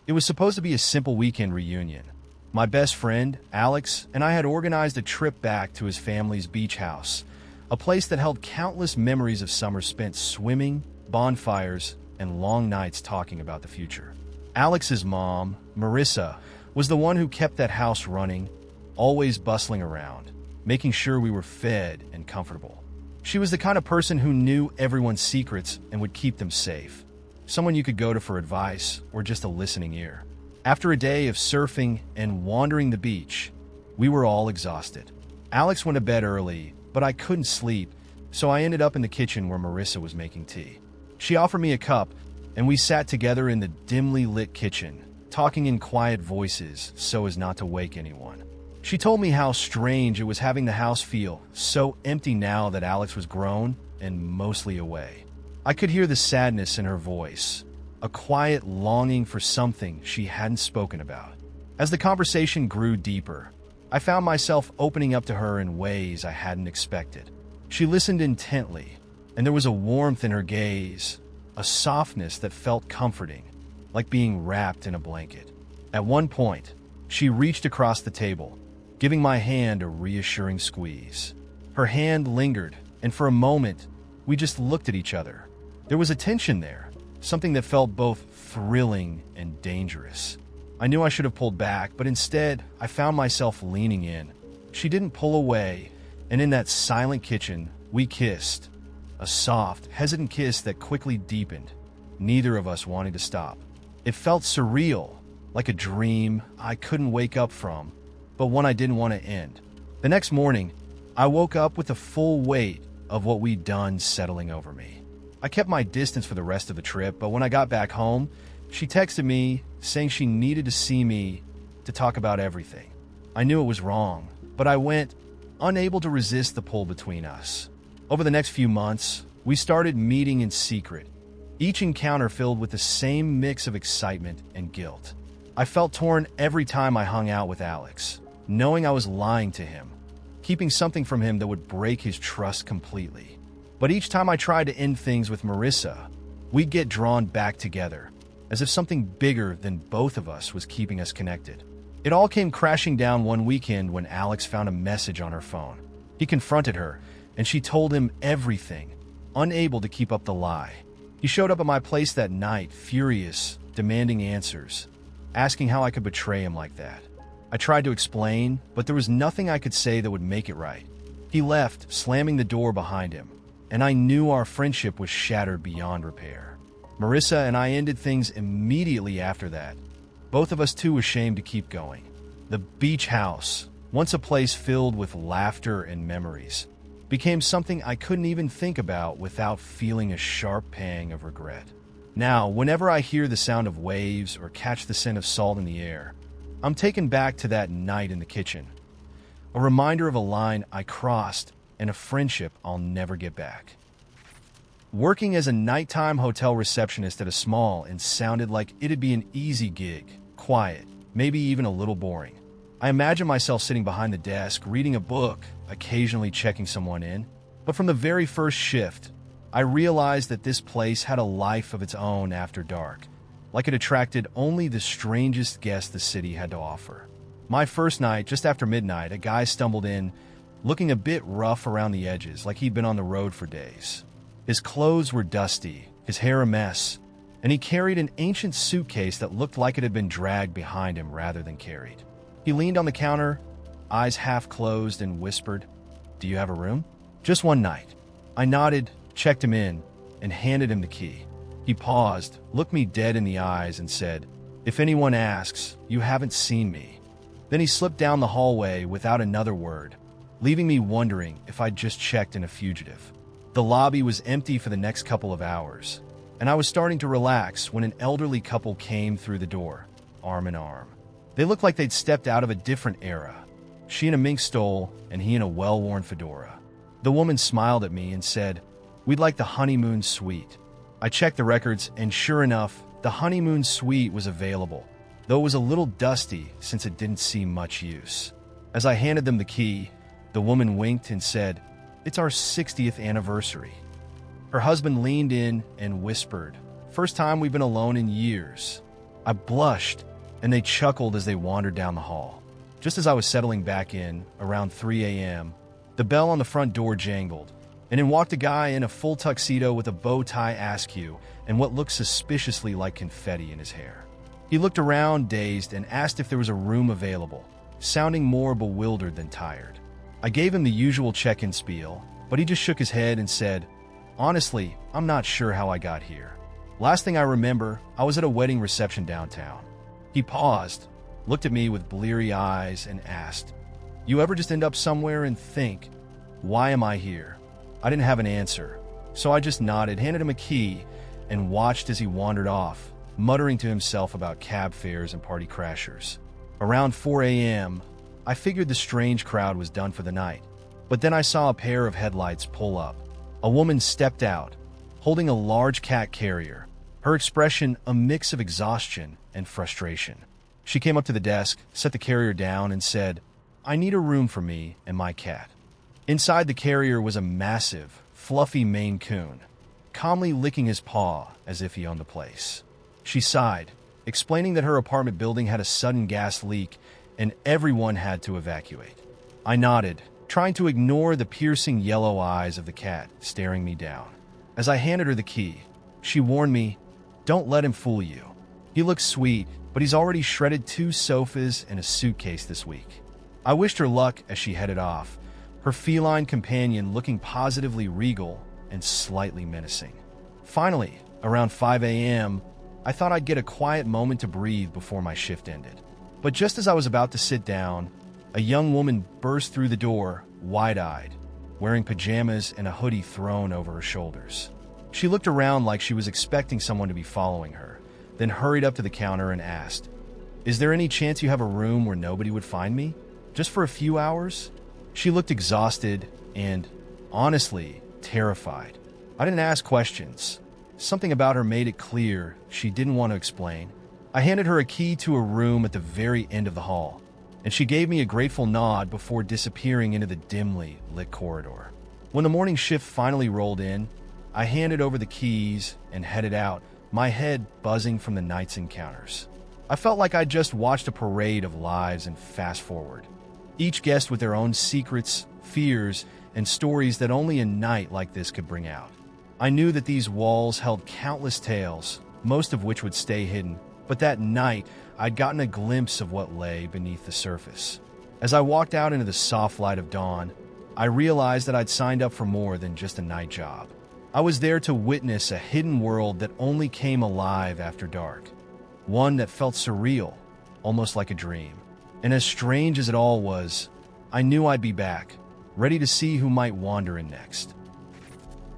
It was supposed to be a simple weekend reunion. My best friend, Alex, and I had organized a trip back to his family's beach house, a place that held countless memories of summers spent swimming, bonfires, and long nights talking about the future. Alex's mom, Marissa, was the one who kept that house running, always bustling around, making sure we were fed and comfortable. She was the kind of person who knew everyone's secrets and would keep them safe. Someone you could go to for advice or just a listening ear. After a day of surfing and wandering the beach, we were all exhausted. Alex went to bed early, but I couldn't sleep, so I ended up in the kitchen where Marissa was making tea. She offered me a cup, and we sat together in the dimly lit kitchen, talking in quiet voices so as not to wake anyone. She told me how strange it was having the house feel so empty now that Alex was grown and mostly away. I could hear the sadness in her voice, a quiet longing for something she hadn't spoken about. As the conversation grew deeper, I found myself opening up to her in ways I hadn't expected. She listened intently, and there was a warmth in her gaze, a softness that felt comforting, like being wrapped in a blanket. At one point, she reached across the table, giving my hand a reassuring squeeze. Her hand lingered, and for a moment, we just looked at each other. There was a tension there, something that felt both thrilling and dangerous. I knew I should have pulled back, but instead, I found myself leaning in. She didn't pull away, and in that silent kitchen, we kissed. A soft, hesitant kiss that quickly deepened, neither of us wanting to stop. It felt surreal, like a dream I couldn't wake up from, but one I didn't want to end. The next morning, I woke up with the full weight of what we'd done settling over me. I kept my distance for the rest of the trip, but when I got back home, she texted me saying she needed to see me to talk about everything. I knew it was wrong, but I went, unable to resist the pull between us. Over the next few months, we started meeting in secret, each encounter filled with the same mix of excitement and guilt. I felt torn every time I hung out with Alex, knowing I was lying to him, keeping something from him that would break his trust completely. But each time I tried to end things with Marissa, we'd get drawn back together, as if something bigger than both of us was keeping us connected. It all came crashing down one weekend when Alex found a message on her phone. He confronted her, and she told him everything, unable to keep up the lie. He showed up at my place that night, furious, demanding answers, asking how I could betray him like that. I tried to explain, but there was nothing I could say that would make it right. He left, slamming the door behind him, and I knew our friendship was shattered beyond repair. Marissa and I ended things immediately after that, both of us too ashamed to keep going. The beach house, once a place filled with laughter and memories, became something I couldn't even think about without feeling a sharp pang of regret. Now, whenever I hear the sound of waves or catch the scent of salt in the air, I'm taken back to that night in the kitchen, a reminder of a line I crossed and a friendship I'll never get back. Working as a nighttime hotel receptionist at a small and sounded like it'd be an easy gig, quiet, maybe even a little boring. I imagine myself sitting behind the desk, reading a book, occasionally checking someone in. But from the very first shift, I realized that this place had a life of its own after dark, like it attracted only the strangest guests the city had to offer. My first night, just after midnight, a guy stumbled in, looking a bit rough around the edges, like he'd been on the road for days. His clothes were dusty, his hair a mess, and he carried an ancient suitcase that looked like it had been dragged behind him rather than carried. He leaned on the counter, eyes half closed, and whispered, "Do you have a room?" Just one night. I nodded, checked him in, and handed him the key. He paused, looked me dead in the eyes, and said, "If anyone asks, you haven't seen me." Then he slipped down the hallway without another word, leaving me wondering if I'd just checked in a fugitive. The lobby was empty for the next couple of hours, and I was starting to relax when an elderly couple came through the door, arm in arm. They looked like they'd stepped out of a different era. She in a mink stole, and he in a well-worn fedora. The woman smiled at me and said, "We'd like the honeymoon suite." I checked the records, and sure enough, the honeymoon suite was available, though it was a little dusty since it didn't see much use. As I handed them the key, the woman winked and said, "It's our 60th anniversary." Her husband leaned in and whispered, "First time we've been alone in years." I blushed, and they chuckled as they wandered down the hall. Just as I was settling back in, around 3 a.m., the bell on the front door jangled, and in walked a guy in a full tuxedo with a bow tie askew and what looked suspiciously like confetti in his hair. He looked around, dazed, and asked if there was a room available, sounding more bewildered than tired. I gave him the usual check-in spiel, but he just shook his head and said, "Honestly, I'm not sure how I got here. Last thing I remember, I was at a wedding reception downtown." He paused, looked at me with bleary eyes, and asked, "You ever just end up somewhere and think, why am I here?" I didn't have an answer, so I just nodded, handed him a key, and watched as he wandered off, muttering to himself about cab fares and party crashers. Around 4 a.m., I figured the strange crowd was done for the night, but then I saw a pair of headlights pull up. A woman stepped out, holding a large cat carrier, her expression a mix of exhaustion and frustration. She came up to the desk, set the carrier down, and said, "I need a room for me and my cat." Inside the carrier was a massive, fluffy Maine Coon, calmly licking his paw as if he owned the place. She sighed, explaining that her apartment building had a sudden gas leak and everyone had to evacuate. I nodded, trying to ignore the piercing yellow eyes of the cat staring me down. As I handed her the key, she warned me, "Don't let him fool you. He looks sweet, but he's already shredded 2 sofas and a suitcase this week." I wished her luck as she headed off, her feline companion looking positively regal and slightly menacing. Finally, around 5 a.m., I thought I'd get a quiet moment to breathe before my shift ended. But just as I was about to sit down, a young woman burst through the door, wide-eyed, wearing pajamas and a hoodie thrown over her shoulders. She looked around like she was expecting someone to be following her, then hurried up to the counter and asked, "Is there any chance you have a room where nobody would find me? Just for a few hours?" She looked exhausted and, honestly, terrified. I didn't ask questions. Something about her made it clear she didn't want to explain. I handed her a key to a room at the very end of the hall, and she gave me a grateful nod before disappearing into the dimly lit corridor. When the morning shift finally rolled in, I handed over the keys and headed out, my head buzzing from the night's encounters. I felt like I'd just watched a parade of lives and fast forward, each guest with their own secrets, fears, and stories that only a night like this could bring out. I knew that these walls held countless tales, most of which would stay hidden, but that night I'd gotten a glimpse of what lay beneath the surface. As I walked out into the soft light of dawn, I realized that I'd signed up for more than just a night job. I was there to witness a hidden world that only came alive after dark, one that felt surreal, almost like a dream. And as strange as it all was, I knew I'd be back, ready to see who might wander in next.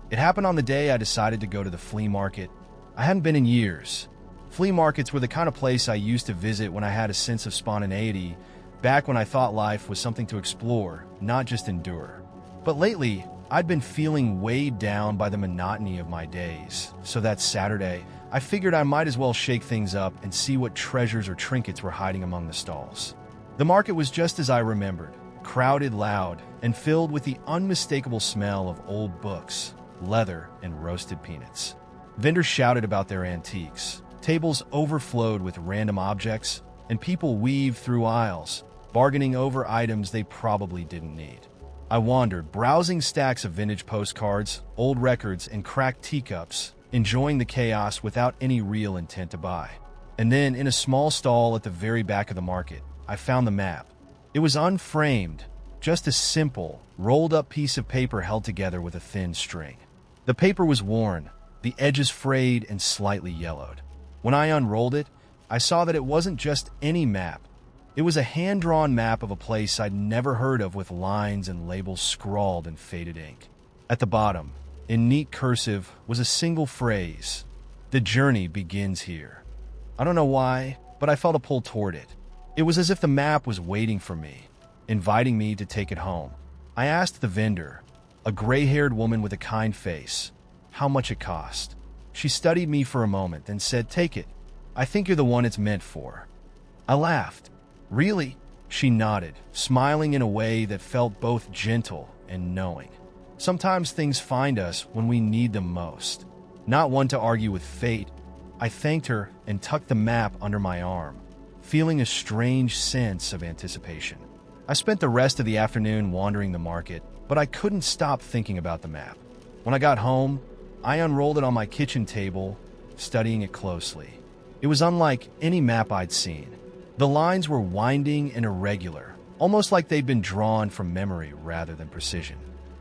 It happened on the day I decided to go to the flea market. I hadn't been in years. Flea markets were the kind of place I used to visit when I had a sense of spontaneity, back when I thought life was something to explore, not just endure. But lately, I'd been feeling weighed down by the monotony of my days, so that Saturday, I figured I might as well shake things up and see what treasures or trinkets were hiding among the stalls. The market was just as I remembered, crowded, loud, and filled with the unmistakable smell of old books, leather, and roasted peanuts. Vendors shouted about their antiques, tables overflowed with random objects, and people weaved through aisles, bargaining over items they probably didn't need. I wandered, browsing stacks of vintage postcards, old records, and cracked teacups, enjoying the chaos without any real intent to buy. And then, in a small stall at the very back of the market, I found the map. It was unframed, just a simple, rolled-up piece of paper held together with a thin string. The paper was worn, the edges frayed and slightly yellowed. When I unrolled it, I saw that it wasn't just any map. It was a hand-drawn map of a place I'd never heard of, with lines and labels scrawled in faded ink. At the bottom, in neat cursive, was a single phrase: "The journey begins here." I don't know why, but I felt a pull toward it. It was as if the map was waiting for me, inviting me to take it home. I asked the vendor, a gray-haired woman with a kind face, how much it cost. She studied me for a moment, then said, "Take it. I think you're the one it's meant for." I laughed. "Really?" She nodded, smiling in a way that felt both gentle and knowing. Sometimes things find us when we need them most. Not one to argue with fate, I thanked her and tucked the map under my arm, feeling a strange sense of anticipation. I spent the rest of the afternoon wandering the market, but I couldn't stop thinking about the map. When I got home, I unrolled it on my kitchen table, studying it closely. It was unlike any map I'd seen. The lines were winding and irregular, almost like they'd been drawn from memory rather than precision.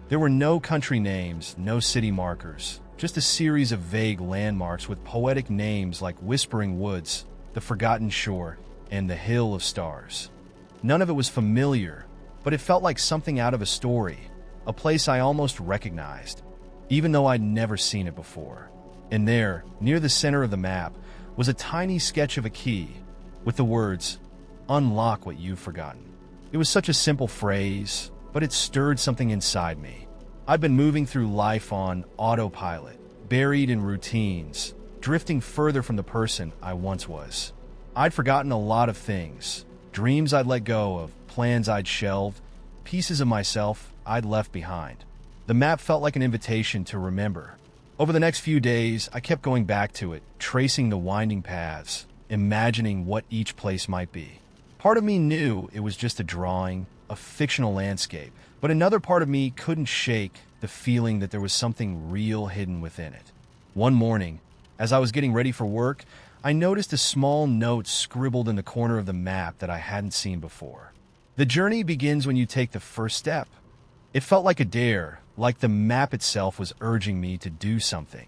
There were no country names, no city markers, just a series of vague landmarks with poetic names like Whispering Woods, the Forgotten Shore, and the Hill of Stars. None of it was familiar, but it felt like something out of a story, a place I almost recognized, even though I'd never seen it before. And there, near the center of the map, was a tiny sketch of a key with the words, "Unlock what you've forgotten." It was such a simple phrase, but it stirred something inside me. I'd been moving through life on autopilot, buried in routines, drifting further from the person I once was. I'd forgotten a lot of things, dreams I'd let go of, plans I'd shelved, pieces of myself I'd left behind. The map felt like an invitation to remember. Over the next few days, I kept going back to it, tracing the winding paths, imagining what each place might be. Part of me knew it was just a drawing, a fictional landscape, but another part of me couldn't shake the feeling that there was something real hidden within it. One morning, as I was getting ready for work, I noticed a small note scribbled in the corner of the map that I hadn't seen before. The journey begins when you take the first step. It felt like a dare, like the map itself was urging me to do something.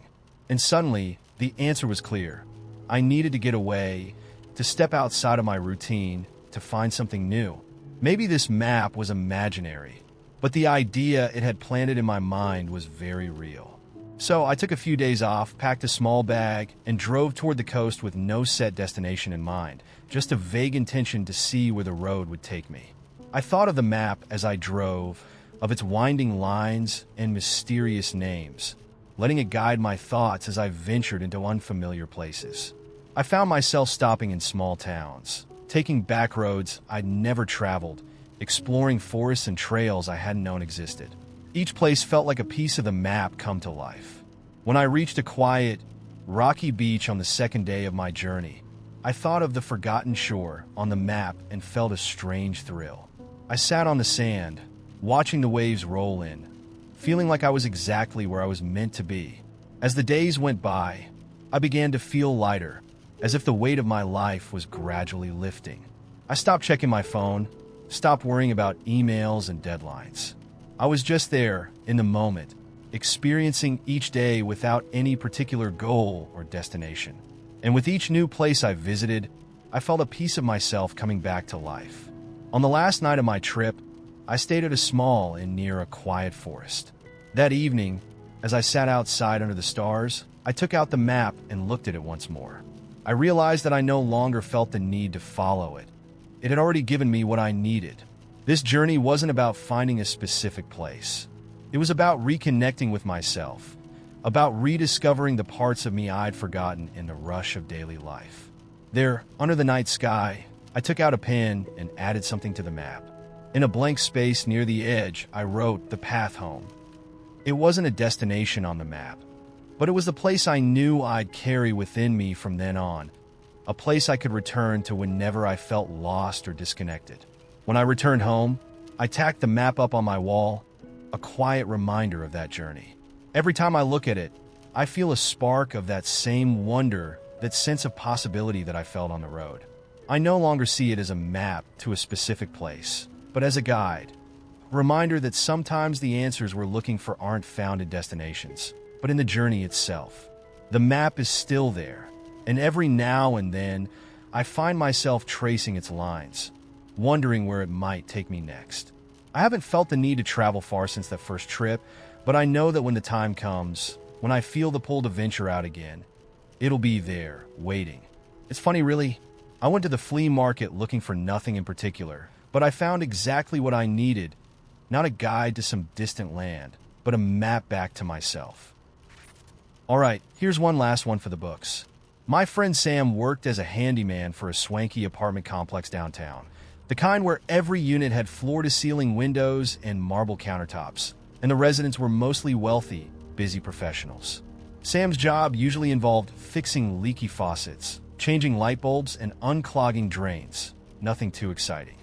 And suddenly, the answer was clear. I needed to get away, to step outside of my routine, to find something new. Maybe this map was imaginary, but the idea it had planted in my mind was very real. So I took a few days off, packed a small bag, and drove toward the coast with no set destination in mind, just a vague intention to see where the road would take me. I thought of the map as I drove, of its winding lines and mysterious names, letting it guide my thoughts as I ventured into unfamiliar places. I found myself stopping in small towns, taking back roads I'd never traveled, exploring forests and trails I hadn't known existed. Each place felt like a piece of the map come to life. When I reached a quiet, rocky beach on the second day of my journey, I thought of the forgotten shore on the map and felt a strange thrill. I sat on the sand, watching the waves roll in, feeling like I was exactly where I was meant to be. As the days went by, I began to feel lighter, as if the weight of my life was gradually lifting. I stopped checking my phone, stopped worrying about emails and deadlines. I was just there, in the moment, experiencing each day without any particular goal or destination. And with each new place I visited, I felt a piece of myself coming back to life. On the last night of my trip, I stayed at a small inn near a quiet forest. That evening, as I sat outside under the stars, I took out the map and looked at it once more. I realized that I no longer felt the need to follow it. It had already given me what I needed. This journey wasn't about finding a specific place. It was about reconnecting with myself, about rediscovering the parts of me I'd forgotten in the rush of daily life. There, under the night sky, I took out a pen and added something to the map. In a blank space near the edge, I wrote the path home. It wasn't a destination on the map, but it was the place I knew I'd carry within me from then on, a place I could return to whenever I felt lost or disconnected. When I returned home, I tacked the map up on my wall, a quiet reminder of that journey. Every time I look at it, I feel a spark of that same wonder, that sense of possibility that I felt on the road. I no longer see it as a map to a specific place, but as a guide, a reminder that sometimes the answers we're looking for aren't found in destinations, but in the journey itself. The map is still there, and every now and then, I find myself tracing its lines, wondering where it might take me next. I haven't felt the need to travel far since that first trip, but I know that when the time comes, when I feel the pull to venture out again, it'll be there, waiting. It's funny, really. I went to the flea market looking for nothing in particular, but I found exactly what I needed, not a guide to some distant land, but a map back to myself. All right, here's one last one for the books. My friend Sam worked as a handyman for a swanky apartment complex downtown, the kind where every unit had floor-to-ceiling windows and marble countertops, and the residents were mostly wealthy, busy professionals. Sam's job usually involved fixing leaky faucets, changing light bulbs, and unclogging drains. Nothing too exciting.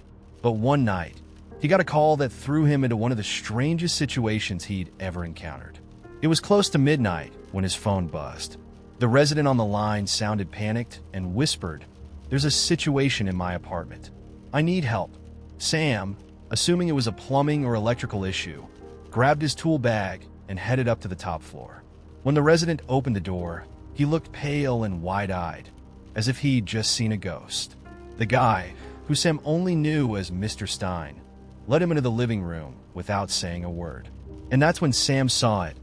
But one night, he got a call that threw him into one of the strangest situations he'd ever encountered. It was close to midnight when his phone buzzed. The resident on the line sounded panicked and whispered, "There's a situation in my apartment. I need help." Sam, assuming it was a plumbing or electrical issue, grabbed his tool bag and headed up to the top floor. When the resident opened the door, he looked pale and wide-eyed, as if he'd just seen a ghost. The guy, who Sam only knew as Mr. Stein, led him into the living room without saying a word. And that's when Sam saw it,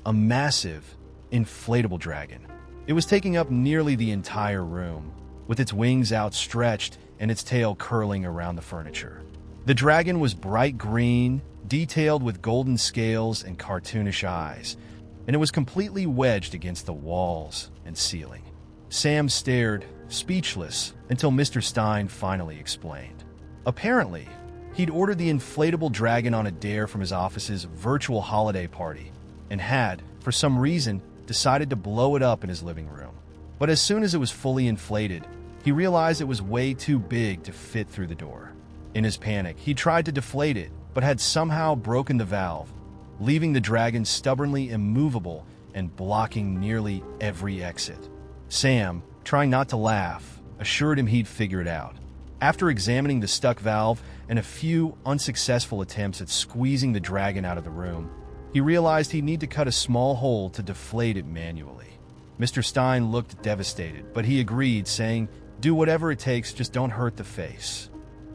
a massive, inflatable dragon. It was taking up nearly the entire room, with its wings outstretched and its tail curling around the furniture. The dragon was bright green, detailed with golden scales and cartoonish eyes, and it was completely wedged against the walls and ceiling. Sam stared, speechless, until Mr. Stein finally explained. Apparently, he'd ordered the inflatable dragon on a dare from his office's virtual holiday party, and had, for some reason, decided to blow it up in his living room. But as soon as it was fully inflated, he realized it was way too big to fit through the door. In his panic, he tried to deflate it, but had somehow broken the valve, leaving the dragon stubbornly immovable and blocking nearly every exit. Sam, trying not to laugh, assured him he'd figure it out. After examining the stuck valve and a few unsuccessful attempts at squeezing the dragon out of the room, he realized he'd need to cut a small hole to deflate it manually. Mr. Stein looked devastated, but he agreed, saying, "Do whatever it takes, just don't hurt the face."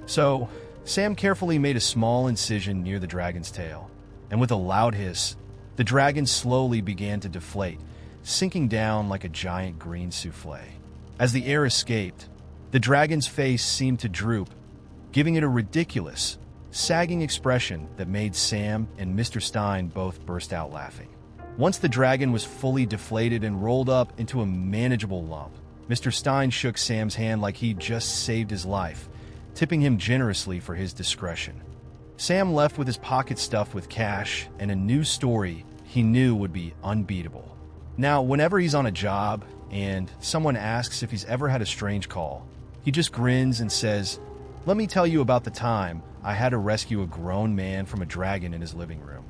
So, Sam carefully made a small incision near the dragon's tail, and with a loud hiss, the dragon slowly began to deflate, sinking down like a giant green souffle. As the air escaped, the dragon's face seemed to droop, giving it a ridiculous, sagging expression that made Sam and Mr. Stein both burst out laughing. Once the dragon was fully deflated and rolled up into a manageable lump, Mr. Stein shook Sam's hand like he'd just saved his life, tipping him generously for his discretion. Sam left with his pocket stuffed with cash and a new story he knew would be unbeatable. Now, whenever he's on a job and someone asks if he's ever had a strange call, he just grins and says, "Let me tell you about the time I had to rescue a grown man from a dragon in his living room."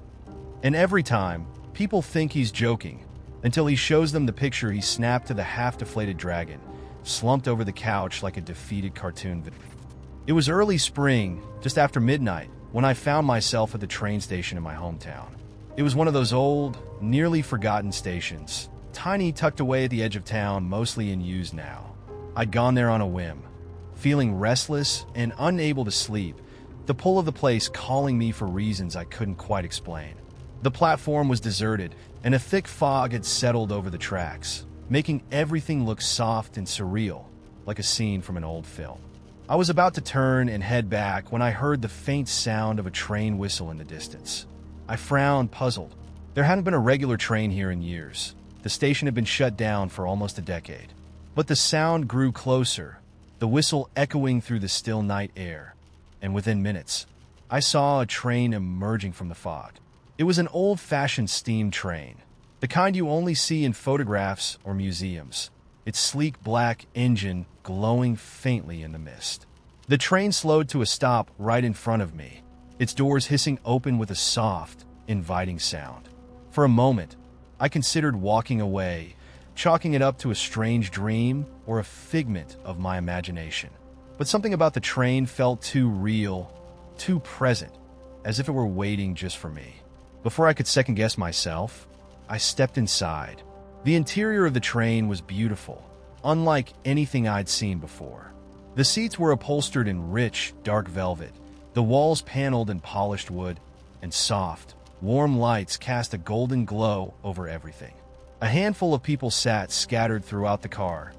And every time, people think he's joking, until he shows them the picture he snapped to the half-deflated dragon, slumped over the couch like a defeated cartoon villain. It was early spring, just after midnight, when I found myself at the train station in my hometown. It was one of those old, nearly forgotten stations, tiny, tucked away at the edge of town, mostly in use now. I'd gone there on a whim, feeling restless and unable to sleep, the pull of the place calling me for reasons I couldn't quite explain. The platform was deserted, and a thick fog had settled over the tracks, making everything look soft and surreal, like a scene from an old film. I was about to turn and head back when I heard the faint sound of a train whistle in the distance. I frowned, puzzled. There hadn't been a regular train here in years. The station had been shut down for almost a decade. But the sound grew closer, the whistle echoing through the still night air. And within minutes, I saw a train emerging from the fog. It was an old-fashioned steam train, the kind you only see in photographs or museums, its sleek black engine glowing faintly in the mist. The train slowed to a stop right in front of me, its doors hissing open with a soft, inviting sound. For a moment, I considered walking away, chalking it up to a strange dream or a figment of my imagination. But something about the train felt too real, too present, as if it were waiting just for me. Before I could second-guess myself, I stepped inside. The interior of the train was beautiful, unlike anything I'd seen before. The seats were upholstered in rich, dark velvet, the walls paneled in polished wood, and soft, warm lights cast a golden glow over everything. A handful of people sat scattered throughout the car,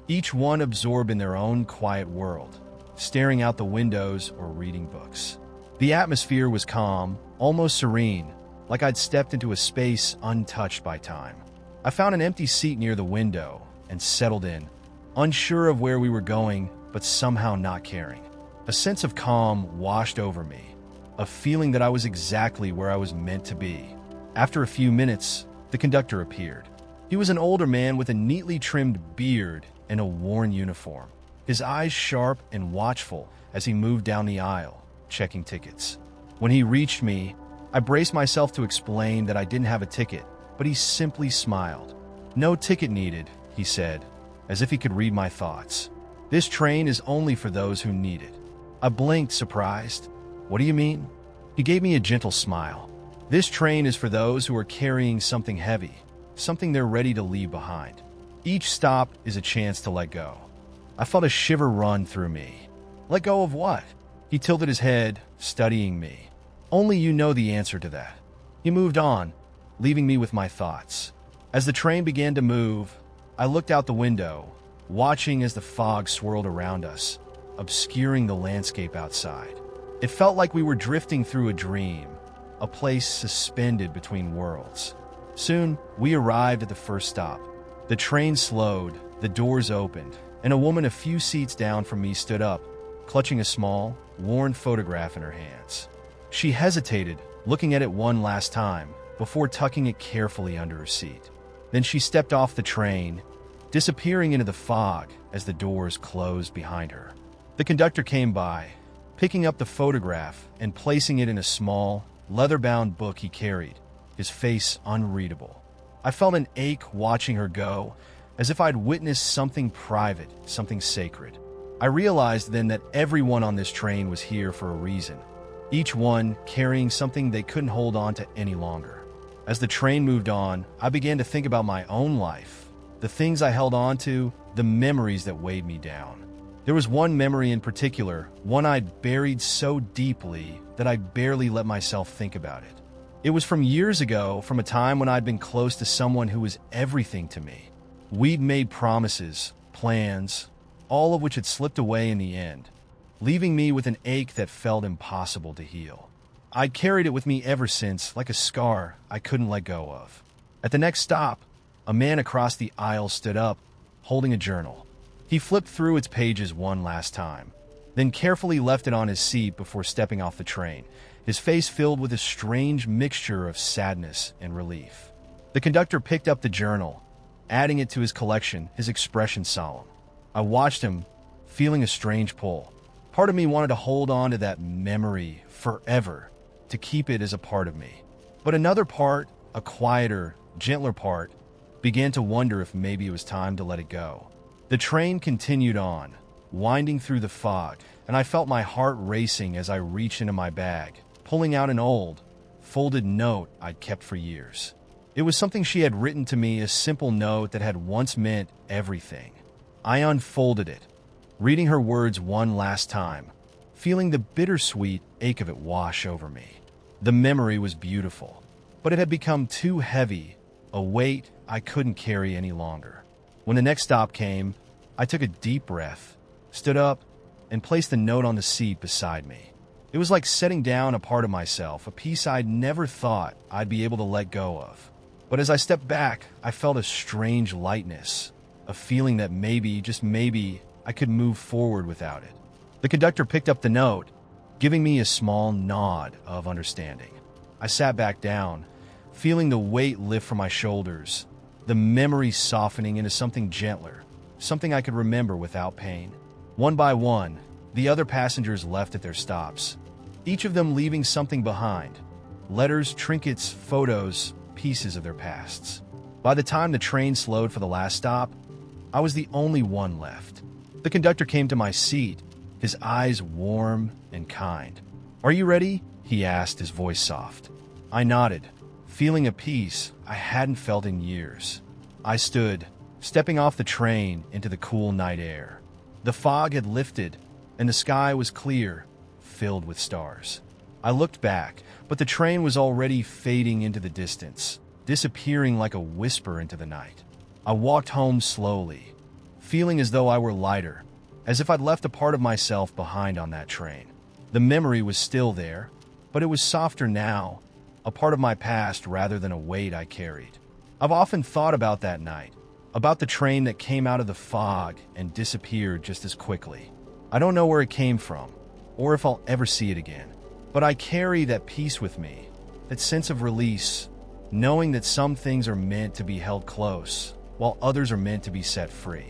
each one absorbed in their own quiet world, staring out the windows or reading books. The atmosphere was calm, almost serene, like I'd stepped into a space untouched by time. I found an empty seat near the window and settled in, unsure of where we were going, but somehow not caring. A sense of calm washed over me, a feeling that I was exactly where I was meant to be. After a few minutes, the conductor appeared. He was an older man with a neatly trimmed beard and a worn uniform, his eyes sharp and watchful as he moved down the aisle, checking tickets. When he reached me, I braced myself to explain that I didn't have a ticket, but he simply smiled. "No ticket needed," he said, as if he could read my thoughts. "This train is only for those who need it." I blinked, surprised. "What do you mean?" He gave me a gentle smile. "This train is for those who are carrying something heavy, something they're ready to leave behind. Each stop is a chance to let go." I felt a shiver run through me. "Let go of what?" He tilted his head, studying me. "Only you know the answer to that." He moved on, leaving me with my thoughts. As the train began to move, I looked out the window, watching as the fog swirled around us, obscuring the landscape outside. It felt like we were drifting through a dream, a place suspended between worlds. Soon, we arrived at the first stop. The train slowed, the doors opened, and a woman a few seats down from me stood up, clutching a small, worn photograph in her hands. She hesitated, looking at it one last time, before tucking it carefully under her seat. Then she stepped off the train, disappearing into the fog as the doors closed behind her. The conductor came by, picking up the photograph and placing it in a small, leather-bound book he carried, his face unreadable. I felt an ache watching her go, as if I'd witnessed something private, something sacred. I realized then that everyone on this train was here for a reason, each one carrying something they couldn't hold on to any longer. As the train moved on, I began to think about my own life, the things I held on to, the memories that weighed me down. There was one memory in particular, one I'd buried so deeply that I barely let myself think about it. It was from years ago, from a time when I'd been close to someone who was everything to me. We'd made promises, plans, all of which had slipped away in the end, leaving me with an ache that felt impossible to heal. I'd carried it with me ever since, like a scar I couldn't let go of. At the next stop, a man across the aisle stood up, holding a journal. He flipped through its pages one last time, then carefully left it on his seat before stepping off the train, his face filled with a strange mixture of sadness and relief. The conductor picked up the journal, adding it to his collection, his expression solemn. I watched him, feeling a strange pull. Part of me wanted to hold on to that memory forever, to keep it as a part of me. But another part, a quieter, gentler part, began to wonder if maybe it was time to let it go. The train continued on, winding through the fog, and I felt my heart racing as I reached into my bag, pulling out an old, folded note I'd kept for years. It was something she had written to me, a simple note that had once meant everything. I unfolded it, reading her words one last time, feeling the bittersweet ache of it wash over me. The memory was beautiful, but it had become too heavy, a weight I couldn't carry any longer. When the next stop came, I took a deep breath, stood up, and placed the note on the seat beside me. It was like setting down a part of myself, a piece I'd never thought I'd be able to let go of. But as I stepped back, I felt a strange lightness, a feeling that maybe, just maybe, I could move forward without it. The conductor picked up the note, giving me a small nod of understanding. I sat back down, feeling the weight lift from my shoulders, the memory softening into something gentler, something I could remember without pain. One by one, the other passengers left at their stops, each of them leaving something behind: letters, trinkets, photos, pieces of their pasts. By the time the train slowed for the last stop, I was the only one left. The conductor came to my seat, his eyes warm and kind. "Are you ready?" he asked, his voice soft. I nodded, feeling a peace I hadn't felt in years. I stood, stepping off the train into the cool night air. The fog had lifted, and the sky was clear, filled with stars. I looked back, but the train was already fading into the distance, disappearing like a whisper into the night. I walked home slowly, feeling as though I were lighter, as if I'd left a part of myself behind on that train. The memory was still there, but it was softer now, a part of my past rather than a weight I carried. I've often thought about that night, about the train that came out of the fog and disappeared just as quickly. I don't know where it came from, or if I'll ever see it again, but I carry that peace with me, that sense of release, knowing that some things are meant to be held close, while others are meant to be set free.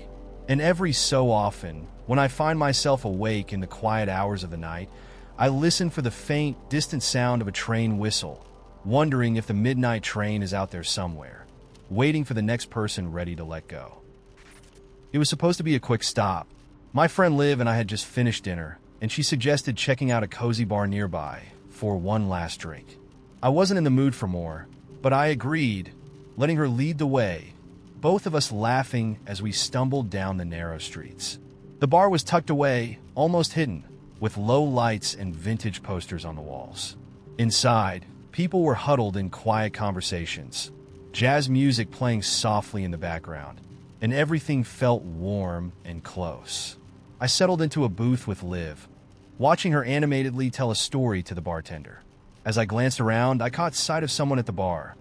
And every so often, when I find myself awake in the quiet hours of the night, I listen for the faint, distant sound of a train whistle, wondering if the midnight train is out there somewhere, waiting for the next person ready to let go. It was supposed to be a quick stop. My friend Liv and I had just finished dinner, and she suggested checking out a cozy bar nearby for one last drink. I wasn't in the mood for more, but I agreed, letting her lead the way, both of us laughing as we stumbled down the narrow streets. The bar was tucked away, almost hidden, with low lights and vintage posters on the walls. Inside, people were huddled in quiet conversations, jazz music playing softly in the background, and everything felt warm and close. I settled into a booth with Liv, watching her animatedly tell a story to the bartender. As I glanced around, I caught sight of someone at the bar,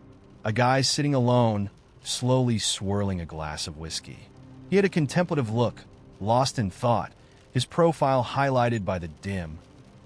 a guy sitting alone, slowly swirling a glass of whiskey. He had a contemplative look, lost in thought, his profile highlighted by the dim,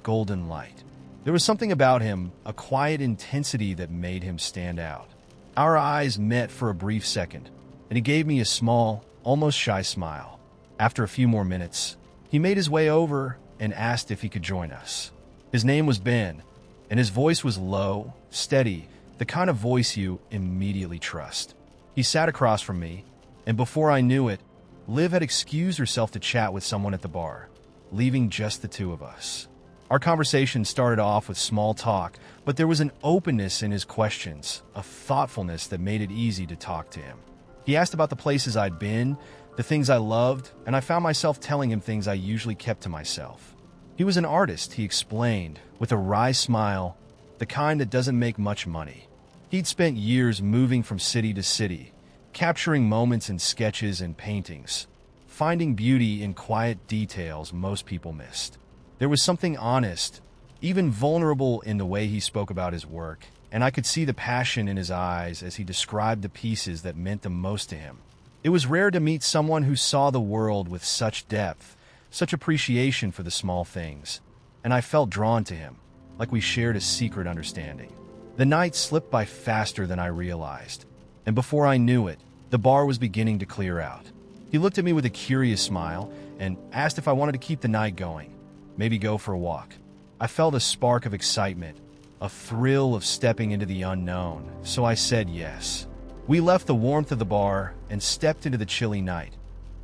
golden light. There was something about him, a quiet intensity that made him stand out. Our eyes met for a brief second, and he gave me a small, almost shy smile. After a few more minutes, he made his way over and asked if he could join us. His name was Ben, and his voice was low, steady, the kind of voice you immediately trust. He sat across from me, and before I knew it, Liv had excused herself to chat with someone at the bar, leaving just the two of us. Our conversation started off with small talk, but there was an openness in his questions, a thoughtfulness that made it easy to talk to him. He asked about the places I'd been, the things I loved, and I found myself telling him things I usually kept to myself. He was an artist, he explained, with a wry smile, the kind that doesn't make much money. He'd spent years moving from city to city, capturing moments in sketches and paintings, finding beauty in quiet details most people missed. There was something honest, even vulnerable in the way he spoke about his work, and I could see the passion in his eyes as he described the pieces that meant the most to him. It was rare to meet someone who saw the world with such depth, such appreciation for the small things, and I felt drawn to him, like we shared a secret understanding. The night slipped by faster than I realized, and before I knew it, the bar was beginning to clear out. He looked at me with a curious smile and asked if I wanted to keep the night going, maybe go for a walk. I felt a spark of excitement, a thrill of stepping into the unknown, so I said yes. We left the warmth of the bar and stepped into the chilly night,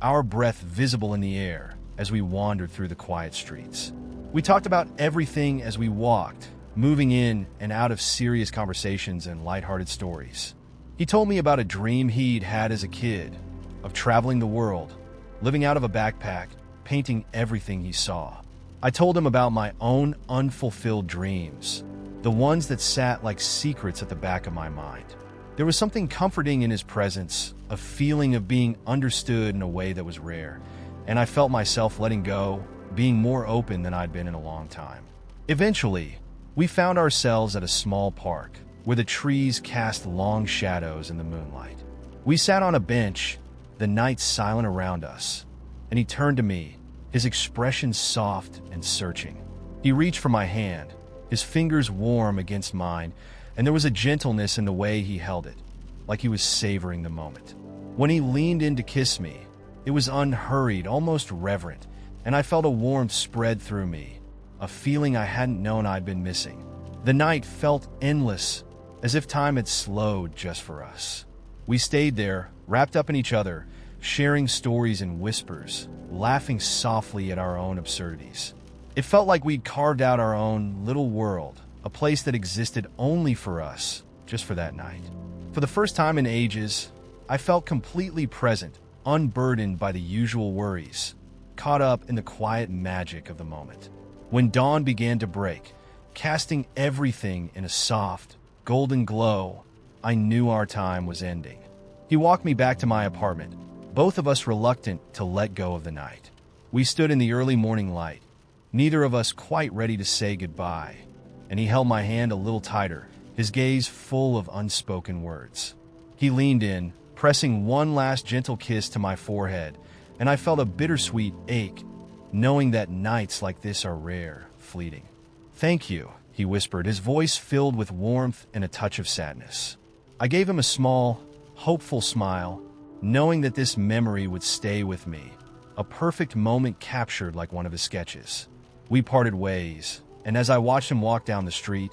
our breath visible in the air as we wandered through the quiet streets. We talked about everything as we walked, moving in and out of serious conversations and lighthearted stories. He told me about a dream he'd had as a kid, of traveling the world, living out of a backpack, painting everything he saw. I told him about my own unfulfilled dreams, the ones that sat like secrets at the back of my mind. There was something comforting in his presence, a feeling of being understood in a way that was rare, and I felt myself letting go, being more open than I'd been in a long time. Eventually, we found ourselves at a small park, where the trees cast long shadows in the moonlight. We sat on a bench, the night silent around us, and he turned to me, his expression soft and searching. He reached for my hand, his fingers warm against mine, and there was a gentleness in the way he held it, like he was savoring the moment. When he leaned in to kiss me, it was unhurried, almost reverent, and I felt a warmth spread through me, a feeling I hadn't known I'd been missing. The night felt endless, as if time had slowed just for us. We stayed there, wrapped up in each other, sharing stories in whispers, laughing softly at our own absurdities. It felt like we'd carved out our own little world, a place that existed only for us, just for that night. For the first time in ages, I felt completely present, unburdened by the usual worries, caught up in the quiet magic of the moment. When dawn began to break, casting everything in a soft, golden glow, I knew our time was ending. He walked me back to my apartment, both of us reluctant to let go of the night. We stood in the early morning light, neither of us quite ready to say goodbye, and he held my hand a little tighter, his gaze full of unspoken words. He leaned in, pressing one last gentle kiss to my forehead, and I felt a bittersweet ache, knowing that nights like this are rare, fleeting. "Thank you," he whispered, his voice filled with warmth and a touch of sadness. I gave him a small, hopeful smile, knowing that this memory would stay with me, a perfect moment captured like one of his sketches. We parted ways, and as I watched him walk down the street,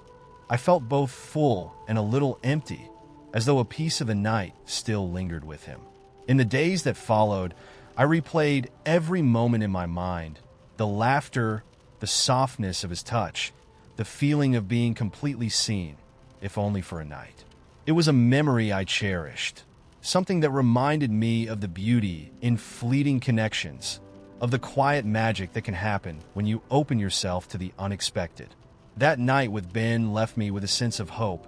I felt both full and a little empty, as though a piece of the night still lingered with him. In the days that followed, I replayed every moment in my mind, the laughter, the softness of his touch, the feeling of being completely seen, if only for a night. It was a memory I cherished, something that reminded me of the beauty in fleeting connections, of the quiet magic that can happen when you open yourself to the unexpected. That night with Ben left me with a sense of hope,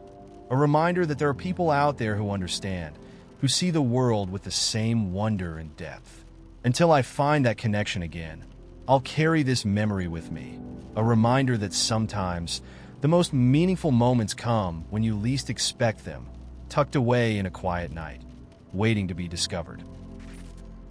a reminder that there are people out there who understand, who see the world with the same wonder and depth. Until I find that connection again, I'll carry this memory with me, a reminder that sometimes the most meaningful moments come when you least expect them, tucked away in a quiet night, waiting to be discovered.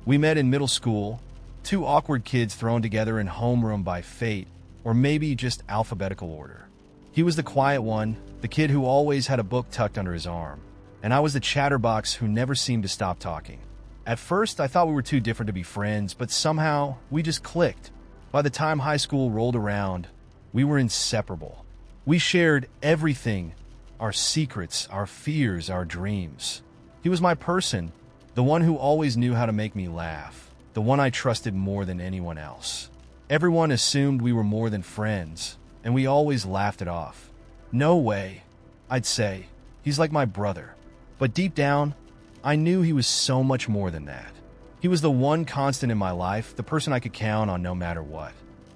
We met in middle school, two awkward kids thrown together in homeroom by fate, or maybe just alphabetical order. He was the quiet one, the kid who always had a book tucked under his arm, and I was the chatterbox who never seemed to stop talking. At first, I thought we were too different to be friends, but somehow we just clicked. By the time high school rolled around, we were inseparable. We shared everything, our secrets, our fears, our dreams. He was my person, the one who always knew how to make me laugh, the one I trusted more than anyone else. Everyone assumed we were more than friends, and we always laughed it off. No way, I'd say. He's like my brother. But deep down, I knew he was so much more than that. He was the one constant in my life, the person I could count on no matter what.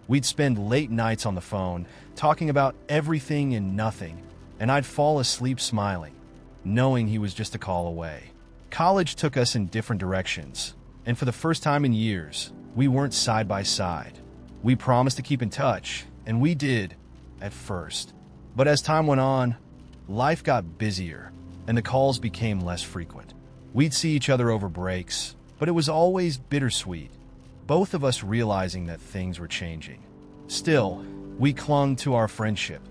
We'd spend late nights on the phone, talking about everything and nothing, and I'd fall asleep smiling, knowing he was just a call away. College took us in different directions, and for the first time in years, we weren't side by side. We promised to keep in touch, and we did, at first. But as time went on, life got busier, and the calls became less frequent. We'd see each other over breaks, but it was always bittersweet, both of us realizing that things were changing. Still, we clung to our friendship,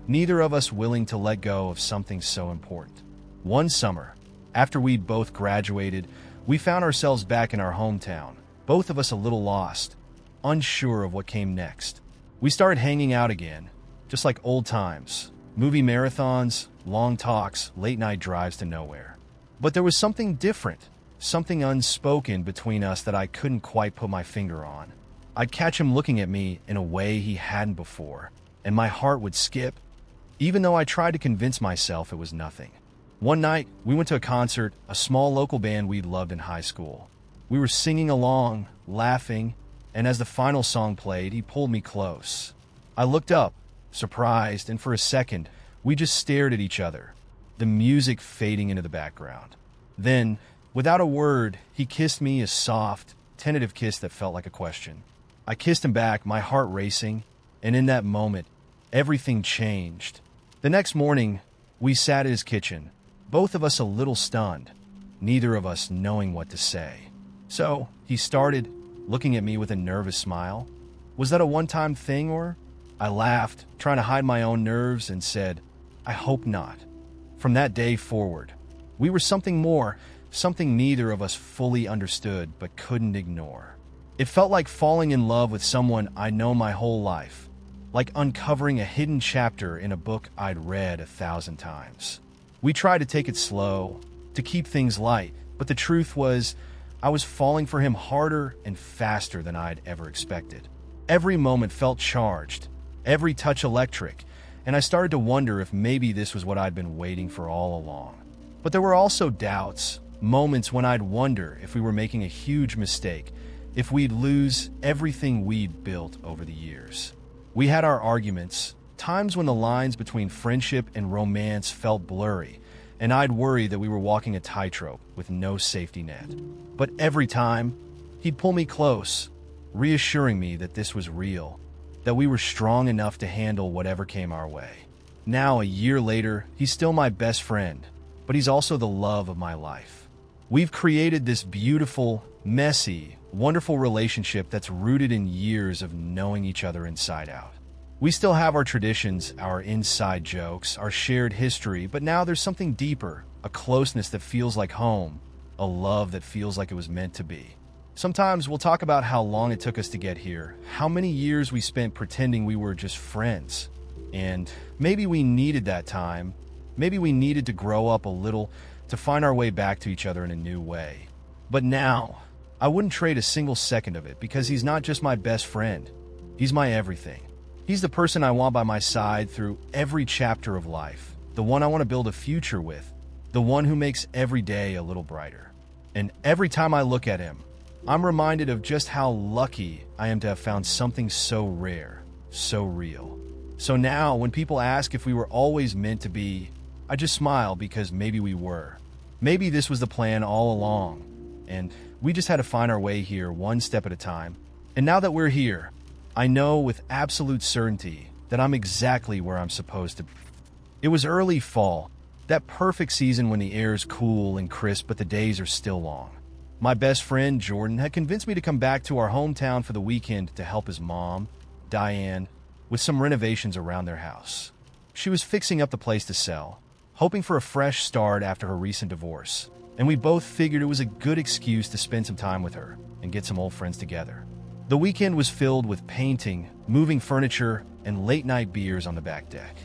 neither of us willing to let go of something so important. One summer, after we'd both graduated, we found ourselves back in our hometown, both of us a little lost, unsure of what came next. We started hanging out again, just like old times, movie marathons, long talks, late-night drives to nowhere. But there was something different, something unspoken between us that I couldn't quite put my finger on. I'd catch him looking at me in a way he hadn't before, and my heart would skip, even though I tried to convince myself it was nothing. One night, we went to a concert, a small local band we'd loved in high school. We were singing along, laughing, and as the final song played, he pulled me close. I looked up, surprised, and for a second, we just stared at each other, the music fading into the background. Then, without a word, he kissed me, a soft, tentative kiss that felt like a question. I kissed him back, my heart racing, and in that moment, everything changed. The next morning, we sat at his kitchen, both of us a little stunned, neither of us knowing what to say. So, he started, looking at me with a nervous smile. Was that a one-time thing, or? I laughed, trying to hide my own nerves, and said, I hope not. From that day forward, we were something more, something neither of us fully understood but couldn't ignore. It felt like falling in love with someone I'd known my whole life, like uncovering a hidden chapter in a book I'd read 1,000 times. We tried to take it slow, to keep things light, but the truth was, I was falling for him harder and faster than I'd ever expected. Every moment felt charged, every touch electric, and I started to wonder if maybe this was what I'd been waiting for all along. But there were also doubts, moments when I'd wonder if we were making a huge mistake, if we'd lose everything we'd built over the years. We had our arguments, times when the lines between friendship and romance felt blurry, and I'd worry that we were walking a tightrope with no safety net. But every time, he'd pull me close, reassuring me that this was real, that we were strong enough to handle whatever came our way. Now, a year later, he's still my best friend, but he's also the love of my life. We've created this beautiful, messy, wonderful relationship that's rooted in years of knowing each other inside out. We still have our traditions, our inside jokes, our shared history, but now there's something deeper, a closeness that feels like home, a love that feels like it was meant to be. Sometimes we'll talk about how long it took us to get here, how many years we spent pretending we were just friends. And maybe we needed that time. Maybe we needed to grow up a little to find our way back to each other in a new way. But now, I wouldn't trade a single second of it because he's not just my best friend. He's my everything. He's the person I want by my side through every chapter of life, the one I want to build a future with, the one who makes every day a little brighter. And every time I look at him, I'm reminded of just how lucky I am to have found something so rare, so real. So now, when people ask if we were always meant to be, I just smile because maybe we were. Maybe this was the plan all along, and we just had to find our way here one step at a time. And now that we're here, I know with absolute certainty that I'm exactly where I'm supposed to be. It was early fall, that perfect season when the air is cool and crisp but the days are still long. My best friend, Jordan, had convinced me to come back to our hometown for the weekend to help his mom, Diane, with some renovations around their house. She was fixing up the place to sell, hoping for a fresh start after her recent divorce, and we both figured it was a good excuse to spend some time with her and get some old friends together. The weekend was filled with painting, moving furniture, and late-night beers on the back deck.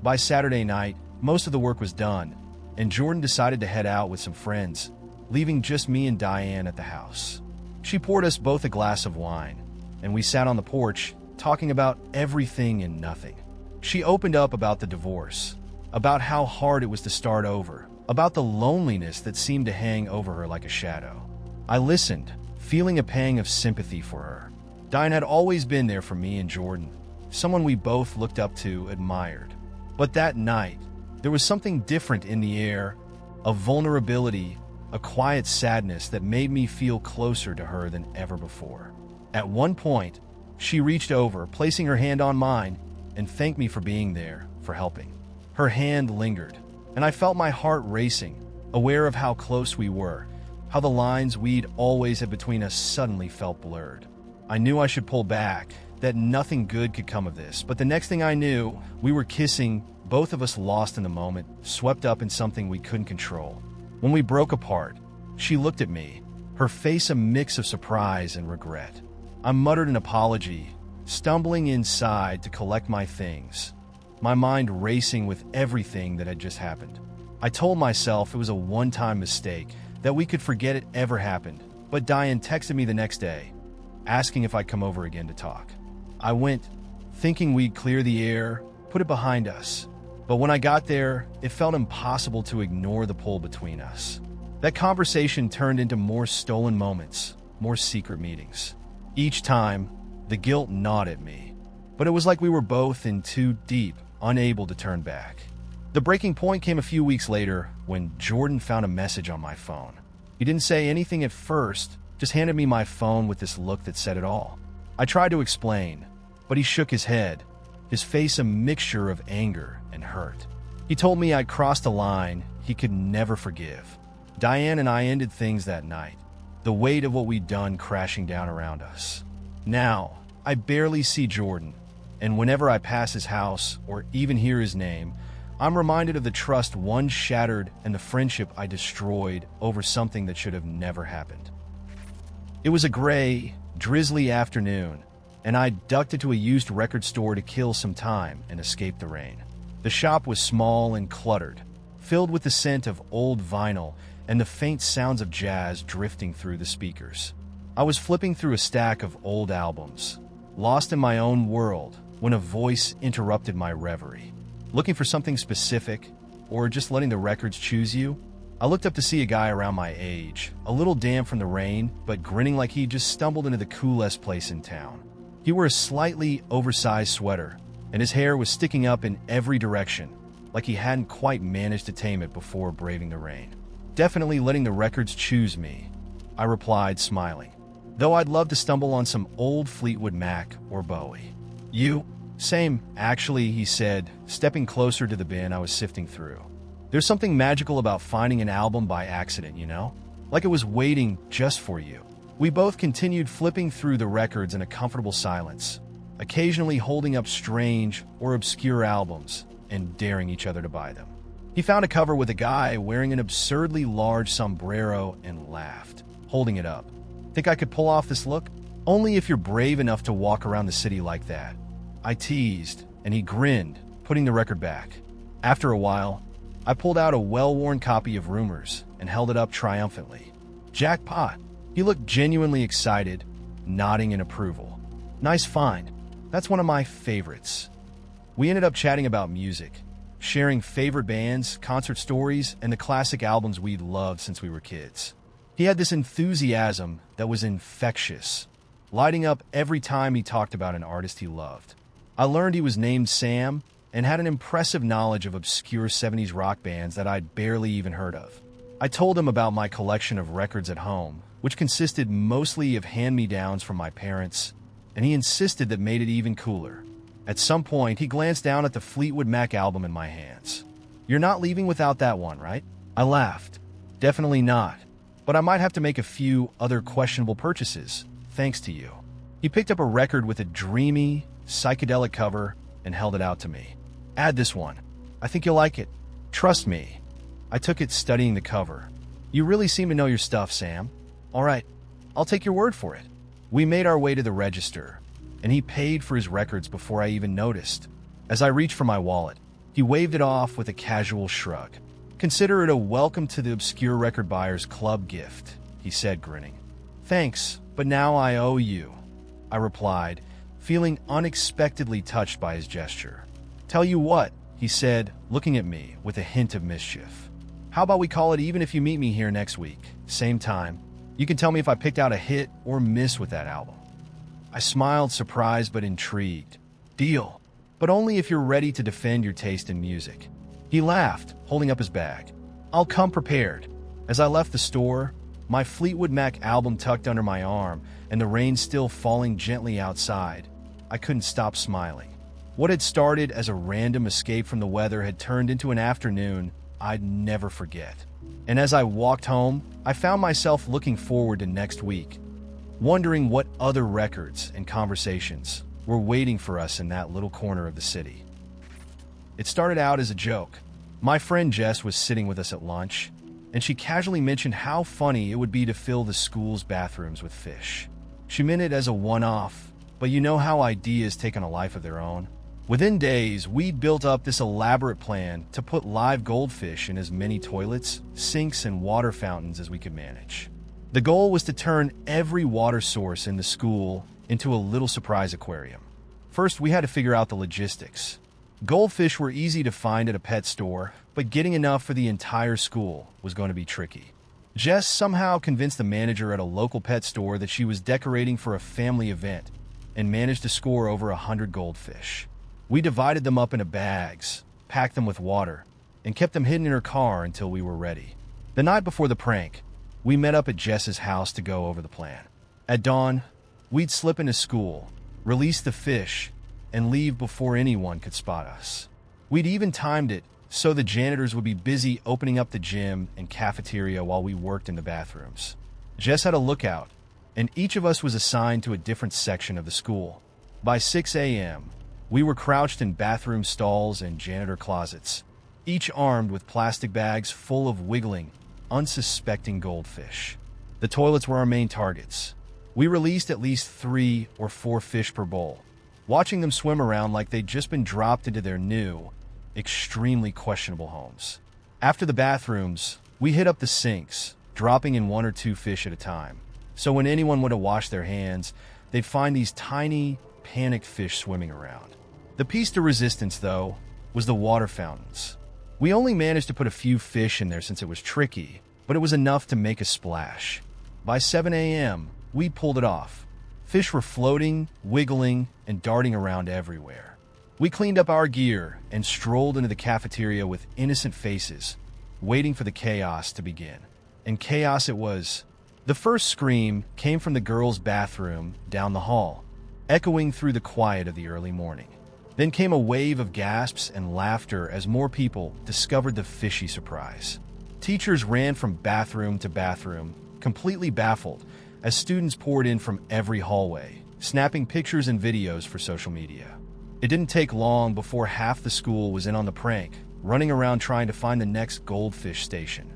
By Saturday night, most of the work was done, and Jordan decided to head out with some friends, leaving just me and Diane at the house. She poured us both a glass of wine, and we sat on the porch, talking about everything and nothing. She opened up about the divorce, about how hard it was to start over, about the loneliness that seemed to hang over her like a shadow. I listened, feeling a pang of sympathy for her. Diane had always been there for me and Jordan, someone we both looked up to, admired. But that night, there was something different in the air, a vulnerability, a quiet sadness that made me feel closer to her than ever before. At one point, she reached over, placing her hand on mine, and thanked me for being there, for helping. Her hand lingered, and I felt my heart racing, aware of how close we were, how the lines we'd always had between us suddenly felt blurred. I knew I should pull back, that nothing good could come of this, but the next thing I knew, we were kissing, both of us lost in the moment, swept up in something we couldn't control. When we broke apart, she looked at me, her face a mix of surprise and regret. I muttered an apology, stumbling inside to collect my things, my mind racing with everything that had just happened. I told myself it was a one-time mistake, that we could forget it ever happened, but Diane texted me the next day, asking if I'd come over again to talk. I went, thinking we'd clear the air, put it behind us. But when I got there, it felt impossible to ignore the pull between us. That conversation turned into more stolen moments, more secret meetings. Each time, the guilt gnawed at me, but it was like we were both in too deep, unable to turn back. The breaking point came a few weeks later when Jordan found a message on my phone. He didn't say anything at first, just handed me my phone with this look that said it all. I tried to explain, but he shook his head, his face a mixture of anger and hurt. He told me I'd crossed a line he could never forgive. Diane and I ended things that night, the weight of what we'd done crashing down around us. Now, I barely see Jordan, and whenever I pass his house or even hear his name, I'm reminded of the trust once shattered and the friendship I destroyed over something that should have never happened. It was a gray, drizzly afternoon, and I ducked into a used record store to kill some time and escape the rain. The shop was small and cluttered, filled with the scent of old vinyl and the faint sounds of jazz drifting through the speakers. I was flipping through a stack of old albums, lost in my own world, when a voice interrupted my reverie. Looking for something specific, or just letting the records choose you? I looked up to see a guy around my age, a little damp from the rain, but grinning like he'd just stumbled into the coolest place in town. He wore a slightly oversized sweater, and his hair was sticking up in every direction, like he hadn't quite managed to tame it before braving the rain. Definitely letting the records choose me, I replied, smiling. Though I'd love to stumble on some old Fleetwood Mac or Bowie. You? Same, actually, he said, stepping closer to the bin I was sifting through. There's something magical about finding an album by accident, you know? Like it was waiting just for you. We both continued flipping through the records in a comfortable silence, occasionally holding up strange or obscure albums and daring each other to buy them. He found a cover with a guy wearing an absurdly large sombrero and laughed, holding it up. Think I could pull off this look? Only if you're brave enough to walk around the city like that. I teased, and he grinned, putting the record back. After a while, I pulled out a well-worn copy of Rumors and held it up triumphantly. Jackpot! He looked genuinely excited, nodding in approval. Nice find. That's one of my favorites. We ended up chatting about music, sharing favorite bands, concert stories, and the classic albums we'd loved since we were kids. He had this enthusiasm that was infectious, lighting up every time he talked about an artist he loved. I learned he was named Sam and had an impressive knowledge of obscure 70s rock bands that I'd barely even heard of. I told him about my collection of records at home, which consisted mostly of hand-me-downs from my parents, and he insisted that made it even cooler. At some point, he glanced down at the Fleetwood Mac album in my hands. You're not leaving without that one, right? I laughed. Definitely not. But I might have to make a few other questionable purchases, thanks to you. He picked up a record with a dreamy, psychedelic cover and held it out to me. Add this one. I think you'll like it. Trust me. I took it, studying the cover. You really seem to know your stuff, Sam. All right, I'll take your word for it. We made our way to the register, and he paid for his records before I even noticed. As I reached for my wallet, he waved it off with a casual shrug. Consider it a welcome to the Obscure Record Buyers Club gift, he said, grinning. Thanks, but now I owe you, I replied, feeling unexpectedly touched by his gesture. Tell you what, he said, looking at me with a hint of mischief. How about we call it even if you meet me here next week, same time? You can tell me if I picked out a hit or miss with that album. I smiled, surprised but intrigued. Deal, but only if you're ready to defend your taste in music. He laughed, holding up his bag. I'll come prepared. As I left the store, my Fleetwood Mac album tucked under my arm and the rain still falling gently outside, I couldn't stop smiling. What had started as a random escape from the weather had turned into an afternoon I'd never forget. And as I walked home, I found myself looking forward to next week, wondering what other records and conversations were waiting for us in that little corner of the city. It started out as a joke. My friend Jess was sitting with us at lunch, and she casually mentioned how funny it would be to fill the school's bathrooms with fish. She meant it as a one-off, but you know how ideas take on a life of their own. Within days, we'd built up this elaborate plan to put live goldfish in as many toilets, sinks, and water fountains as we could manage. The goal was to turn every water source in the school into a little surprise aquarium. First, we had to figure out the logistics. Goldfish were easy to find at a pet store, but getting enough for the entire school was going to be tricky. Jess somehow convinced the manager at a local pet store that she was decorating for a family event and managed to score over 100 goldfish. We divided them up into bags, packed them with water, and kept them hidden in her car until we were ready. The night before the prank, we met up at Jess's house to go over the plan. At dawn, we'd slip into school, release the fish, and leave before anyone could spot us. We'd even timed it so the janitors would be busy opening up the gym and cafeteria while we worked in the bathrooms. Jess had a lookout, and each of us was assigned to a different section of the school. By 6 a.m., we were crouched in bathroom stalls and janitor closets, each armed with plastic bags full of wiggling, unsuspecting goldfish. The toilets were our main targets. We released at least 3 or 4 fish per bowl, watching them swim around like they'd just been dropped into their new, extremely questionable homes. After the bathrooms, we hit up the sinks, dropping in 1 or 2 fish at a time. So when anyone went to wash their hands, they'd find these tiny, panicked fish swimming around. The piece de resistance, though, was the water fountains. We only managed to put a few fish in there since it was tricky, but it was enough to make a splash. By 7 a.m., we pulled it off. Fish were floating, wiggling, and darting around everywhere. We cleaned up our gear and strolled into the cafeteria with innocent faces, waiting for the chaos to begin. And chaos it was. The first scream came from the girls' bathroom down the hall, echoing through the quiet of the early morning. Then came a wave of gasps and laughter as more people discovered the fishy surprise. Teachers ran from bathroom to bathroom, completely baffled, as students poured in from every hallway, snapping pictures and videos for social media. It didn't take long before half the school was in on the prank, running around trying to find the next goldfish station.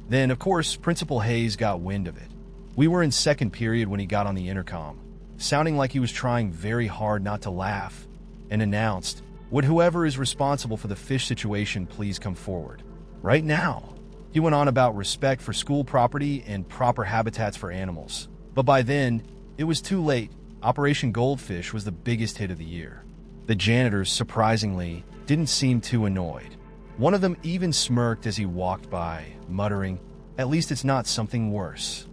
Then, of course, Principal Hayes got wind of it. We were in second period when he got on the intercom, sounding like he was trying very hard not to laugh, and announced, "Would whoever is responsible for the fish situation please come forward? Right now." He went on about respect for school property and proper habitats for animals. But by then, it was too late. Operation Goldfish was the biggest hit of the year. The janitors, surprisingly, didn't seem too annoyed. One of them even smirked as he walked by, muttering, "At least it's not something worse."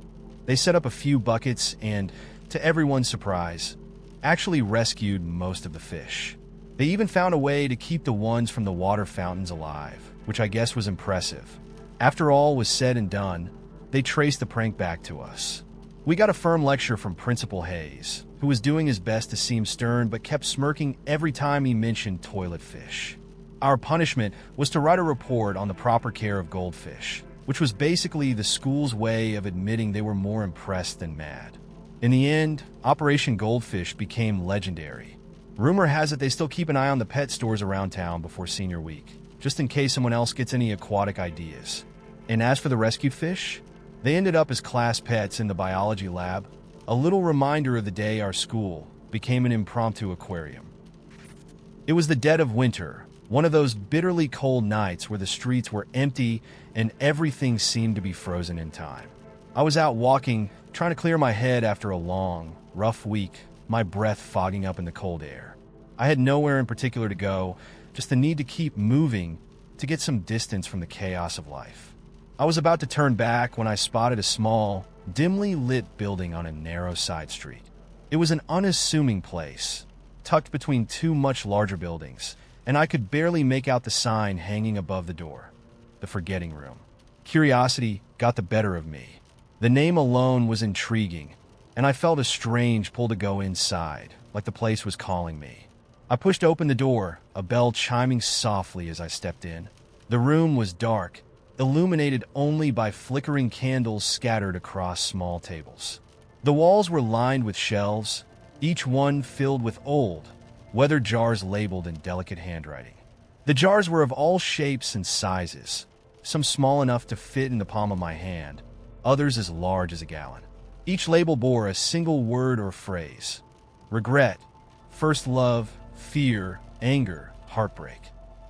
They set up a few buckets and, to everyone's surprise, actually rescued most of the fish. They even found a way to keep the ones from the water fountains alive, which I guess was impressive. After all was said and done, they traced the prank back to us. We got a firm lecture from Principal Hayes, who was doing his best to seem stern but kept smirking every time he mentioned toilet fish. Our punishment was to write a report on the proper care of goldfish, which was basically the school's way of admitting they were more impressed than mad. In the end, Operation Goldfish became legendary. Rumor has it they still keep an eye on the pet stores around town before senior week, just in case someone else gets any aquatic ideas. And as for the rescued fish, they ended up as class pets in the biology lab, a little reminder of the day our school became an impromptu aquarium. It was the dead of winter, one of those bitterly cold nights where the streets were empty and everything seemed to be frozen in time. I was out walking, trying to clear my head after a long, rough week, my breath fogging up in the cold air. I had nowhere in particular to go, just the need to keep moving to get some distance from the chaos of life. I was about to turn back when I spotted a small, dimly lit building on a narrow side street. It was an unassuming place, tucked between two much larger buildings, and I could barely make out the sign hanging above the door. The Forgetting Room. Curiosity got the better of me. The name alone was intriguing, and I felt a strange pull to go inside, like the place was calling me. I pushed open the door, a bell chiming softly as I stepped in. The room was dark, illuminated only by flickering candles scattered across small tables. The walls were lined with shelves, each one filled with old, weathered jars labeled in delicate handwriting. The jars were of all shapes and sizes, some small enough to fit in the palm of my hand, others as large as a gallon. Each label bore a single word or phrase: regret, first love, fear, anger, heartbreak.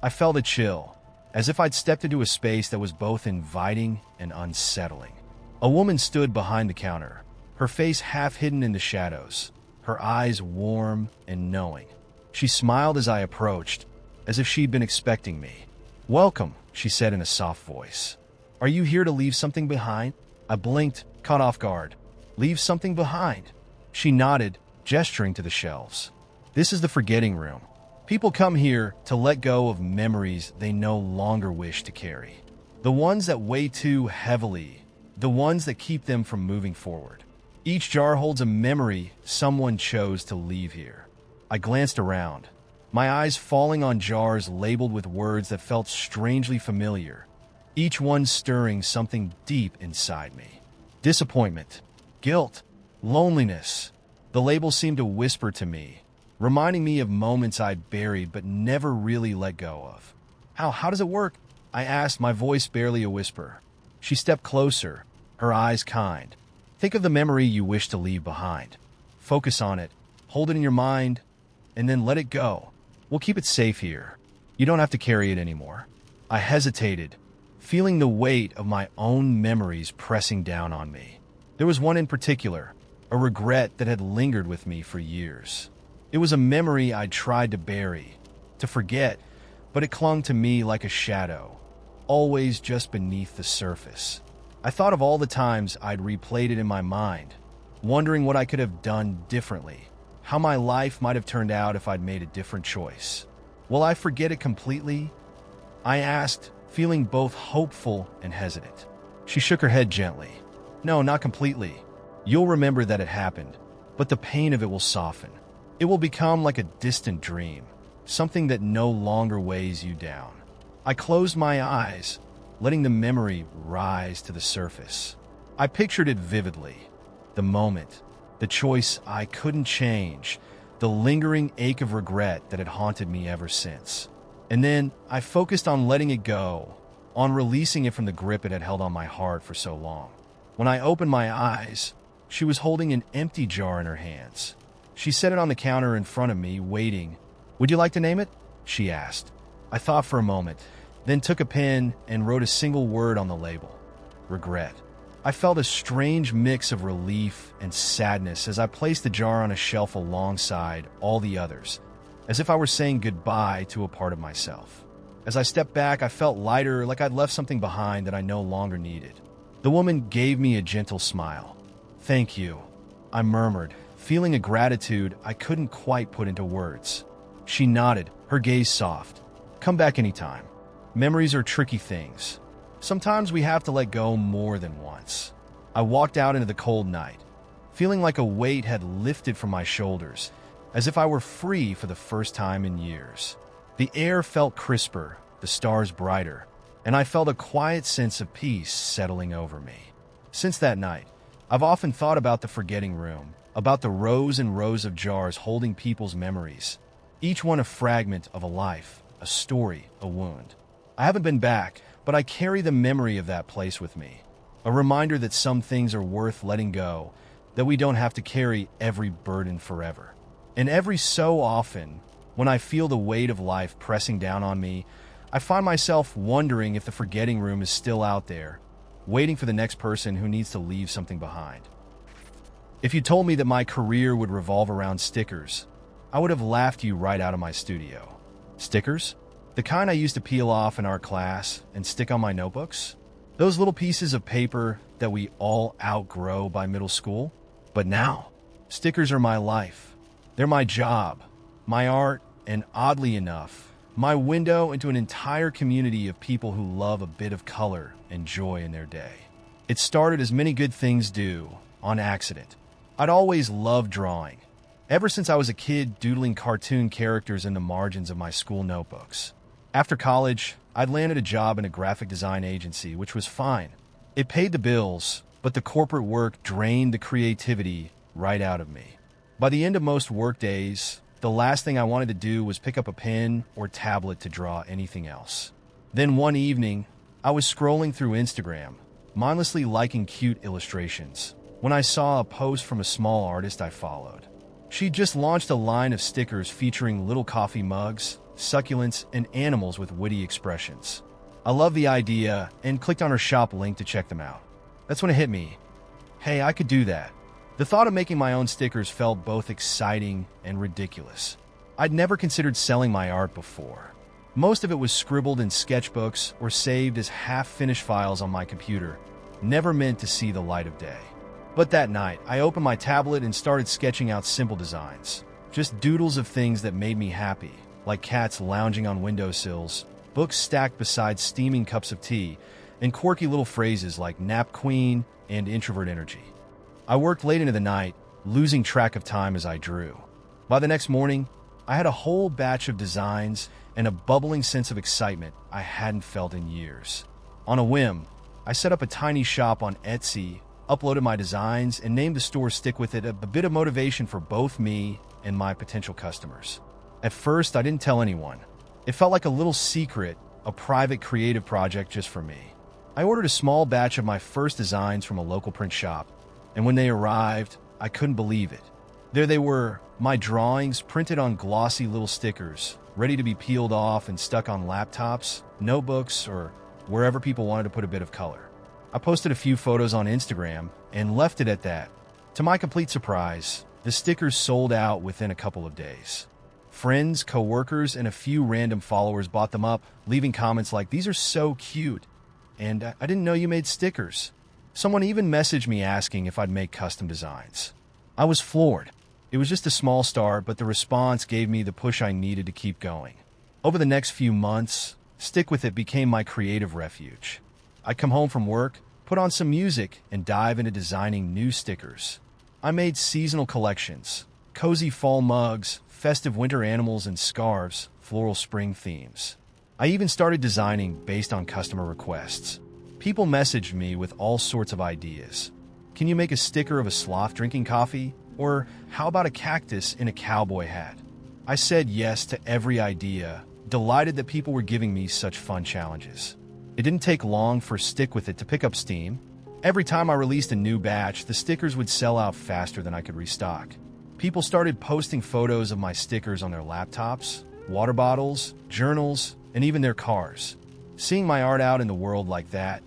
I felt a chill, as if I'd stepped into a space that was both inviting and unsettling. A woman stood behind the counter, her face half hidden in the shadows, her eyes warm and knowing. She smiled as I approached, as if she'd been expecting me. "Welcome," she said in a soft voice. "Are you here to leave something behind?" I blinked, caught off guard. "Leave something behind?" She nodded, gesturing to the shelves. "This is the Forgetting Room. People come here to let go of memories they no longer wish to carry. The ones that weigh too heavily, the ones that keep them from moving forward. Each jar holds a memory someone chose to leave here." I glanced around, my eyes falling on jars labeled with words that felt strangely familiar, each one stirring something deep inside me. Disappointment, guilt, loneliness. The labels seemed to whisper to me, reminding me of moments I'd buried but never really let go of. How does it work?" I asked, my voice barely a whisper. She stepped closer, her eyes kind. "Think of the memory you wish to leave behind. Focus on it, hold it in your mind, and then let it go. We'll keep it safe here. You don't have to carry it anymore." I hesitated, feeling the weight of my own memories pressing down on me. There was one in particular, a regret that had lingered with me for years. It was a memory I'd tried to bury, to forget, but it clung to me like a shadow, always just beneath the surface. I thought of all the times I'd replayed it in my mind, wondering what I could have done differently, how my life might have turned out if I'd made a different choice. "Will I forget it completely?" I asked, feeling both hopeful and hesitant. She shook her head gently. "No, not completely. You'll remember that it happened, but the pain of it will soften. It will become like a distant dream, something that no longer weighs you down." I closed my eyes, letting the memory rise to the surface. I pictured it vividly. The moment, The choice I couldn't change, the lingering ache of regret that had haunted me ever since. And then I focused on letting it go, on releasing it from the grip it had held on my heart for so long. When I opened my eyes, she was holding an empty jar in her hands. She set it on the counter in front of me, waiting. "Would you like to name it?" she asked. I thought for a moment, then took a pen and wrote a single word on the label: regret. I felt a strange mix of relief and sadness as I placed the jar on a shelf alongside all the others, as if I were saying goodbye to a part of myself. As I stepped back, I felt lighter, like I'd left something behind that I no longer needed. The woman gave me a gentle smile. "Thank you," I murmured, feeling a gratitude I couldn't quite put into words. She nodded, her gaze soft. "Come back anytime. Memories are tricky things. Sometimes we have to let go more than once." I walked out into the cold night, feeling like a weight had lifted from my shoulders, as if I were free for the first time in years. The air felt crisper, the stars brighter, and I felt a quiet sense of peace settling over me. Since that night, I've often thought about the forgetting room, about the rows and rows of jars holding people's memories, each one a fragment of a life, a story, a wound. I haven't been back, but I carry the memory of that place with me, a reminder that some things are worth letting go, that we don't have to carry every burden forever. And every so often, when I feel the weight of life pressing down on me, I find myself wondering if the forgetting room is still out there, waiting for the next person who needs to leave something behind. If you told me that my career would revolve around stickers, I would have laughed you right out of my studio. Stickers? The kind I used to peel off in art class and stick on my notebooks? Those little pieces of paper that we all outgrow by middle school? But now, stickers are my life. They're my job, my art, and oddly enough, my window into an entire community of people who love a bit of color and joy in their day. It started, as many good things do, on accident. I'd always loved drawing, ever since I was a kid, doodling cartoon characters in the margins of my school notebooks. After college, I'd landed a job in a graphic design agency, which was fine. It paid the bills, but the corporate work drained the creativity right out of me. By the end of most work days, the last thing I wanted to do was pick up a pen or tablet to draw anything else. Then one evening, I was scrolling through Instagram, mindlessly liking cute illustrations, when I saw a post from a small artist I followed. She just launched a line of stickers featuring little coffee mugs, succulents, and animals with witty expressions. I loved the idea and clicked on her shop link to check them out. That's when it hit me. Hey, I could do that. The thought of making my own stickers felt both exciting and ridiculous. I'd never considered selling my art before. Most of it was scribbled in sketchbooks or saved as half-finished files on my computer, never meant to see the light of day. But that night, I opened my tablet and started sketching out simple designs. Just doodles of things that made me happy, like cats lounging on windowsills, books stacked beside steaming cups of tea, and quirky little phrases like nap queen and introvert energy. I worked late into the night, losing track of time as I drew. By the next morning, I had a whole batch of designs and a bubbling sense of excitement I hadn't felt in years. On a whim, I set up a tiny shop on Etsy, uploaded my designs, and named the store Stick With It, a bit of motivation for both me and my potential customers. At first, I didn't tell anyone. It felt like a little secret, a private creative project just for me. I ordered a small batch of my first designs from a local print shop, and when they arrived, I couldn't believe it. There they were, my drawings printed on glossy little stickers, ready to be peeled off and stuck on laptops, notebooks, or wherever people wanted to put a bit of color. I posted a few photos on Instagram and left it at that. To my complete surprise, the stickers sold out within a couple of days. Friends, coworkers, and a few random followers bought them up, leaving comments like, "These are so cute," and "I didn't know you made stickers." Someone even messaged me asking if I'd make custom designs. I was floored. It was just a small start, but the response gave me the push I needed to keep going. Over the next few months, Stick With It became my creative refuge. I'd come home from work, put on some music, and dive into designing new stickers. I made seasonal collections, cozy fall mugs, festive winter animals, and scarves, floral spring themes. I even started designing based on customer requests. People messaged me with all sorts of ideas. "Can you make a sticker of a sloth drinking coffee?" Or how about a cactus in a cowboy hat? I said yes to every idea, delighted that people were giving me such fun challenges. It didn't take long for Stick With It to pick up steam. Every time I released a new batch, the stickers would sell out faster than I could restock. People started posting photos of my stickers on their laptops, water bottles, journals, and even their cars. Seeing my art out in the world like that,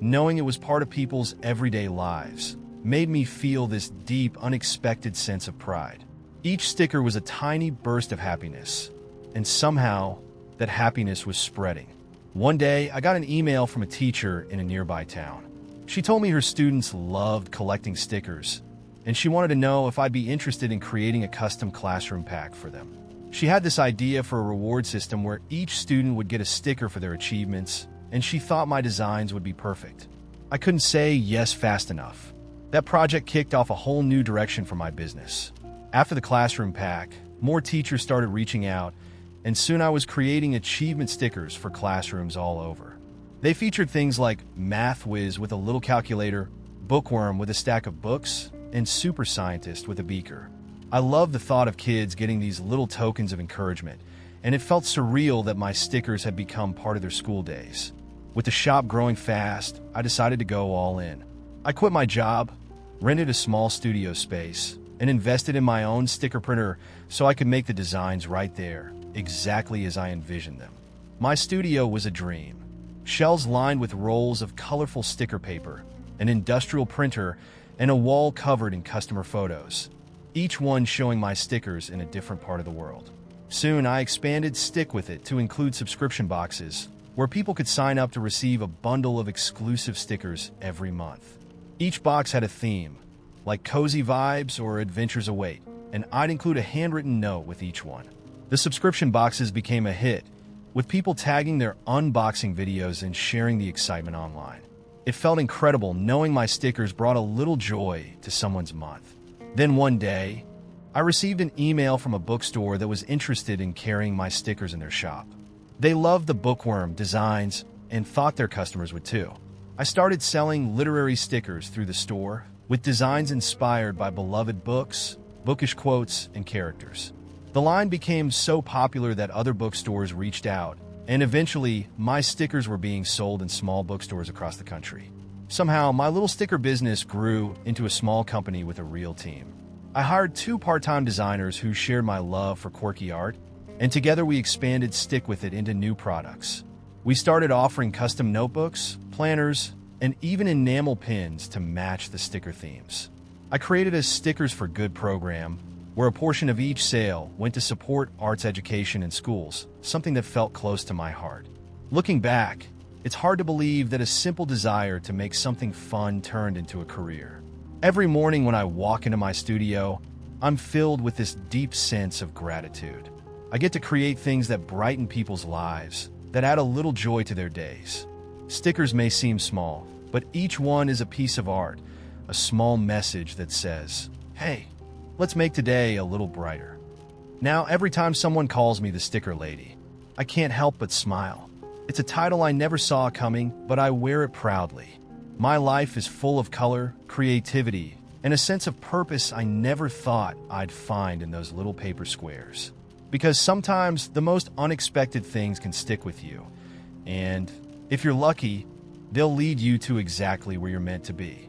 knowing it was part of people's everyday lives, made me feel this deep, unexpected sense of pride. Each sticker was a tiny burst of happiness, and somehow that happiness was spreading. One day, I got an email from a teacher in a nearby town. She told me her students loved collecting stickers, and she wanted to know if I'd be interested in creating a custom classroom pack for them. She had this idea for a reward system where each student would get a sticker for their achievements, and she thought my designs would be perfect. I couldn't say yes fast enough. That project kicked off a whole new direction for my business. After the classroom pack, more teachers started reaching out, and soon I was creating achievement stickers for classrooms all over. They featured things like Math Whiz with a little calculator, Bookworm with a stack of books, and Super Scientist with a beaker. I loved the thought of kids getting these little tokens of encouragement, and it felt surreal that my stickers had become part of their school days. With the shop growing fast, I decided to go all in. I quit my job, rented a small studio space, and invested in my own sticker printer so I could make the designs right there, exactly as I envisioned them. My studio was a dream. Shelves lined with rolls of colorful sticker paper, an industrial printer, and a wall covered in customer photos, each one showing my stickers in a different part of the world. Soon, I expanded Stick With It to include subscription boxes, where people could sign up to receive a bundle of exclusive stickers every month. Each box had a theme, like cozy vibes or adventures await, and I'd include a handwritten note with each one. The subscription boxes became a hit, with people tagging their unboxing videos and sharing the excitement online. It felt incredible knowing my stickers brought a little joy to someone's month. Then one day, I received an email from a bookstore that was interested in carrying my stickers in their shop. They loved the Bookworm designs and thought their customers would too. I started selling literary stickers through the store, with designs inspired by beloved books, bookish quotes, and characters. The line became so popular that other bookstores reached out, and eventually, my stickers were being sold in small bookstores across the country. Somehow, my little sticker business grew into a small company with a real team. I hired 2 part-time designers who shared my love for quirky art, and together we expanded Stick With It into new products. We started offering custom notebooks, planners, and even enamel pins to match the sticker themes. I created a Stickers for Good program, where a portion of each sale went to support arts education in schools, something that felt close to my heart. Looking back, it's hard to believe that a simple desire to make something fun turned into a career. Every morning when I walk into my studio, I'm filled with this deep sense of gratitude. I get to create things that brighten people's lives, that add a little joy to their days. Stickers may seem small, but each one is a piece of art, a small message that says, "Hey, let's make today a little brighter." Now, every time someone calls me the Sticker Lady, I can't help but smile. It's a title I never saw coming, but I wear it proudly. My life is full of color, creativity, and a sense of purpose I never thought I'd find in those little paper squares. Because sometimes the most unexpected things can stick with you, and if you're lucky, they'll lead you to exactly where you're meant to be.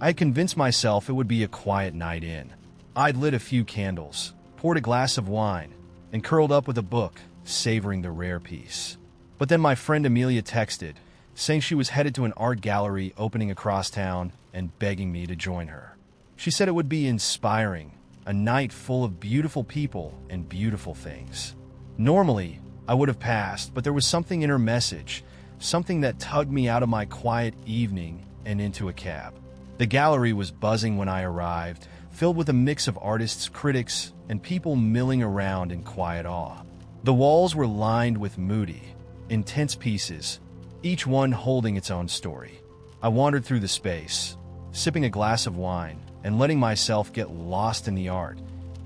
I had convinced myself it would be a quiet night in. I'd lit a few candles, poured a glass of wine, and curled up with a book, savoring the rare peace. But then my friend Amelia texted, saying she was headed to an art gallery opening across town and begging me to join her. She said it would be inspiring, a night full of beautiful people and beautiful things. Normally, I would have passed, but there was something in her message, something that tugged me out of my quiet evening and into a cab. The gallery was buzzing when I arrived, filled with a mix of artists, critics, and people milling around in quiet awe. The walls were lined with moody, intense pieces, each one holding its own story. I wandered through the space, sipping a glass of wine and letting myself get lost in the art,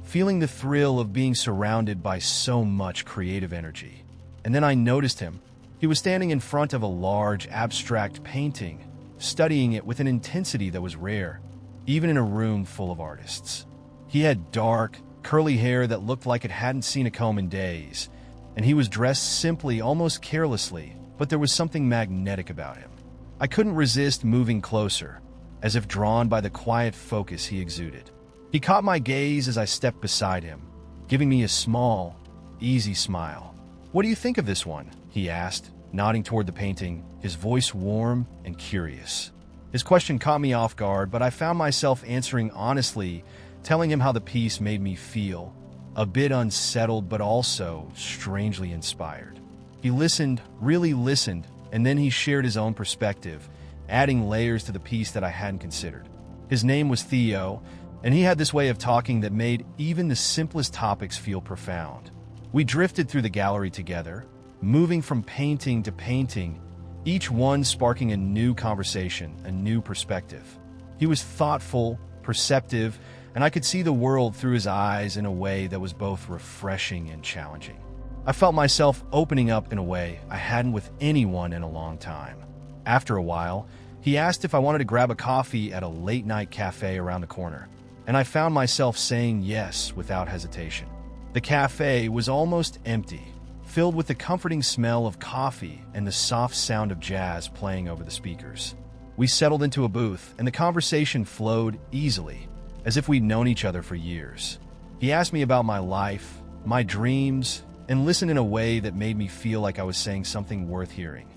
feeling the thrill of being surrounded by so much creative energy. And then I noticed him. He was standing in front of a large, abstract painting, studying it with an intensity that was rare. even in a room full of artists. He had dark, curly hair that looked like it hadn't seen a comb in days, and he was dressed simply, almost carelessly, but there was something magnetic about him. I couldn't resist moving closer, as if drawn by the quiet focus he exuded. He caught my gaze as I stepped beside him, giving me a small, easy smile. "What do you think of this one?" he asked, nodding toward the painting, his voice warm and curious. His question caught me off guard, but I found myself answering honestly, telling him how the piece made me feel, a bit unsettled but also strangely inspired. He listened, really listened, and then he shared his own perspective, adding layers to the piece that I hadn't considered. His name was Theo, and he had this way of talking that made even the simplest topics feel profound. We drifted through the gallery together, moving from painting to painting, each one sparking a new conversation, a new perspective. He was thoughtful, perceptive, and I could see the world through his eyes in a way that was both refreshing and challenging. I felt myself opening up in a way I hadn't with anyone in a long time. After a while, he asked if I wanted to grab a coffee at a late-night cafe around the corner, and I found myself saying yes without hesitation. The cafe was almost empty, filled with the comforting smell of coffee and the soft sound of jazz playing over the speakers. We settled into a booth, and the conversation flowed easily, as if we'd known each other for years. He asked me about my life, my dreams, and listened in a way that made me feel like I was saying something worth hearing.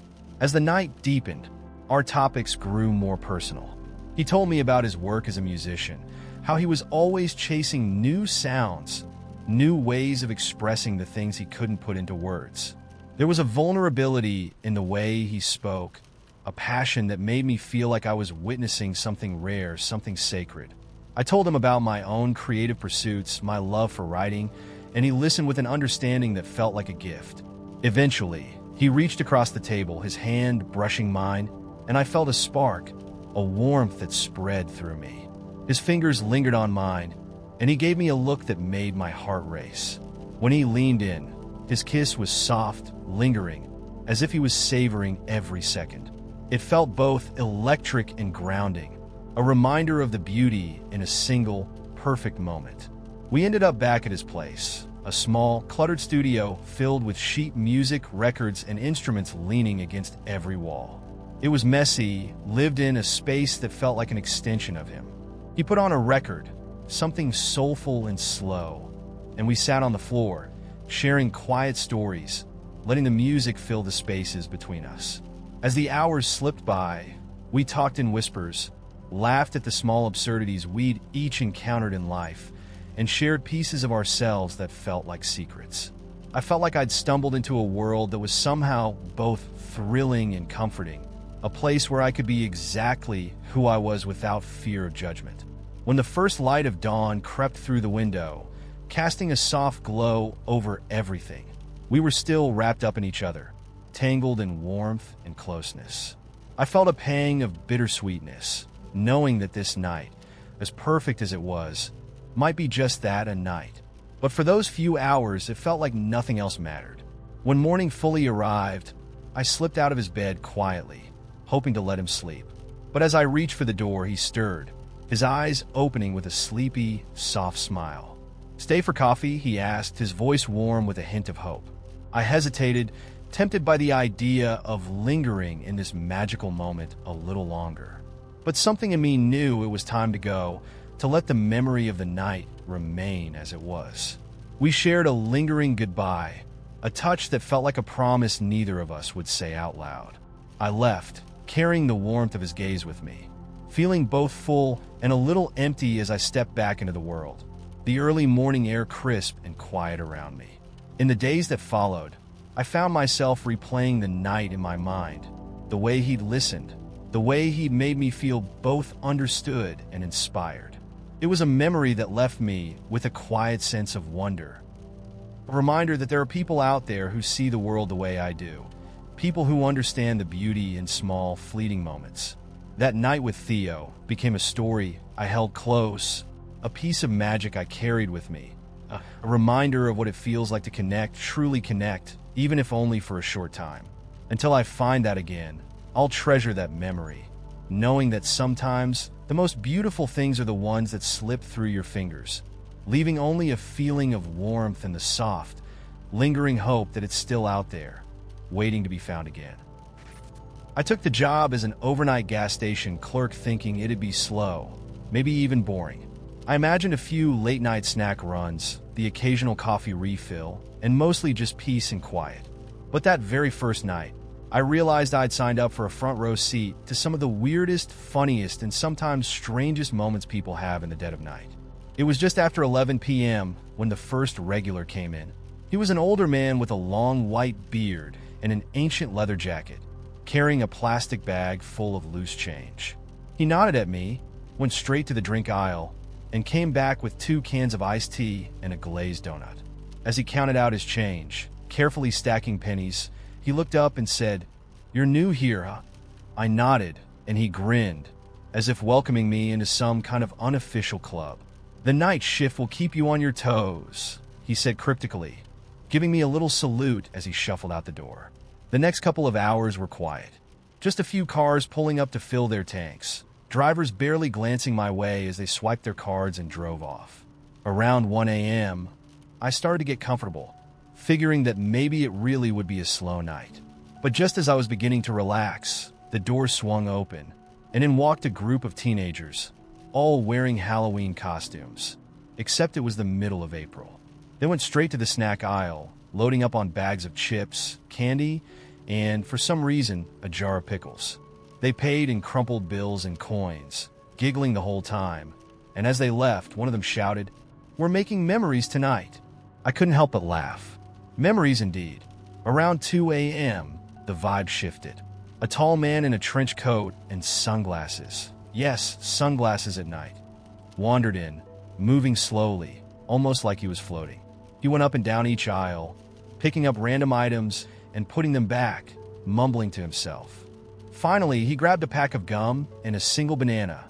As the night deepened, our topics grew more personal. He told me about his work as a musician, how he was always chasing new sounds, new ways of expressing the things he couldn't put into words. There was a vulnerability in the way he spoke, a passion that made me feel like I was witnessing something rare, something sacred. I told him about my own creative pursuits, my love for writing, and he listened with an understanding that felt like a gift. Eventually, he reached across the table, his hand brushing mine, and I felt a spark, a warmth that spread through me. His fingers lingered on mine, and he gave me a look that made my heart race. When he leaned in, his kiss was soft, lingering, as if he was savoring every second. It felt both electric and grounding, a reminder of the beauty in a single, perfect moment. We ended up back at his place, a small, cluttered studio filled with sheet music, records, and instruments leaning against every wall. It was messy, lived in a space that felt like an extension of him. He put on a record, something soulful and slow, and we sat on the floor, sharing quiet stories, letting the music fill the spaces between us. As the hours slipped by, we talked in whispers, laughed at the small absurdities we'd each encountered in life, and shared pieces of ourselves that felt like secrets. I felt like I'd stumbled into a world that was somehow both thrilling and comforting, a place where I could be exactly who I was without fear of judgment. When the first light of dawn crept through the window, casting a soft glow over everything, we were still wrapped up in each other, tangled in warmth and closeness. I felt a pang of bittersweetness, knowing that this night, as perfect as it was, might be just that, a night. But for those few hours, it felt like nothing else mattered. When morning fully arrived, I slipped out of his bed quietly, hoping to let him sleep. But as I reached for the door, he stirred, his eyes opening with a sleepy, soft smile. "Stay for coffee?" he asked, his voice warm with a hint of hope. I hesitated, tempted by the idea of lingering in this magical moment a little longer. But something in me knew it was time to go, to let the memory of the night remain as it was. We shared a lingering goodbye, a touch that felt like a promise neither of us would say out loud. I left, carrying the warmth of his gaze with me, feeling both full and a little empty as I stepped back into the world, the early morning air crisp and quiet around me. In the days that followed, I found myself replaying the night in my mind, the way he'd listened, the way he'd made me feel both understood and inspired. It was a memory that left me with a quiet sense of wonder, a reminder that there are people out there who see the world the way I do, people who understand the beauty in small, fleeting moments. That night with Theo became a story I held close, a piece of magic I carried with me, a reminder of what it feels like to connect, truly connect, even if only for a short time. Until I find that again, I'll treasure that memory, knowing that sometimes The most beautiful things are the ones that slip through your fingers, leaving only a feeling of warmth and the soft, lingering hope that it's still out there, waiting to be found again. I took the job as an overnight gas station clerk thinking it'd be slow, maybe even boring. I imagined a few late-night snack runs, the occasional coffee refill, and mostly just peace and quiet. But that very first night, I realized I'd signed up for a front row seat to some of the weirdest, funniest, and sometimes strangest moments people have in the dead of night. It was just after 11 p.m. when the first regular came in. He was an older man with a long white beard and an ancient leather jacket, carrying a plastic bag full of loose change. He nodded at me, went straight to the drink aisle, and came back with 2 cans of iced tea and a glazed donut. As he counted out his change, carefully stacking pennies, he looked up and said, "You're new here, huh?" I nodded, and he grinned, as if welcoming me into some kind of unofficial club. "The night shift will keep you on your toes," he said cryptically, giving me a little salute as he shuffled out the door. The next couple of hours were quiet. Just a few cars pulling up to fill their tanks, drivers barely glancing my way as they swiped their cards and drove off. Around 1 a.m., I started to get comfortable, figuring that maybe it really would be a slow night. But just as I was beginning to relax, the door swung open, and in walked a group of teenagers, all wearing Halloween costumes, except it was the middle of April. They went straight to the snack aisle, loading up on bags of chips, candy, and, for some reason, a jar of pickles. They paid in crumpled bills and coins, giggling the whole time, and as they left, one of them shouted, "We're making memories tonight." I couldn't help but laugh. Memories indeed. Around 2 a.m., the vibe shifted. A tall man in a trench coat and sunglasses, yes, sunglasses at night, wandered in, moving slowly, almost like he was floating. He went up and down each aisle, picking up random items and putting them back, mumbling to himself. Finally, he grabbed a pack of gum and a single banana,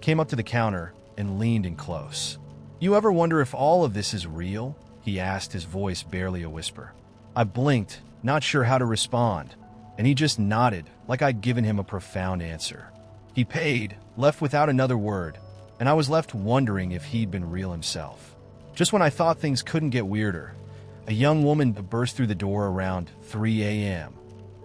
came up to the counter, and leaned in close. "You ever wonder if all of this is real?" he asked, his voice barely a whisper. I blinked, not sure how to respond, and he just nodded like I'd given him a profound answer. He paid, left without another word, and I was left wondering if he'd been real himself. Just when I thought things couldn't get weirder, a young woman burst through the door around 3 a.m.,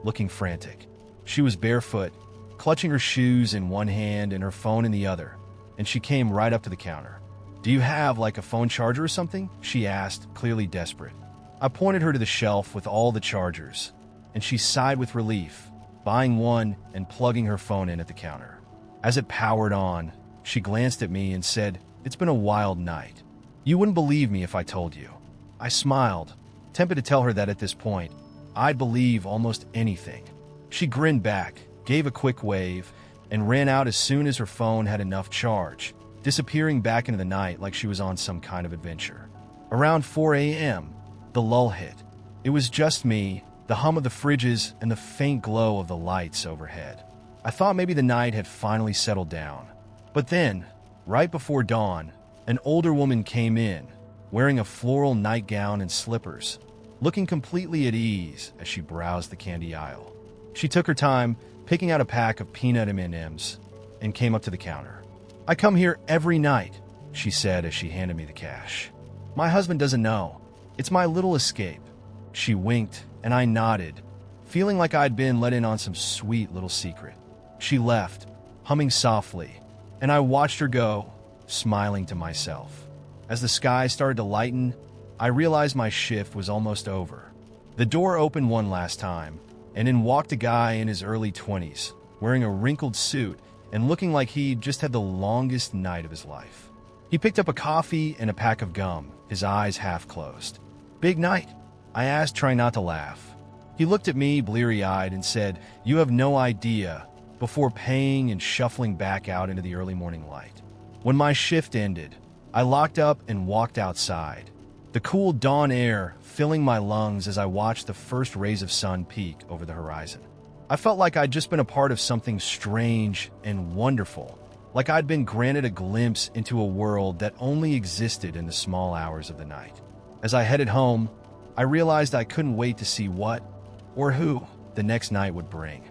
looking frantic. She was barefoot, clutching her shoes in one hand and her phone in the other, and she came right up to the counter. "Do you have, like, a phone charger or something?" she asked, clearly desperate. I pointed her to the shelf with all the chargers, and she sighed with relief, buying one and plugging her phone in at the counter. As it powered on, she glanced at me and said, "It's been a wild night. You wouldn't believe me if I told you." I smiled, tempted to tell her that at this point, I'd believe almost anything. She grinned back, gave a quick wave, and ran out as soon as her phone had enough charge, disappearing back into the night like she was on some kind of adventure. Around 4 a.m., the lull hit. It was just me, the hum of the fridges, and the faint glow of the lights overhead. I thought maybe the night had finally settled down. But then, right before dawn, an older woman came in, wearing a floral nightgown and slippers, looking completely at ease as she browsed the candy aisle. She took her time, picking out a pack of peanut M&Ms, and came up to the counter. "I come here every night," she said as she handed me the cash. "My husband doesn't know. It's my little escape." She winked, and I nodded, feeling like I'd been let in on some sweet little secret. She left, humming softly, and I watched her go, smiling to myself. As the sky started to lighten, I realized my shift was almost over. The door opened one last time, and in walked a guy in his early 20s, wearing a wrinkled suit and looking like he'd just had the longest night of his life. He picked up a coffee and a pack of gum, his eyes half closed. "Big night?" I asked, trying not to laugh. He looked at me bleary-eyed and said, "You have no idea," before paying and shuffling back out into the early morning light. When my shift ended, I locked up and walked outside, the cool dawn air filling my lungs as I watched the first rays of sun peek over the horizon. I felt like I'd just been a part of something strange and wonderful, like I'd been granted a glimpse into a world that only existed in the small hours of the night. As I headed home, I realized I couldn't wait to see what, or who, the next night would bring.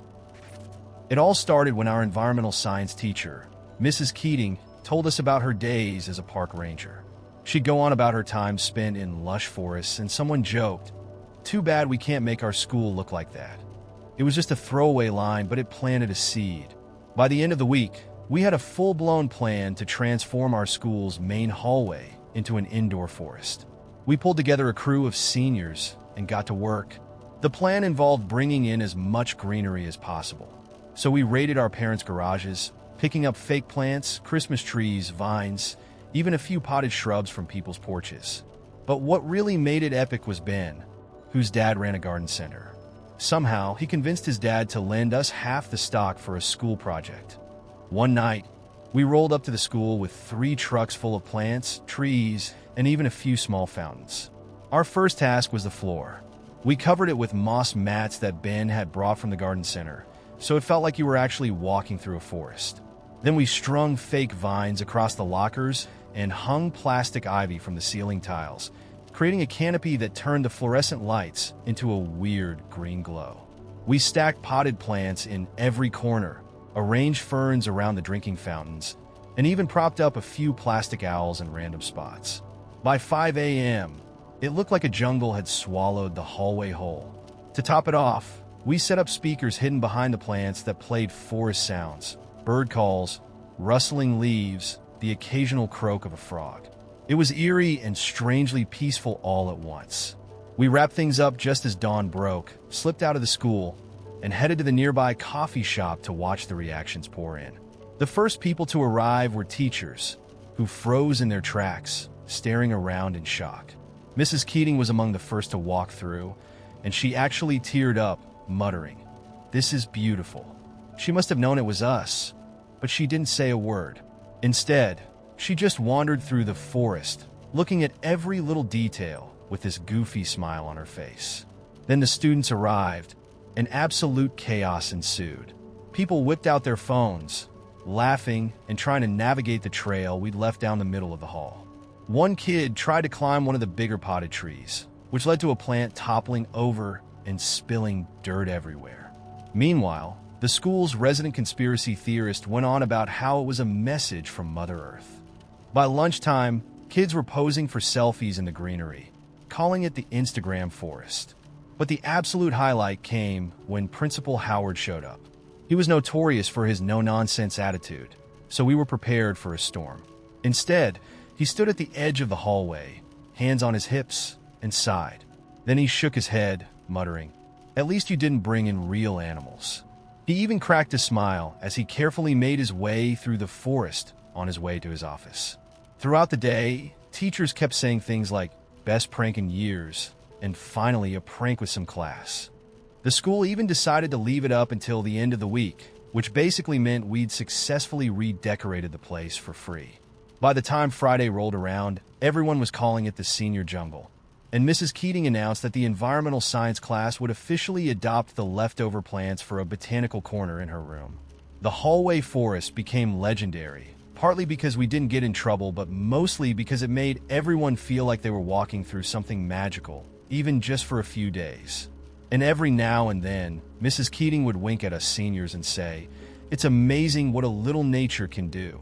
It all started when our environmental science teacher, Mrs. Keating told us about her days as a park ranger. She'd go on about her time spent in lush forests, and someone joked, "Too bad we can't make our school look like that." It was just a throwaway line, but it planted a seed. By the end of the week, we had a full-blown plan to transform our school's main hallway into an indoor forest. We pulled together a crew of seniors and got to work. The plan involved bringing in as much greenery as possible. So we raided our parents' garages, picking up fake plants, Christmas trees, vines, even a few potted shrubs from people's porches. But what really made it epic was Ben, whose dad ran a garden center. Somehow, he convinced his dad to lend us half the stock for a school project. One night, we rolled up to the school with 3 trucks full of plants, trees, and even a few small fountains. Our first task was the floor. We covered it with moss mats that Ben had brought from the garden center, so it felt like you were actually walking through a forest. Then we strung fake vines across the lockers and hung plastic ivy from the ceiling tiles, creating a canopy that turned the fluorescent lights into a weird green glow. We stacked potted plants in every corner, arranged ferns around the drinking fountains, and even propped up a few plastic owls in random spots. By 5 a.m., it looked like a jungle had swallowed the hallway whole. To top it off, we set up speakers hidden behind the plants that played forest sounds, bird calls, rustling leaves, the occasional croak of a frog. It was eerie and strangely peaceful all at once. We wrapped things up just as dawn broke, slipped out of the school, and headed to the nearby coffee shop to watch the reactions pour in. The first people to arrive were teachers, who froze in their tracks, staring around in shock. Mrs. Keating was among the first to walk through, and she actually teared up, muttering, "This is beautiful." She must have known it was us, but she didn't say a word. Instead, she just wandered through the forest, looking at every little detail with this goofy smile on her face. Then the students arrived, and absolute chaos ensued. People whipped out their phones, laughing and trying to navigate the trail we'd left down the middle of the hall. One kid tried to climb one of the bigger potted trees, which led to a plant toppling over and spilling dirt everywhere. Meanwhile, the school's resident conspiracy theorist went on about how it was a message from Mother Earth. By lunchtime, kids were posing for selfies in the greenery, calling it the Instagram forest. But the absolute highlight came when Principal Howard showed up. He was notorious for his no-nonsense attitude, so we were prepared for a storm. Instead, he stood at the edge of the hallway, hands on his hips, and sighed. Then he shook his head, muttering, "At least you didn't bring in real animals." He even cracked a smile as he carefully made his way through the forest on his way to his office. Throughout the day, teachers kept saying things like, "Best prank in years," and finally a prank with some class. The school even decided to leave it up until the end of the week, which basically meant we'd successfully redecorated the place for free. By the time Friday rolled around, everyone was calling it the senior jungle, and Mrs. Keating announced that the environmental science class would officially adopt the leftover plants for a botanical corner in her room. The hallway forest became legendary, partly because we didn't get in trouble, but mostly because it made everyone feel like they were walking through something magical, even just for a few days. And every now and then, Mrs. Keating would wink at us seniors and say, "It's amazing what a little nature can do."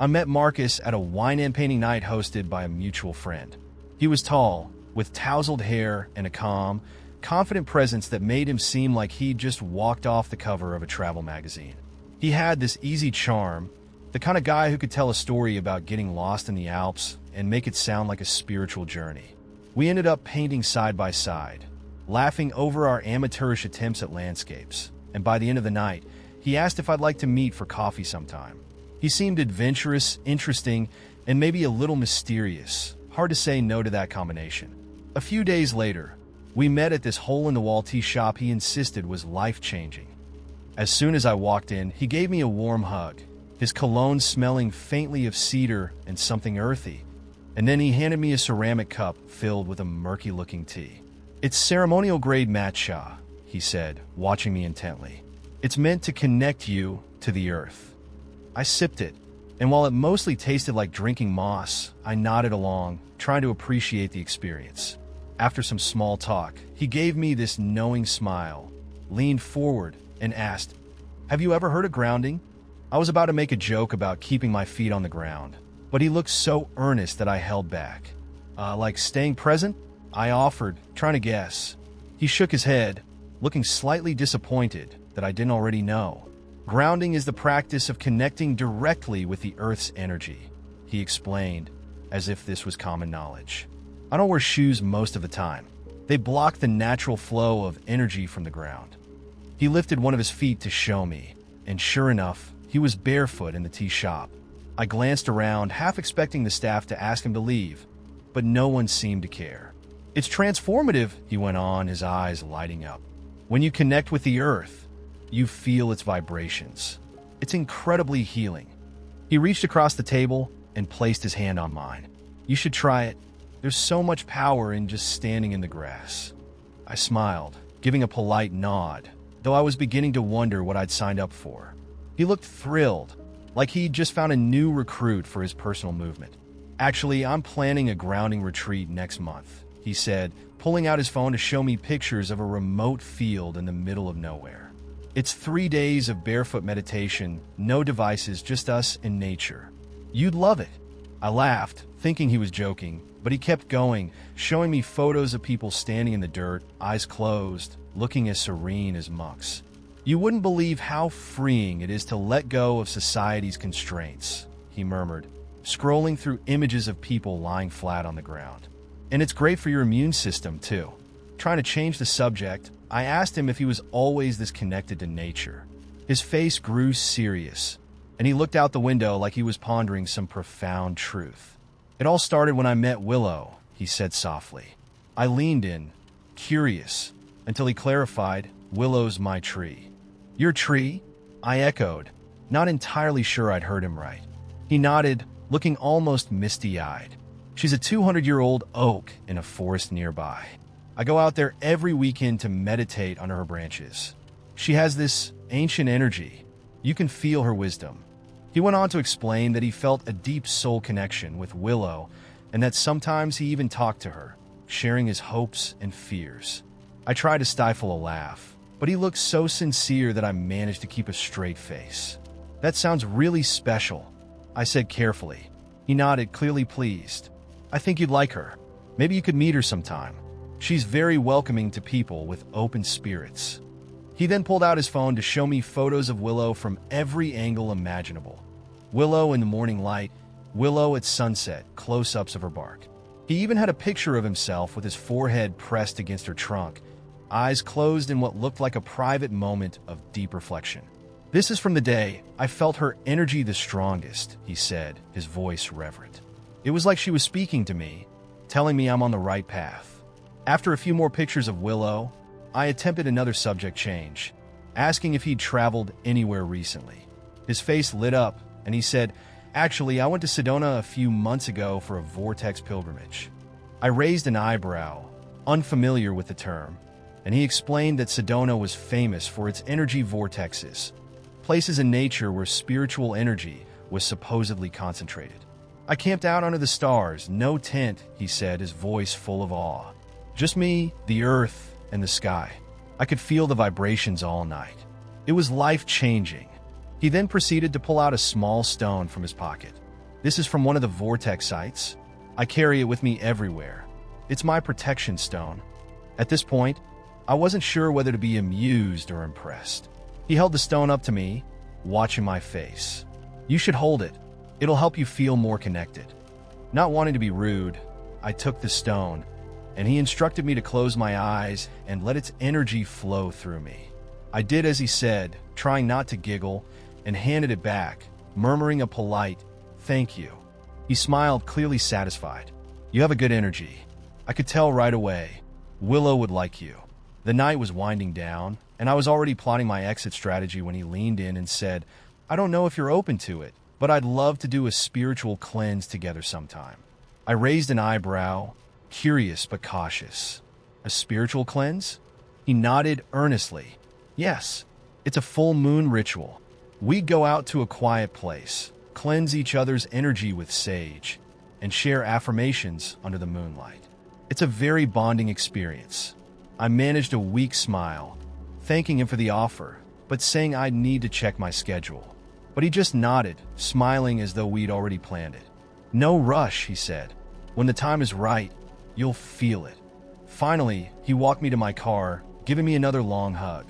I met Marcus at a wine and painting night hosted by a mutual friend. He was tall, with tousled hair and a calm, confident presence that made him seem like he'd just walked off the cover of a travel magazine. He had this easy charm, the kind of guy who could tell a story about getting lost in the Alps and make it sound like a spiritual journey. We ended up painting side by side, laughing over our amateurish attempts at landscapes, and by the end of the night, he asked if I'd like to meet for coffee sometime. He seemed adventurous, interesting, and maybe a little mysterious. Hard to say no to that combination. A few days later, we met at this hole-in-the-wall tea shop he insisted was life-changing. As soon as I walked in, he gave me a warm hug, his cologne smelling faintly of cedar and something earthy, and then he handed me a ceramic cup filled with a murky-looking tea. "It's ceremonial-grade matcha," he said, watching me intently. "It's meant to connect you to the earth." I sipped it, and while it mostly tasted like drinking moss, I nodded along, trying to appreciate the experience. After some small talk, he gave me this knowing smile, leaned forward, and asked, "Have you ever heard of grounding?" I was about to make a joke about keeping my feet on the ground, but he looked so earnest that I held back. Like staying present? I offered, trying to guess. He shook his head, looking slightly disappointed that I didn't already know. Grounding is the practice of connecting directly with the Earth's energy, he explained, as if this was common knowledge. I don't wear shoes most of the time. They block the natural flow of energy from the ground. He lifted one of his feet to show me, and sure enough, he was barefoot in the tea shop. I glanced around, half expecting the staff to ask him to leave, but no one seemed to care. It's transformative, he went on, his eyes lighting up. When you connect with the Earth, you feel its vibrations. It's incredibly healing. He reached across the table and placed his hand on mine. You should try it. There's so much power in just standing in the grass. I smiled, giving a polite nod, though I was beginning to wonder what I'd signed up for. He looked thrilled, like he'd just found a new recruit for his personal movement. Actually, I'm planning a grounding retreat next month, he said, pulling out his phone to show me pictures of a remote field in the middle of nowhere. It's 3 days of barefoot meditation, no devices, just us and nature. You'd love it. I laughed, thinking he was joking, but he kept going, showing me photos of people standing in the dirt, eyes closed, looking as serene as monks. You wouldn't believe how freeing it is to let go of society's constraints, he murmured, scrolling through images of people lying flat on the ground. And it's great for your immune system, too. Trying to change the subject, I asked him if he was always this connected to nature. His face grew serious, and he looked out the window like he was pondering some profound truth. It all started when I met Willow, he said softly. I leaned in, curious, until he clarified, Willow's my tree. Your tree? I echoed, not entirely sure I'd heard him right. He nodded, looking almost misty-eyed. She's a 200-year-old oak in a forest nearby. I go out there every weekend to meditate under her branches. She has this ancient energy. You can feel her wisdom. He went on to explain that he felt a deep soul connection with Willow and that sometimes he even talked to her, sharing his hopes and fears. I tried to stifle a laugh, but he looked so sincere that I managed to keep a straight face. That sounds really special, I said carefully. He nodded, clearly pleased. I think you'd like her. Maybe you could meet her sometime. She's very welcoming to people with open spirits. He then pulled out his phone to show me photos of Willow from every angle imaginable. Willow in the morning light, Willow at sunset, close-ups of her bark. He even had a picture of himself with his forehead pressed against her trunk, eyes closed in what looked like a private moment of deep reflection. This is from the day I felt her energy the strongest, he said, his voice reverent. It was like she was speaking to me, telling me I'm on the right path. After a few more pictures of Willow, I attempted another subject change, asking if he'd traveled anywhere recently. His face lit up, and he said, Actually, I went to Sedona a few months ago for a vortex pilgrimage. I raised an eyebrow, unfamiliar with the term, and he explained that Sedona was famous for its energy vortexes, places in nature where spiritual energy was supposedly concentrated. I camped out under the stars, no tent, he said, his voice full of awe. Just me, the earth, and the sky. I could feel the vibrations all night. It was life-changing. He then proceeded to pull out a small stone from his pocket. This is from one of the vortex sites. I carry it with me everywhere. It's my protection stone. At this point, I wasn't sure whether to be amused or impressed. He held the stone up to me, watching my face. You should hold it. It'll help you feel more connected. Not wanting to be rude, I took the stone, and he instructed me to close my eyes and let its energy flow through me. I did as he said, trying not to giggle, and handed it back, murmuring a polite, "Thank you." He smiled, clearly satisfied. You have a good energy. I could tell right away. Willow would like you. The night was winding down, and I was already plotting my exit strategy when he leaned in and said, I don't know if you're open to it, but I'd love to do a spiritual cleanse together sometime. I raised an eyebrow, curious but cautious. A spiritual cleanse? He nodded earnestly. Yes, it's a full moon ritual. We'd go out to a quiet place, cleanse each other's energy with sage, and share affirmations under the moonlight. It's a very bonding experience. I managed a weak smile, thanking him for the offer, but saying I'd need to check my schedule. But he just nodded, smiling as though we'd already planned it. "No rush," he said. "When the time is right, you'll feel it." Finally, he walked me to my car, giving me another long hug.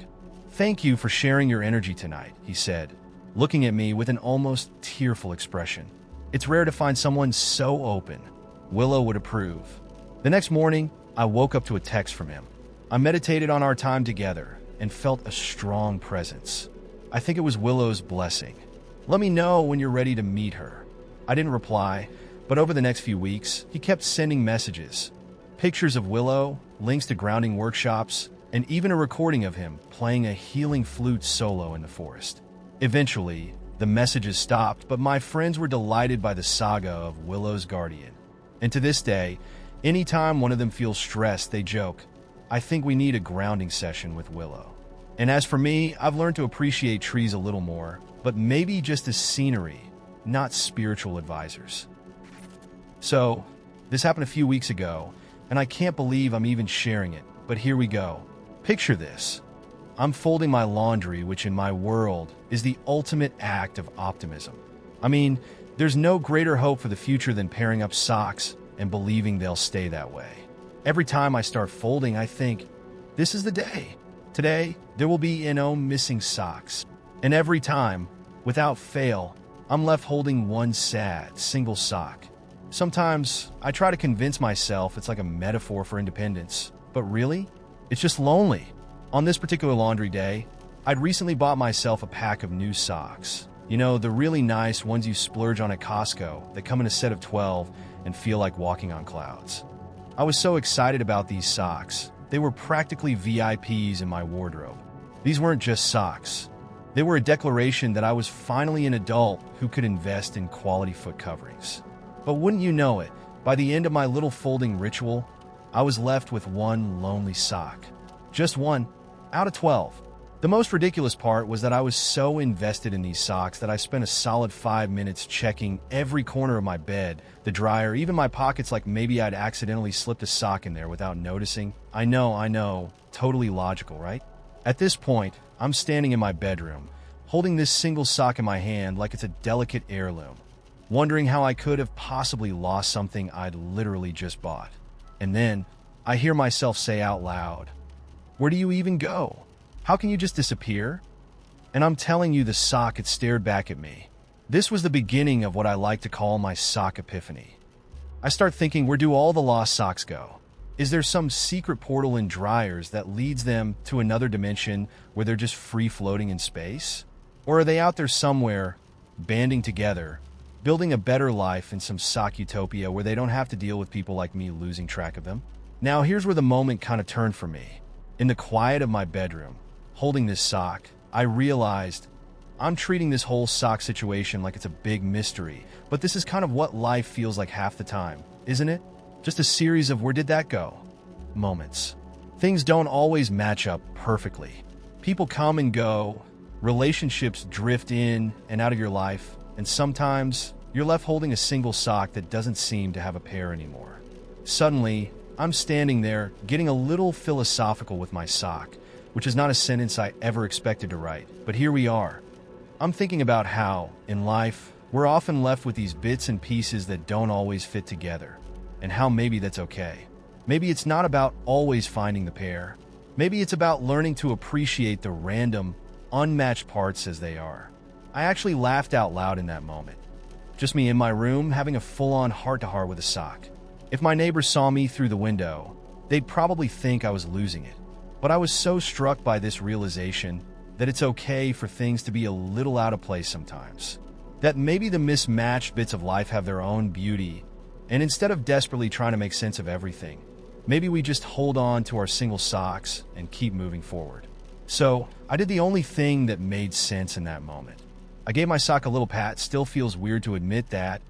"Thank you for sharing your energy tonight," he said, looking at me with an almost tearful expression. "It's rare to find someone so open." Willow would approve. The next morning, I woke up to a text from him. I meditated on our time together and felt a strong presence. I think it was Willow's blessing. "Let me know when you're ready to meet her." I didn't reply, but over the next few weeks, he kept sending messages. Pictures of Willow, links to grounding workshops, and even a recording of him playing a healing flute solo in the forest. Eventually, the messages stopped, but my friends were delighted by the saga of Willow's guardian. And to this day, anytime one of them feels stressed, they joke, "I think we need a grounding session with Willow." And as for me, I've learned to appreciate trees a little more, but maybe just as scenery, not spiritual advisors. So, this happened a few weeks ago, and I can't believe I'm even sharing it, but here we go. Picture this. I'm folding my laundry, which in my world is the ultimate act of optimism. I mean, there's no greater hope for the future than pairing up socks and believing they'll stay that way. Every time I start folding, I think, this is the day. Today, there will be no missing socks. And every time, without fail, I'm left holding one sad, single sock. Sometimes, I try to convince myself it's like a metaphor for independence. But really, it's just lonely. On this particular laundry day, I'd recently bought myself a pack of new socks. You know, the really nice ones you splurge on at Costco that come in a set of 12 and feel like walking on clouds. I was so excited about these socks. They were practically VIPs in my wardrobe. These weren't just socks. They were a declaration that I was finally an adult who could invest in quality foot coverings. But wouldn't you know it, by the end of my little folding ritual, I was left with one lonely sock. Just one, out of 12. The most ridiculous part was that I was so invested in these socks that I spent a solid 5 minutes checking every corner of my bed, the dryer, even my pockets, like maybe I'd accidentally slipped a sock in there without noticing. I know, totally logical, right? At this point, I'm standing in my bedroom, holding this single sock in my hand like it's a delicate heirloom, wondering how I could have possibly lost something I'd literally just bought. And then, I hear myself say out loud, "Where do you even go? How can you just disappear?" And I'm telling you, the sock had stared back at me. This was the beginning of what I like to call my sock epiphany. I start thinking, where do all the lost socks go? Is there some secret portal in dryers that leads them to another dimension where they're just free floating in space? Or are they out there somewhere, banding together, building a better life in some sock utopia where they don't have to deal with people like me losing track of them? Now, here's where the moment kind of turned for me. In the quiet of my bedroom, holding this sock, I realized I'm treating this whole sock situation like it's a big mystery, but this is kind of what life feels like half the time, isn't it? Just a series of "where did that go?" moments. Things don't always match up perfectly. People come and go, relationships drift in and out of your life, and sometimes you're left holding a single sock that doesn't seem to have a pair anymore. Suddenly, I'm standing there, getting a little philosophical with my sock, which is not a sentence I ever expected to write, but here we are. I'm thinking about how, in life, we're often left with these bits and pieces that don't always fit together, and how maybe that's okay. Maybe it's not about always finding the pair. Maybe it's about learning to appreciate the random, unmatched parts as they are. I actually laughed out loud in that moment. Just me in my room, having a full-on heart-to-heart with a sock. If my neighbors saw me through the window, they'd probably think I was losing it. But I was so struck by this realization that it's okay for things to be a little out of place sometimes. That maybe the mismatched bits of life have their own beauty, and instead of desperately trying to make sense of everything, maybe we just hold on to our single socks and keep moving forward. So, I did the only thing that made sense in that moment. I gave my sock a little pat, still feels weird to admit that,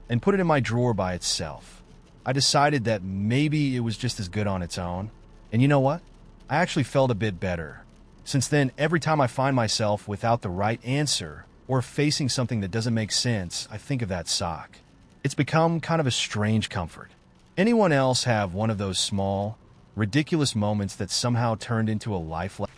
and put it in my drawer by itself. I decided that maybe it was just as good on its own. And you know what? I actually felt a bit better. Since then, every time I find myself without the right answer or facing something that doesn't make sense, I think of that sock. It's become kind of a strange comfort. Anyone else have one of those small, ridiculous moments that somehow turned into a life lesson?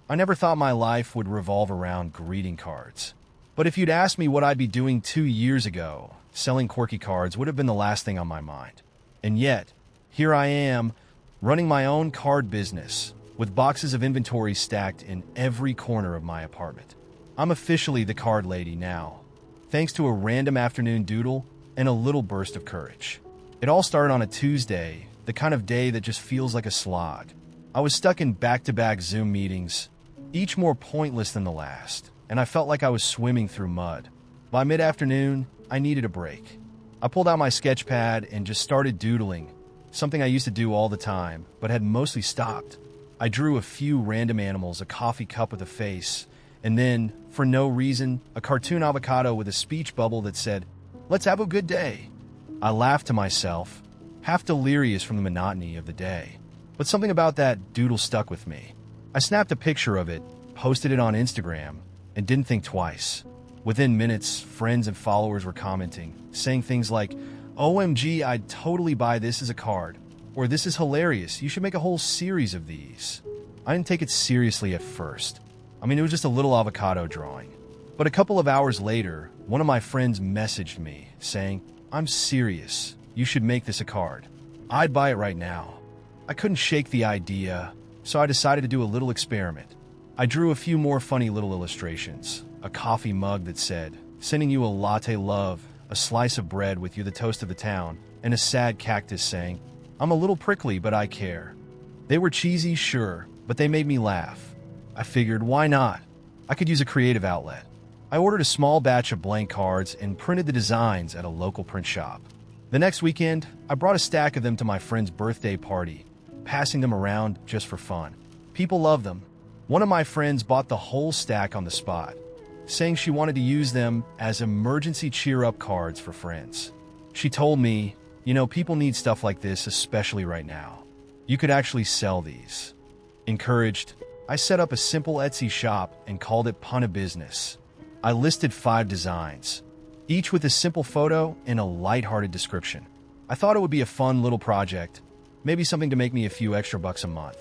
I never thought my life would revolve around greeting cards. But if you'd asked me what I'd be doing 2 years ago, selling quirky cards would have been the last thing on my mind. And yet, here I am, running my own card business, with boxes of inventory stacked in every corner of my apartment. I'm officially the card lady now, thanks to a random afternoon doodle and a little burst of courage. It all started on a Tuesday, the kind of day that just feels like a slog. I was stuck in back-to-back Zoom meetings, each more pointless than the last, and I felt like I was swimming through mud. By mid-afternoon, I needed a break. I pulled out my sketch pad and just started doodling, something I used to do all the time, but had mostly stopped. I drew a few random animals, a coffee cup with a face, and then, for no reason, a cartoon avocado with a speech bubble that said, "Let's have a good day." I laughed to myself, half delirious from the monotony of the day. But something about that doodle stuck with me. I snapped a picture of it, posted it on Instagram, and didn't think twice. Within minutes, friends and followers were commenting, saying things like, "OMG, I'd totally buy this as a card," or "This is hilarious, you should make a whole series of these." I didn't take it seriously at first. It was just a little avocado drawing. But a couple of hours later, one of my friends messaged me, saying, "I'm serious, you should make this a card. I'd buy it right now." I couldn't shake the idea, so I decided to do a little experiment. I drew a few more funny little illustrations, a coffee mug that said, "Sending you a latte love," a slice of bread with "You the toast of the town," and a sad cactus saying, "I'm a little prickly, but I care." They were cheesy, sure, but they made me laugh. I figured, why not? I could use a creative outlet. I ordered a small batch of blank cards and printed the designs at a local print shop. The next weekend, I brought a stack of them to my friend's birthday party, passing them around just for fun. People loved them. One of my friends bought the whole stack on the spot, saying she wanted to use them as emergency cheer-up cards for friends. She told me, people need stuff like this, especially right now. You could actually sell these. Encouraged, I set up a simple Etsy shop and called it Punta Business. I listed 5 designs, each with a simple photo and a lighthearted description. I thought it would be a fun little project, maybe something to make me a few extra bucks a month.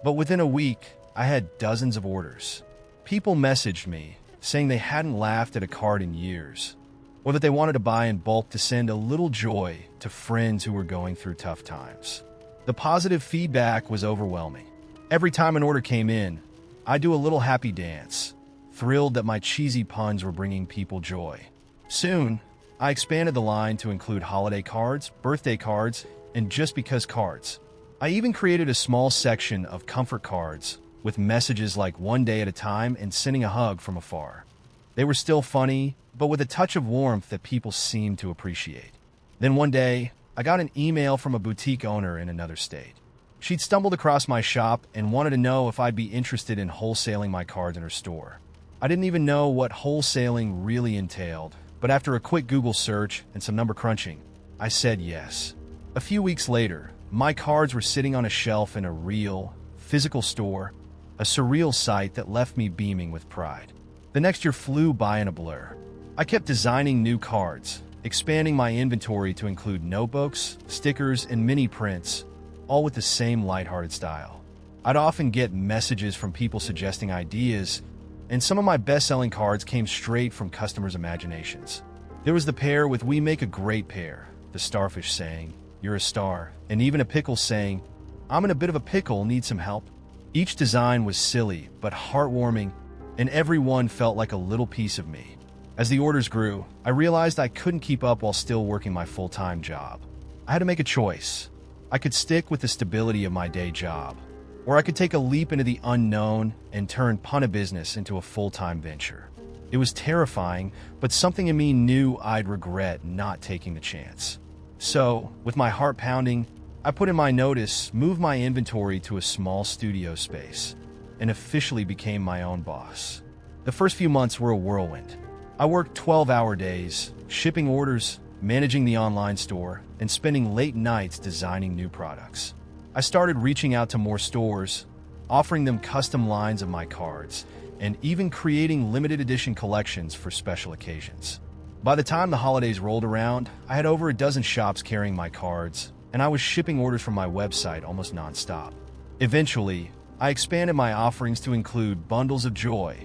But within a week, I had dozens of orders. People messaged me, saying they hadn't laughed at a card in years, or that they wanted to buy in bulk to send a little joy to friends who were going through tough times. The positive feedback was overwhelming. Every time an order came in, I'd do a little happy dance, thrilled that my cheesy puns were bringing people joy. Soon, I expanded the line to include holiday cards, birthday cards, and just because cards. I even created a small section of comfort cards with messages like "one day at a time" and "sending a hug from afar." They were still funny, but with a touch of warmth that people seemed to appreciate. Then one day, I got an email from a boutique owner in another state. She'd stumbled across my shop and wanted to know if I'd be interested in wholesaling my cards in her store. I didn't even know what wholesaling really entailed, but after a quick Google search and some number crunching, I said yes. A few weeks later, my cards were sitting on a shelf in a real, physical store, a surreal sight that left me beaming with pride. The next year flew by in a blur. I kept designing new cards, expanding my inventory to include notebooks, stickers, and mini prints, all with the same lighthearted style. I'd often get messages from people suggesting ideas, and some of my best-selling cards came straight from customers' imaginations. There was the pair with "We make a great pair," the starfish saying, "You're a star," and even a pickle saying, "I'm in a bit of a pickle, need some help." Each design was silly but heartwarming, and every one felt like a little piece of me. As the orders grew, I realized I couldn't keep up while still working my full-time job. I had to make a choice. I could stick with the stability of my day job, or I could take a leap into the unknown and turn Punta Business into a full-time venture. It was terrifying, but something in me knew I'd regret not taking the chance. So, with my heart pounding, I put in my notice, moved my inventory to a small studio space, and officially became my own boss. The first few months were a whirlwind. I worked 12-hour days, shipping orders, managing the online store, and spending late nights designing new products. I started reaching out to more stores, offering them custom lines of my cards, and even creating limited edition collections for special occasions. By the time the holidays rolled around, I had over a dozen shops carrying my cards, and I was shipping orders from my website almost nonstop. Eventually, I expanded my offerings to include bundles of joy,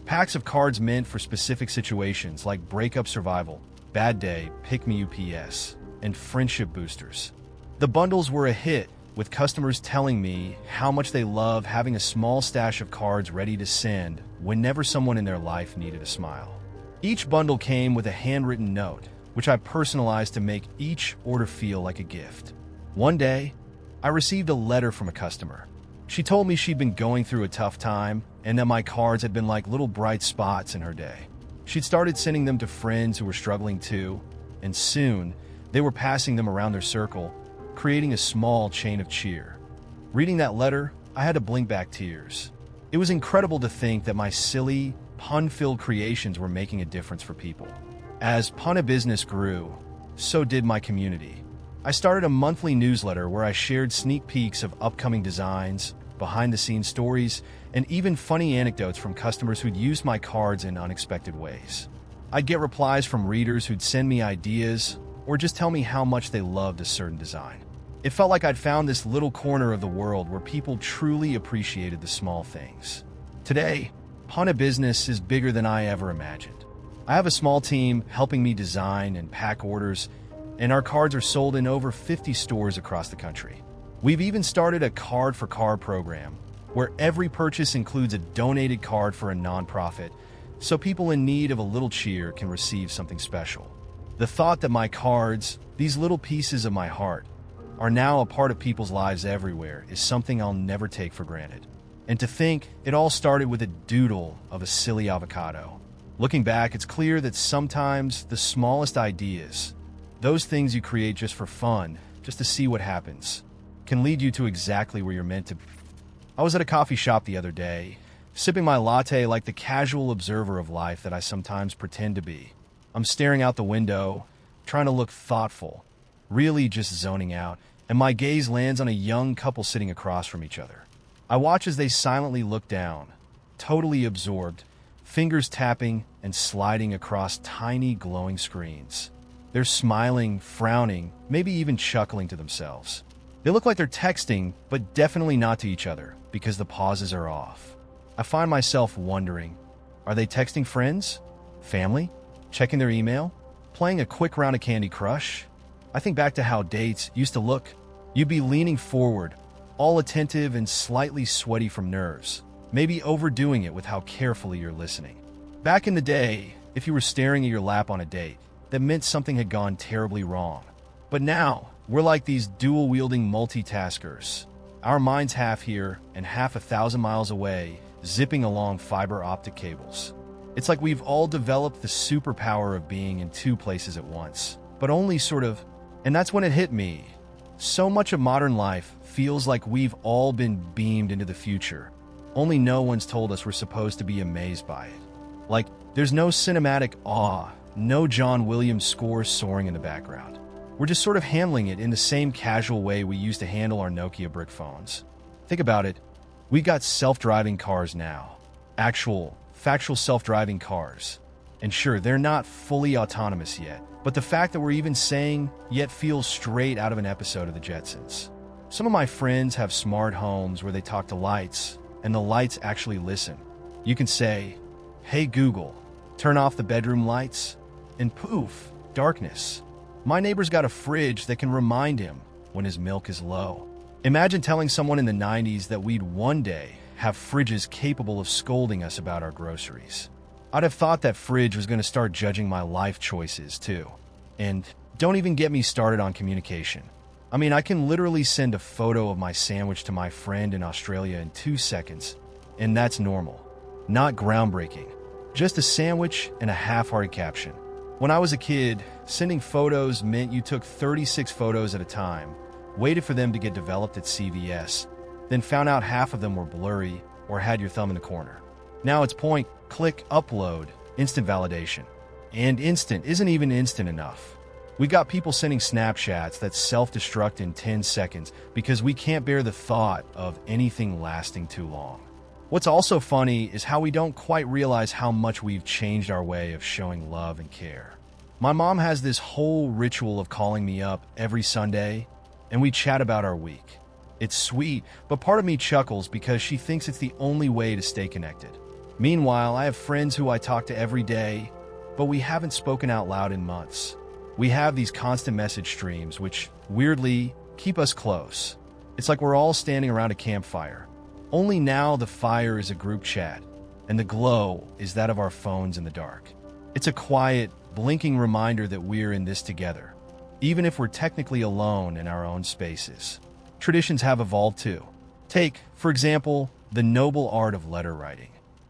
Packs of cards meant for specific situations like breakup survival, bad day, pick me UPS, and friendship boosters. The bundles were a hit, with customers telling me how much they love having a small stash of cards ready to send whenever someone in their life needed a smile. Each bundle came with a handwritten note, which I personalized to make each order feel like a gift. One day, I received a letter from a customer. She told me she'd been going through a tough time and that my cards had been like little bright spots in her day. She'd started sending them to friends who were struggling too, and soon they were passing them around their circle, creating a small chain of cheer. Reading that letter, I had to blink back tears. It was incredible to think that my silly, pun-filled creations were making a difference for people. As Punna Business grew, so did my community. I started a monthly newsletter where I shared sneak peeks of upcoming designs, behind-the-scenes stories, and even funny anecdotes from customers who'd used my cards in unexpected ways. I'd get replies from readers who'd send me ideas or just tell me how much they loved a certain design. It felt like I'd found this little corner of the world where people truly appreciated the small things. Today, Punna Business is bigger than I ever imagined. I have a small team helping me design and pack orders, and our cards are sold in over 50 stores across the country. We've even started a card-for-card program, where every purchase includes a donated card for a nonprofit, so people in need of a little cheer can receive something special. The thought that my cards, these little pieces of my heart, are now a part of people's lives everywhere is something I'll never take for granted. And to think it all started with a doodle of a silly avocado. Looking back, it's clear that sometimes the smallest ideas, those things you create just for fun, just to see what happens, can lead you to exactly where you're meant to be. I was at a coffee shop the other day, sipping my latte like the casual observer of life that I sometimes pretend to be. I'm staring out the window, trying to look thoughtful, really just zoning out, and my gaze lands on a young couple sitting across from each other. I watch as they silently look down, totally absorbed, fingers tapping and sliding across tiny glowing screens. They're smiling, frowning, maybe even chuckling to themselves. They look like they're texting, but definitely not to each other, because the pauses are off. I find myself wondering, are they texting friends? Family? Checking their email? Playing a quick round of Candy Crush? I think back to how dates used to look. You'd be leaning forward, all attentive and slightly sweaty from nerves, maybe overdoing it with how carefully you're listening. Back in the day, if you were staring at your lap on a date, that meant something had gone terribly wrong. But now, we're like these dual-wielding multitaskers. Our minds half here and half 1,000 miles away, zipping along fiber optic cables. It's like we've all developed the superpower of being in two places at once, but only sort of. And that's when it hit me. So much of modern life feels like we've all been beamed into the future, only no one's told us we're supposed to be amazed by it. Like, there's no cinematic awe, no John Williams score soaring in the background. We're just sort of handling it in the same casual way we used to handle our Nokia brick phones. Think about it. We got self-driving cars now. Actual, factual self-driving cars. And sure, they're not fully autonomous yet, but the fact that we're even saying yet feels straight out of an episode of The Jetsons. Some of my friends have smart homes where they talk to lights, and the lights actually listen. You can say, "Hey Google, turn off the bedroom lights," and poof, darkness. My neighbor's got a fridge that can remind him when his milk is low. Imagine telling someone in the 90s that we'd one day have fridges capable of scolding us about our groceries. I'd have thought that fridge was going to start judging my life choices, too. And don't even get me started on communication. I mean, I can literally send a photo of my sandwich to my friend in Australia in 2 seconds, and that's normal. Not groundbreaking. Just a sandwich and a half-hearted caption. When I was a kid, sending photos meant you took 36 photos at a time, waited for them to get developed at CVS, then found out half of them were blurry or had your thumb in the corner. Now it's point, click, upload, instant validation. And instant isn't even instant enough. We got people sending Snapchats that self-destruct in 10 seconds because we can't bear the thought of anything lasting too long. What's also funny is how we don't quite realize how much we've changed our way of showing love and care. My mom has this whole ritual of calling me up every Sunday, and we chat about our week. It's sweet, but part of me chuckles because she thinks it's the only way to stay connected. Meanwhile, I have friends who I talk to every day, but we haven't spoken out loud in months. We have these constant message streams, which, weirdly, keep us close. It's like we're all standing around a campfire. Only now the fire is a group chat, and the glow is that of our phones in the dark. It's a quiet, blinking reminder that we're in this together, even if we're technically alone in our own spaces. Traditions have evolved too. Take, for example, the noble art of letter writing.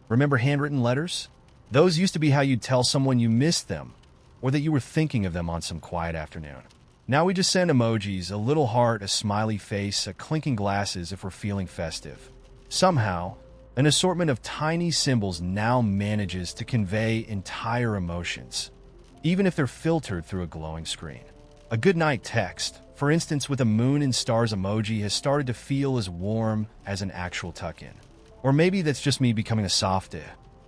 Remember handwritten letters? Those used to be how you'd tell someone you missed them, or that you were thinking of them on some quiet afternoon. Now we just send emojis, a little heart, a smiley face, a clinking glasses if we're feeling festive. Somehow, an assortment of tiny symbols now manages to convey entire emotions, even if they're filtered through a glowing screen. A goodnight text, for instance with a moon and stars emoji, has started to feel as warm as an actual tuck-in. Or maybe that's just me becoming a softie.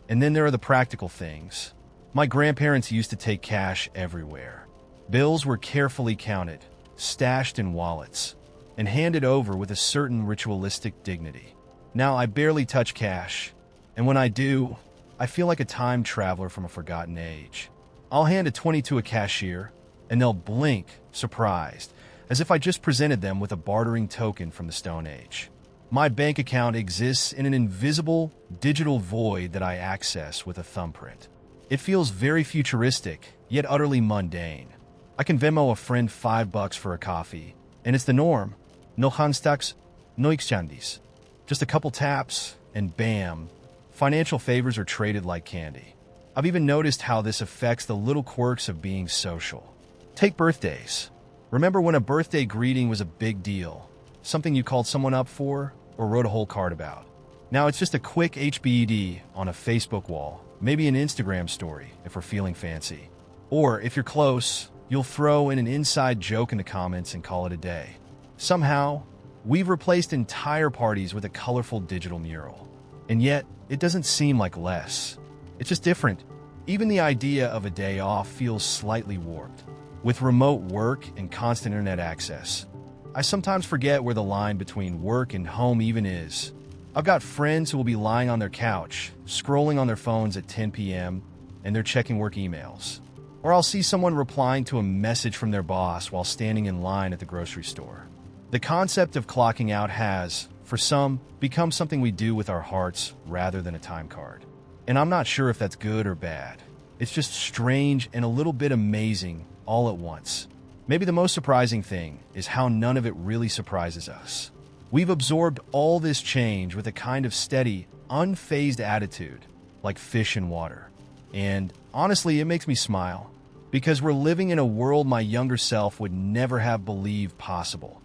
And then there are the practical things. My grandparents used to take cash everywhere. Bills were carefully counted, stashed in wallets, and handed over with a certain ritualistic dignity. Now I barely touch cash, and when I do, I feel like a time traveler from a forgotten age. I'll hand a 20 to a cashier, and they'll blink, surprised, as if I just presented them with a bartering token from the Stone Age. My bank account exists in an invisible, digital void that I access with a thumbprint. It feels very futuristic, yet utterly mundane. I can Venmo a friend $5 for a coffee, and it's the norm. No handstaks, no exchanges. Just a couple taps, and bam, financial favors are traded like candy. I've even noticed how this affects the little quirks of being social. Take birthdays. Remember when a birthday greeting was a big deal? Something you called someone up for, or wrote a whole card about. Now it's just a quick HBED on a Facebook wall, maybe an Instagram story if we're feeling fancy. Or, if you're close, you'll throw in an inside joke in the comments and call it a day. Somehow, we've replaced entire parties with a colorful digital mural. And yet, it doesn't seem like less. It's just different. Even the idea of a day off feels slightly warped. With remote work and constant internet access, I sometimes forget where the line between work and home even is. I've got friends who will be lying on their couch, scrolling on their phones at 10 p.m., and they're checking work emails. Or I'll see someone replying to a message from their boss while standing in line at the grocery store. The concept of clocking out has, for some, become something we do with our hearts rather than a time card. And I'm not sure if that's good or bad. It's just strange and a little bit amazing all at once. Maybe the most surprising thing is how none of it really surprises us. We've absorbed all this change with a kind of steady, unfazed attitude, like fish in water. And honestly, it makes me smile, because we're living in a world my younger self would never have believed possible.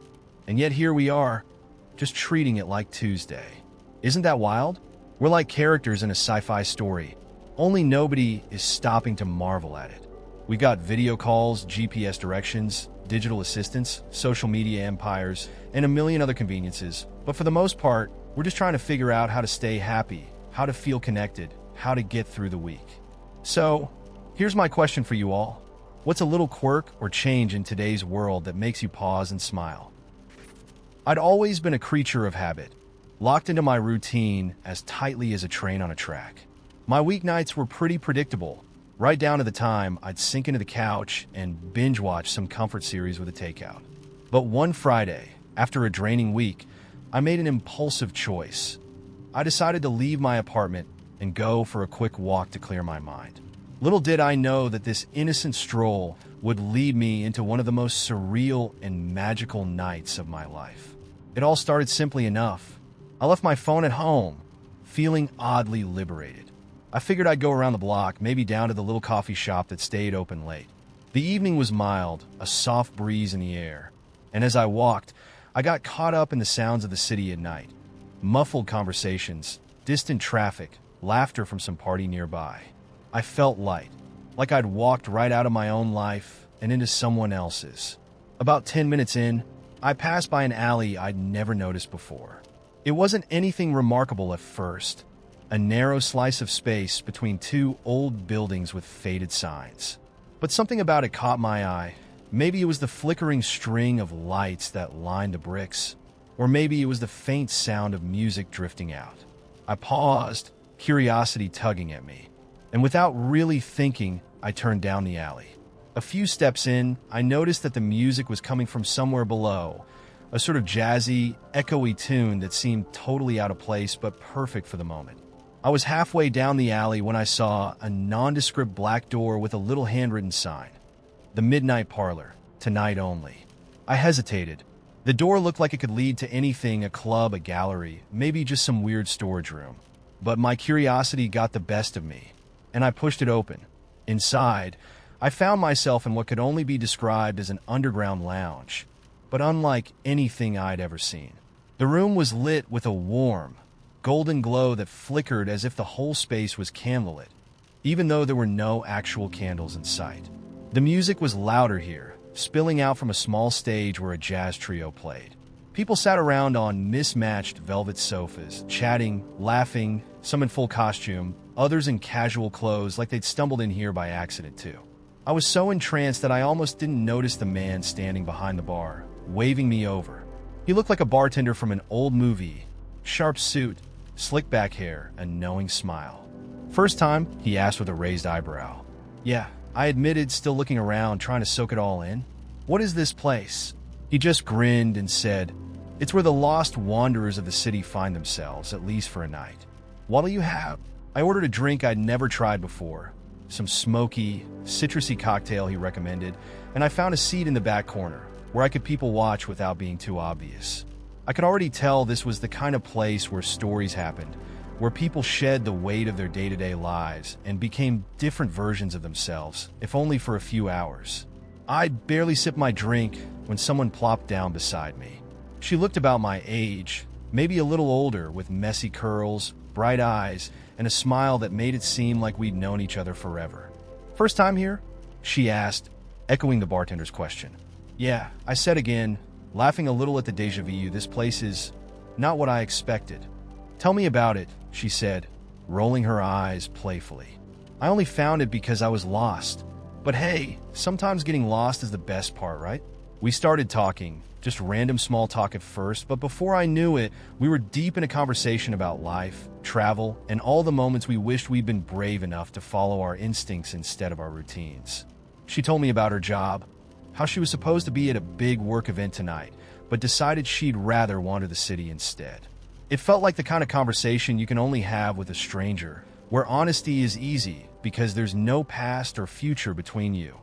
And yet here we are, just treating it like Tuesday. Isn't that wild? We're like characters in a sci-fi story, only nobody is stopping to marvel at it. We got video calls, GPS directions, digital assistants, social media empires, and a million other conveniences. But for the most part, we're just trying to figure out how to stay happy, how to feel connected, how to get through the week. So, here's my question for you all. What's a little quirk or change in today's world that makes you pause and smile? I'd always been a creature of habit, locked into my routine as tightly as a train on a track. My weeknights were pretty predictable. Right down to the time I'd sink into the couch and binge watch some comfort series with a takeout. But one Friday, after a draining week, I made an impulsive choice. I decided to leave my apartment and go for a quick walk to clear my mind. Little did I know that this innocent stroll would lead me into one of the most surreal and magical nights of my life. It all started simply enough. I left my phone at home, feeling oddly liberated. I figured I'd go around the block, maybe down to the little coffee shop that stayed open late. The evening was mild, a soft breeze in the air, and as I walked, I got caught up in the sounds of the city at night. Muffled conversations, distant traffic, laughter from some party nearby. I felt light, like I'd walked right out of my own life and into someone else's. About 10 minutes in, I passed by an alley I'd never noticed before. It wasn't anything remarkable at first. A narrow slice of space between two old buildings with faded signs. But something about it caught my eye. Maybe it was the flickering string of lights that lined the bricks, or maybe it was the faint sound of music drifting out. I paused, curiosity tugging at me. And without really thinking, I turned down the alley. A few steps in, I noticed that the music was coming from somewhere below, a sort of jazzy, echoey tune that seemed totally out of place but perfect for the moment. I was halfway down the alley when I saw a nondescript black door with a little handwritten sign. The Midnight Parlor, tonight only. I hesitated. The door looked like it could lead to anything, a club, a gallery, maybe just some weird storage room. But my curiosity got the best of me, and I pushed it open. Inside, I found myself in what could only be described as an underground lounge, but unlike anything I'd ever seen. The room was lit with a warm, golden glow that flickered as if the whole space was candlelit, even though there were no actual candles in sight. The music was louder here, spilling out from a small stage where a jazz trio played. People sat around on mismatched velvet sofas, chatting, laughing, some in full costume, others in casual clothes like they'd stumbled in here by accident too. I was so entranced that I almost didn't notice the man standing behind the bar, waving me over. He looked like a bartender from an old movie. Sharp suit, slick back hair, a knowing smile. First time, he asked with a raised eyebrow. Yeah, I admitted, still looking around, trying to soak it all in. What is this place? He just grinned and said, it's where the lost wanderers of the city find themselves, at least for a night. What'll you have? I ordered a drink I'd never tried before. Some smoky, citrusy cocktail he recommended, and I found a seat in the back corner, where I could people watch without being too obvious. I could already tell this was the kind of place where stories happened, where people shed the weight of their day-to-day lives and became different versions of themselves, if only for a few hours. I'd barely sipped my drink when someone plopped down beside me. She looked about my age, maybe a little older, with messy curls, bright eyes, and a smile that made it seem like we'd known each other forever. First time here? She asked, echoing the bartender's question. Yeah, I said again, laughing a little at the déjà vu. This place is not what I expected. Tell me about it, she said, rolling her eyes playfully. I only found it because I was lost. But hey, sometimes getting lost is the best part, right? We started talking, just random small talk at first, but before I knew it, we were deep in a conversation about life, travel, and all the moments we wished we'd been brave enough to follow our instincts instead of our routines. She told me about her job, how she was supposed to be at a big work event tonight, but decided she'd rather wander the city instead. It felt like the kind of conversation you can only have with a stranger, where honesty is easy because there's no past or future between you,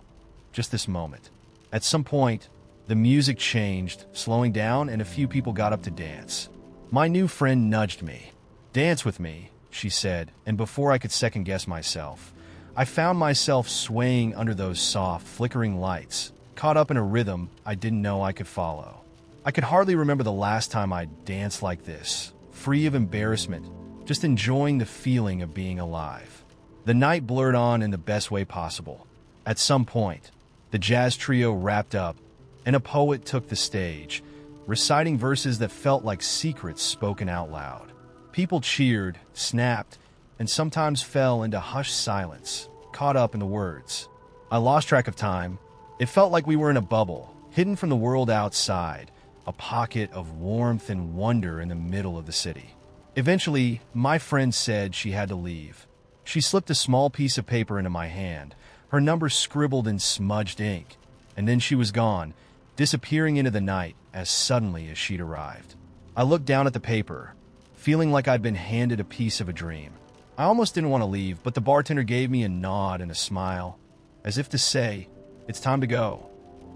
just this moment. At some point, the music changed, slowing down, and a few people got up to dance. My new friend nudged me. Dance with me, she said, and before I could second-guess myself, I found myself swaying under those soft, flickering lights, caught up in a rhythm I didn't know I could follow. I could hardly remember the last time I danced like this, free of embarrassment, just enjoying the feeling of being alive. The night blurred on in the best way possible. At some point, the jazz trio wrapped up, and a poet took the stage, reciting verses that felt like secrets spoken out loud. People cheered, snapped, and sometimes fell into hushed silence, caught up in the words. I lost track of time. It felt like we were in a bubble, hidden from the world outside, a pocket of warmth and wonder in the middle of the city. Eventually, my friend said she had to leave. She slipped a small piece of paper into my hand, her number scribbled in smudged ink, and then she was gone, disappearing into the night as suddenly as she'd arrived. I looked down at the paper, feeling like I'd been handed a piece of a dream. I almost didn't want to leave, but the bartender gave me a nod and a smile, as if to say, it's time to go.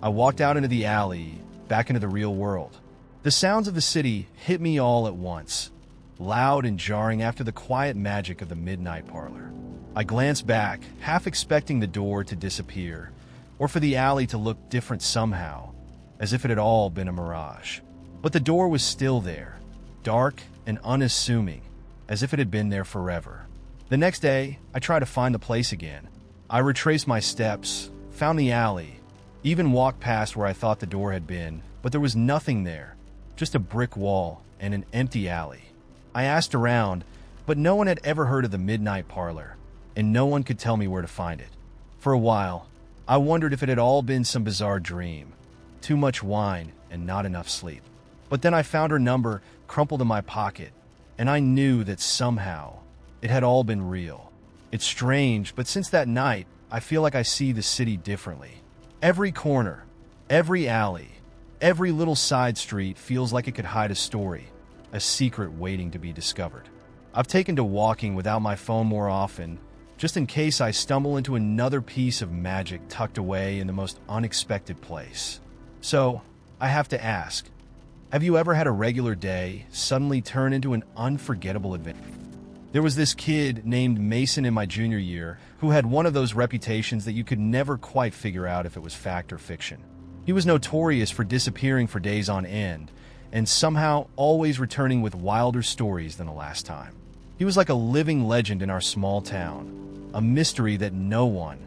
I walked out into the alley, back into the real world. The sounds of the city hit me all at once, loud and jarring after the quiet magic of the Midnight Parlor. I glanced back, half expecting the door to disappear, or for the alley to look different somehow, as if it had all been a mirage. But the door was still there, dark and unassuming, as if it had been there forever. The next day, I tried to find the place again. I retraced my steps, found the alley, even walked past where I thought the door had been, but there was nothing there, just a brick wall and an empty alley. I asked around, but no one had ever heard of the Midnight Parlor, and no one could tell me where to find it. For a while, I wondered if it had all been some bizarre dream, too much wine and not enough sleep. But then I found her number crumpled in my pocket, and I knew that somehow It had all been real. It's strange, but since that night, I feel like I see the city differently. Every corner, every alley, every little side street feels like it could hide a story, a secret waiting to be discovered. I've taken to walking without my phone more often, just in case I stumble into another piece of magic tucked away in the most unexpected place. So, I have to ask, have you ever had a regular day suddenly turn into an unforgettable adventure? There was this kid named Mason in my junior year who had one of those reputations that you could never quite figure out if it was fact or fiction. He was notorious for disappearing for days on end, and somehow always returning with wilder stories than the last time. He was like a living legend in our small town, a mystery that no one,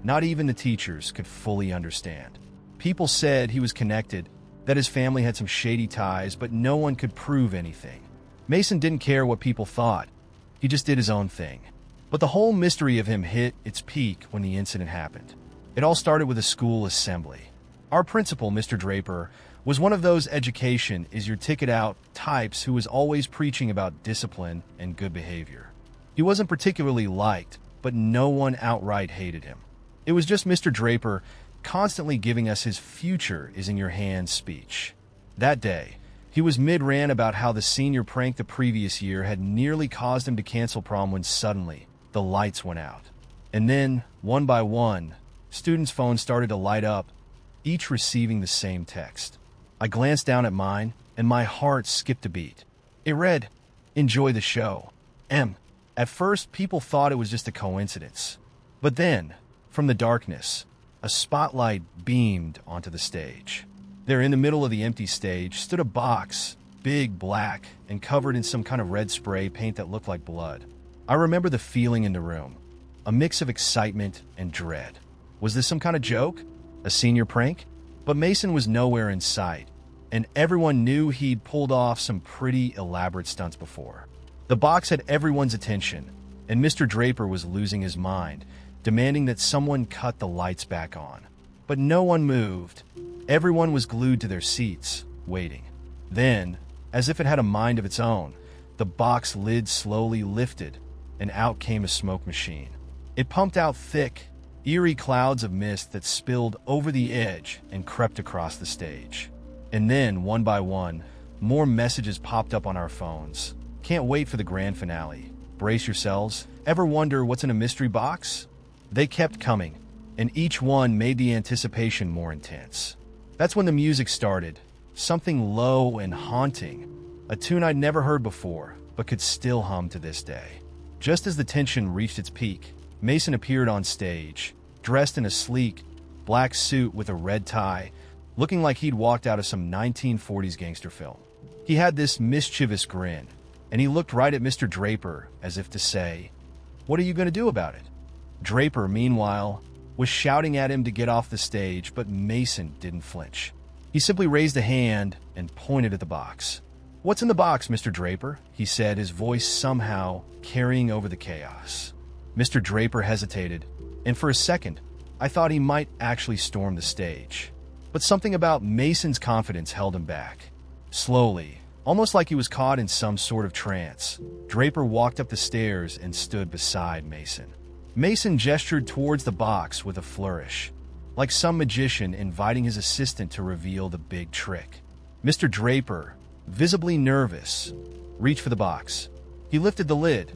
not even the teachers, could fully understand. People said he was connected, that his family had some shady ties, but no one could prove anything. Mason didn't care what people thought. He just did his own thing. But the whole mystery of him hit its peak when the incident happened. It all started with a school assembly. Our principal, Mr. Draper, was one of those education is your ticket out types who was always preaching about discipline and good behavior. He wasn't particularly liked, but no one outright hated him. It was just Mr. Draper constantly giving us his future is in your hands speech. That day, he was mid-rant about how the senior prank the previous year had nearly caused him to cancel prom when suddenly the lights went out. And then, one by one, students' phones started to light up, each receiving the same text. I glanced down at mine, and my heart skipped a beat. It read, "Enjoy the show. M." At first, people thought it was just a coincidence. But then, from the darkness, a spotlight beamed onto the stage. There, in the middle of the empty stage, stood a box, big, black, and covered in some kind of red spray paint that looked like blood. I remember the feeling in the room, a mix of excitement and dread. Was this some kind of joke? A senior prank? But Mason was nowhere in sight, and everyone knew he'd pulled off some pretty elaborate stunts before. The box had everyone's attention, and Mr. Draper was losing his mind, demanding that someone cut the lights back on. But no one moved. Everyone was glued to their seats, waiting. Then, as if it had a mind of its own, the box lid slowly lifted, and out came a smoke machine. It pumped out thick, eerie clouds of mist that spilled over the edge and crept across the stage. And then, one by one, more messages popped up on our phones. Can't wait for the grand finale. Brace yourselves. Ever wonder what's in a mystery box? They kept coming, and each one made the anticipation more intense. That's when the music started, something low and haunting, a tune I'd never heard before, but could still hum to this day. Just as the tension reached its peak, Mason appeared on stage, dressed in a sleek, black suit with a red tie, looking like he'd walked out of some 1940s gangster film. He had this mischievous grin, and he looked right at Mr. Draper as if to say, "What are you going to do about it?" Draper, meanwhile, was shouting at him to get off the stage, but Mason didn't flinch. He simply raised a hand and pointed at the box. "What's in the box, Mr. Draper?" he said, his voice somehow carrying over the chaos. Mr. Draper hesitated, and for a second, I thought he might actually storm the stage. But something about Mason's confidence held him back. Slowly, almost like he was caught in some sort of trance, Draper walked up the stairs and stood beside Mason. Mason gestured towards the box with a flourish, like some magician inviting his assistant to reveal the big trick. Mr. Draper, visibly nervous, reached for the box. He lifted the lid,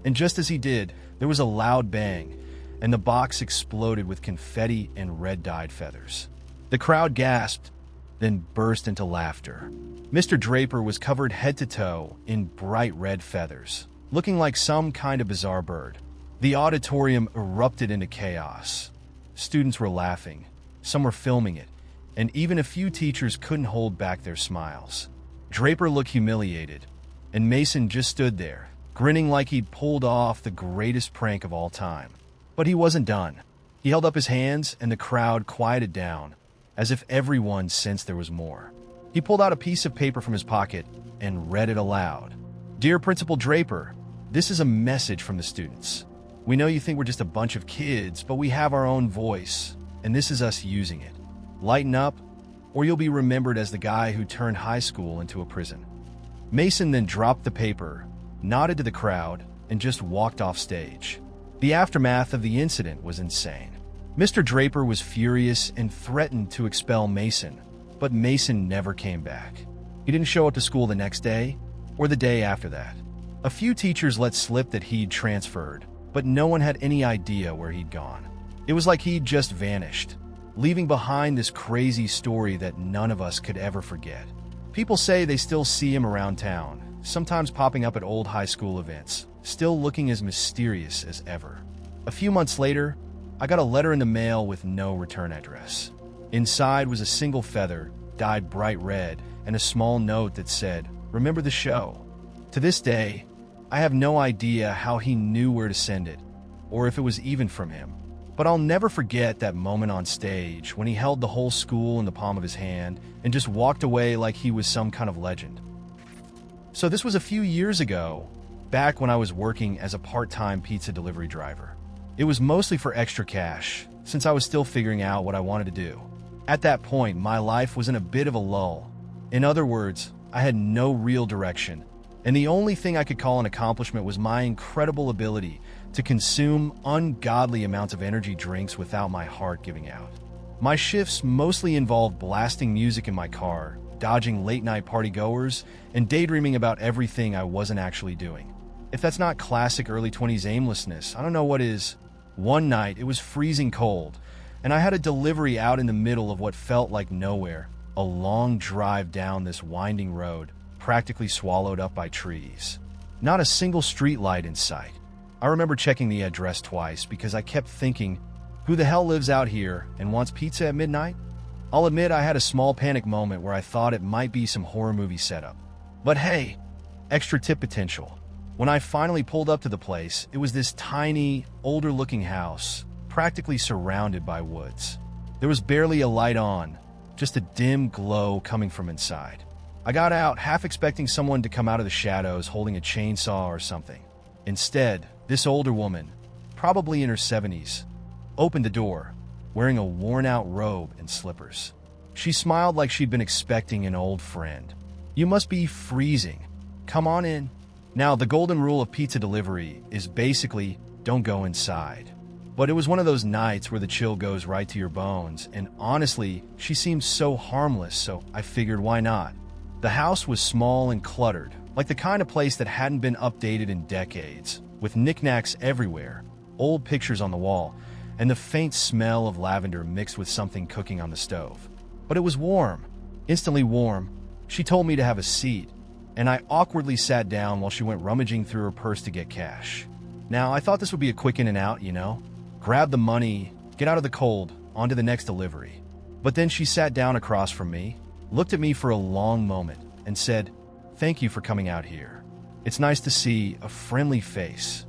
and just as he did, there was a loud bang, and the box exploded with confetti and red-dyed feathers. The crowd gasped, then burst into laughter. Mr. Draper was covered head to toe in bright red feathers, looking like some kind of bizarre bird. The auditorium erupted into chaos. Students were laughing, some were filming it, and even a few teachers couldn't hold back their smiles. Draper looked humiliated, and Mason just stood there, grinning like he'd pulled off the greatest prank of all time. But he wasn't done. He held up his hands, and the crowd quieted down, as if everyone sensed there was more. He pulled out a piece of paper from his pocket and read it aloud. "Dear Principal Draper, this is a message from the students. We know you think we're just a bunch of kids, but we have our own voice, and this is us using it. Lighten up, or you'll be remembered as the guy who turned high school into a prison." Mason then dropped the paper, nodded to the crowd, and just walked off stage. The aftermath of the incident was insane. Mr. Draper was furious and threatened to expel Mason, but Mason never came back. He didn't show up to school the next day or the day after that. A few teachers let slip that he'd transferred, but no one had any idea where he'd gone. It was like he'd just vanished, leaving behind this crazy story that none of us could ever forget. People say they still see him around town, sometimes popping up at old high school events, still looking as mysterious as ever. A few months later, I got a letter in the mail with no return address. Inside was a single feather, dyed bright red, and a small note that said, "Remember the show." To this day, I have no idea how he knew where to send it, or if it was even from him. But I'll never forget that moment on stage when he held the whole school in the palm of his hand and just walked away like he was some kind of legend. So this was a few years ago, back when I was working as a part-time pizza delivery driver. It was mostly for extra cash, since I was still figuring out what I wanted to do. At that point, my life was in a bit of a lull. In other words, I had no real direction, and the only thing I could call an accomplishment was my incredible ability to consume ungodly amounts of energy drinks without my heart giving out. My shifts mostly involved blasting music in my car, dodging late-night partygoers, and daydreaming about everything I wasn't actually doing. If that's not classic early 20s aimlessness, I don't know what is. One night, it was freezing cold, and I had a delivery out in the middle of what felt like nowhere, a long drive down this winding road, practically swallowed up by trees. Not a single street light in sight. I remember checking the address twice because I kept thinking, who the hell lives out here and wants pizza at midnight? I'll admit I had a small panic moment where I thought it might be some horror movie setup. But hey, extra tip potential. When I finally pulled up to the place, it was this tiny, older-looking house, practically surrounded by woods. There was barely a light on, just a dim glow coming from inside. I got out, half expecting someone to come out of the shadows holding a chainsaw or something. Instead, this older woman, probably in her 70s, opened the door, wearing a worn-out robe and slippers. She smiled like she'd been expecting an old friend. "You must be freezing. Come on in." Now, the golden rule of pizza delivery is basically don't go inside. But it was one of those nights where the chill goes right to your bones, and honestly, she seemed so harmless, so I figured why not. The house was small and cluttered, like the kind of place that hadn't been updated in decades, with knickknacks everywhere, old pictures on the wall, and the faint smell of lavender mixed with something cooking on the stove. But it was warm, instantly warm. She told me to have a seat, and I awkwardly sat down while she went rummaging through her purse to get cash. Now, I thought this would be a quick in and out, grab the money, get out of the cold, on to the next delivery. But then she sat down across from me, looked at me for a long moment, and said, "Thank you for coming out here. It's nice to see a friendly face."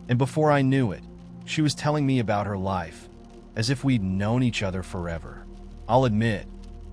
And before I knew it, she was telling me about her life, as if we'd known each other forever. I'll admit,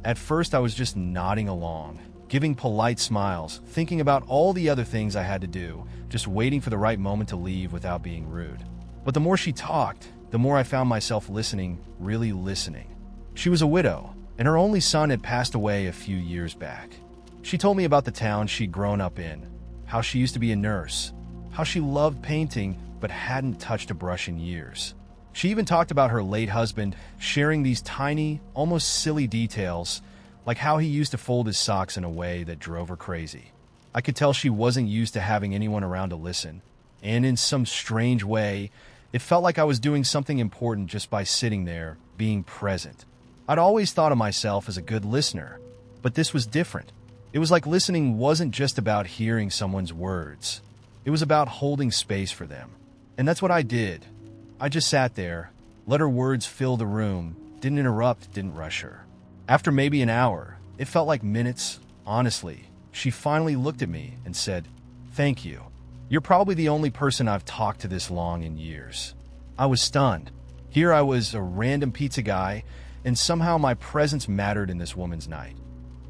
at first I was just nodding along, giving polite smiles, thinking about all the other things I had to do, just waiting for the right moment to leave without being rude. But the more she talked, the more I found myself listening, really listening. She was a widow, and her only son had passed away a few years back. She told me about the town she'd grown up in, how she used to be a nurse, how she loved painting but hadn't touched a brush in years. She even talked about her late husband, sharing these tiny, almost silly details, like how he used to fold his socks in a way that drove her crazy. I could tell she wasn't used to having anyone around to listen, and in some strange way, it felt like I was doing something important just by sitting there, being present. I'd always thought of myself as a good listener, but this was different. It was like listening wasn't just about hearing someone's words. It was about holding space for them. And that's what I did. I just sat there, let her words fill the room, didn't interrupt, didn't rush her. After maybe an hour, it felt like minutes, honestly, she finally looked at me and said, "Thank you. You're probably the only person I've talked to this long in years." I was stunned. Here I was, a random pizza guy, and somehow my presence mattered in this woman's night.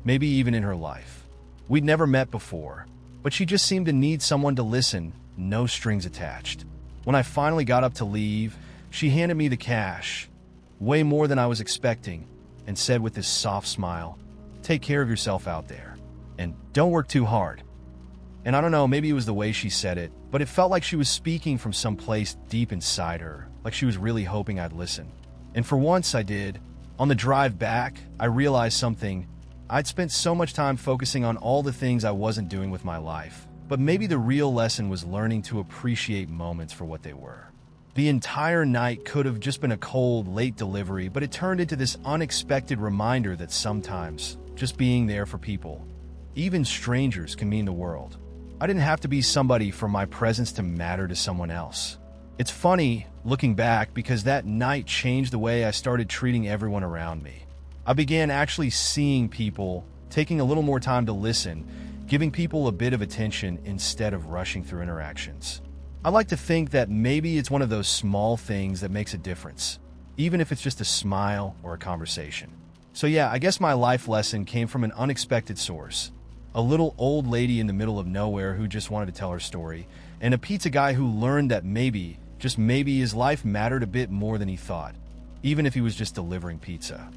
Maybe even in her life. We'd never met before, but she just seemed to need someone to listen, no strings attached. When I finally got up to leave, she handed me the cash, way more than I was expecting, and said with this soft smile, "Take care of yourself out there, and don't work too hard." And I don't know, maybe it was the way she said it, but it felt like she was speaking from some place deep inside her, like she was really hoping I'd listen. And for once I did. On the drive back, I realized something. I'd spent so much time focusing on all the things I wasn't doing with my life, but maybe the real lesson was learning to appreciate moments for what they were. The entire night could have just been a cold, late delivery, but it turned into this unexpected reminder that sometimes just being there for people, even strangers, can mean the world. I didn't have to be somebody for my presence to matter to someone else. It's funny, looking back, because that night changed the way I started treating everyone around me. I began actually seeing people, taking a little more time to listen, giving people a bit of attention instead of rushing through interactions. I like to think that maybe it's one of those small things that makes a difference, even if it's just a smile or a conversation. So yeah, I guess my life lesson came from an unexpected source. A little old lady in the middle of nowhere who just wanted to tell her story, and a pizza guy who learned that maybe, just maybe, his life mattered a bit more than he thought, even if he was just delivering pizza.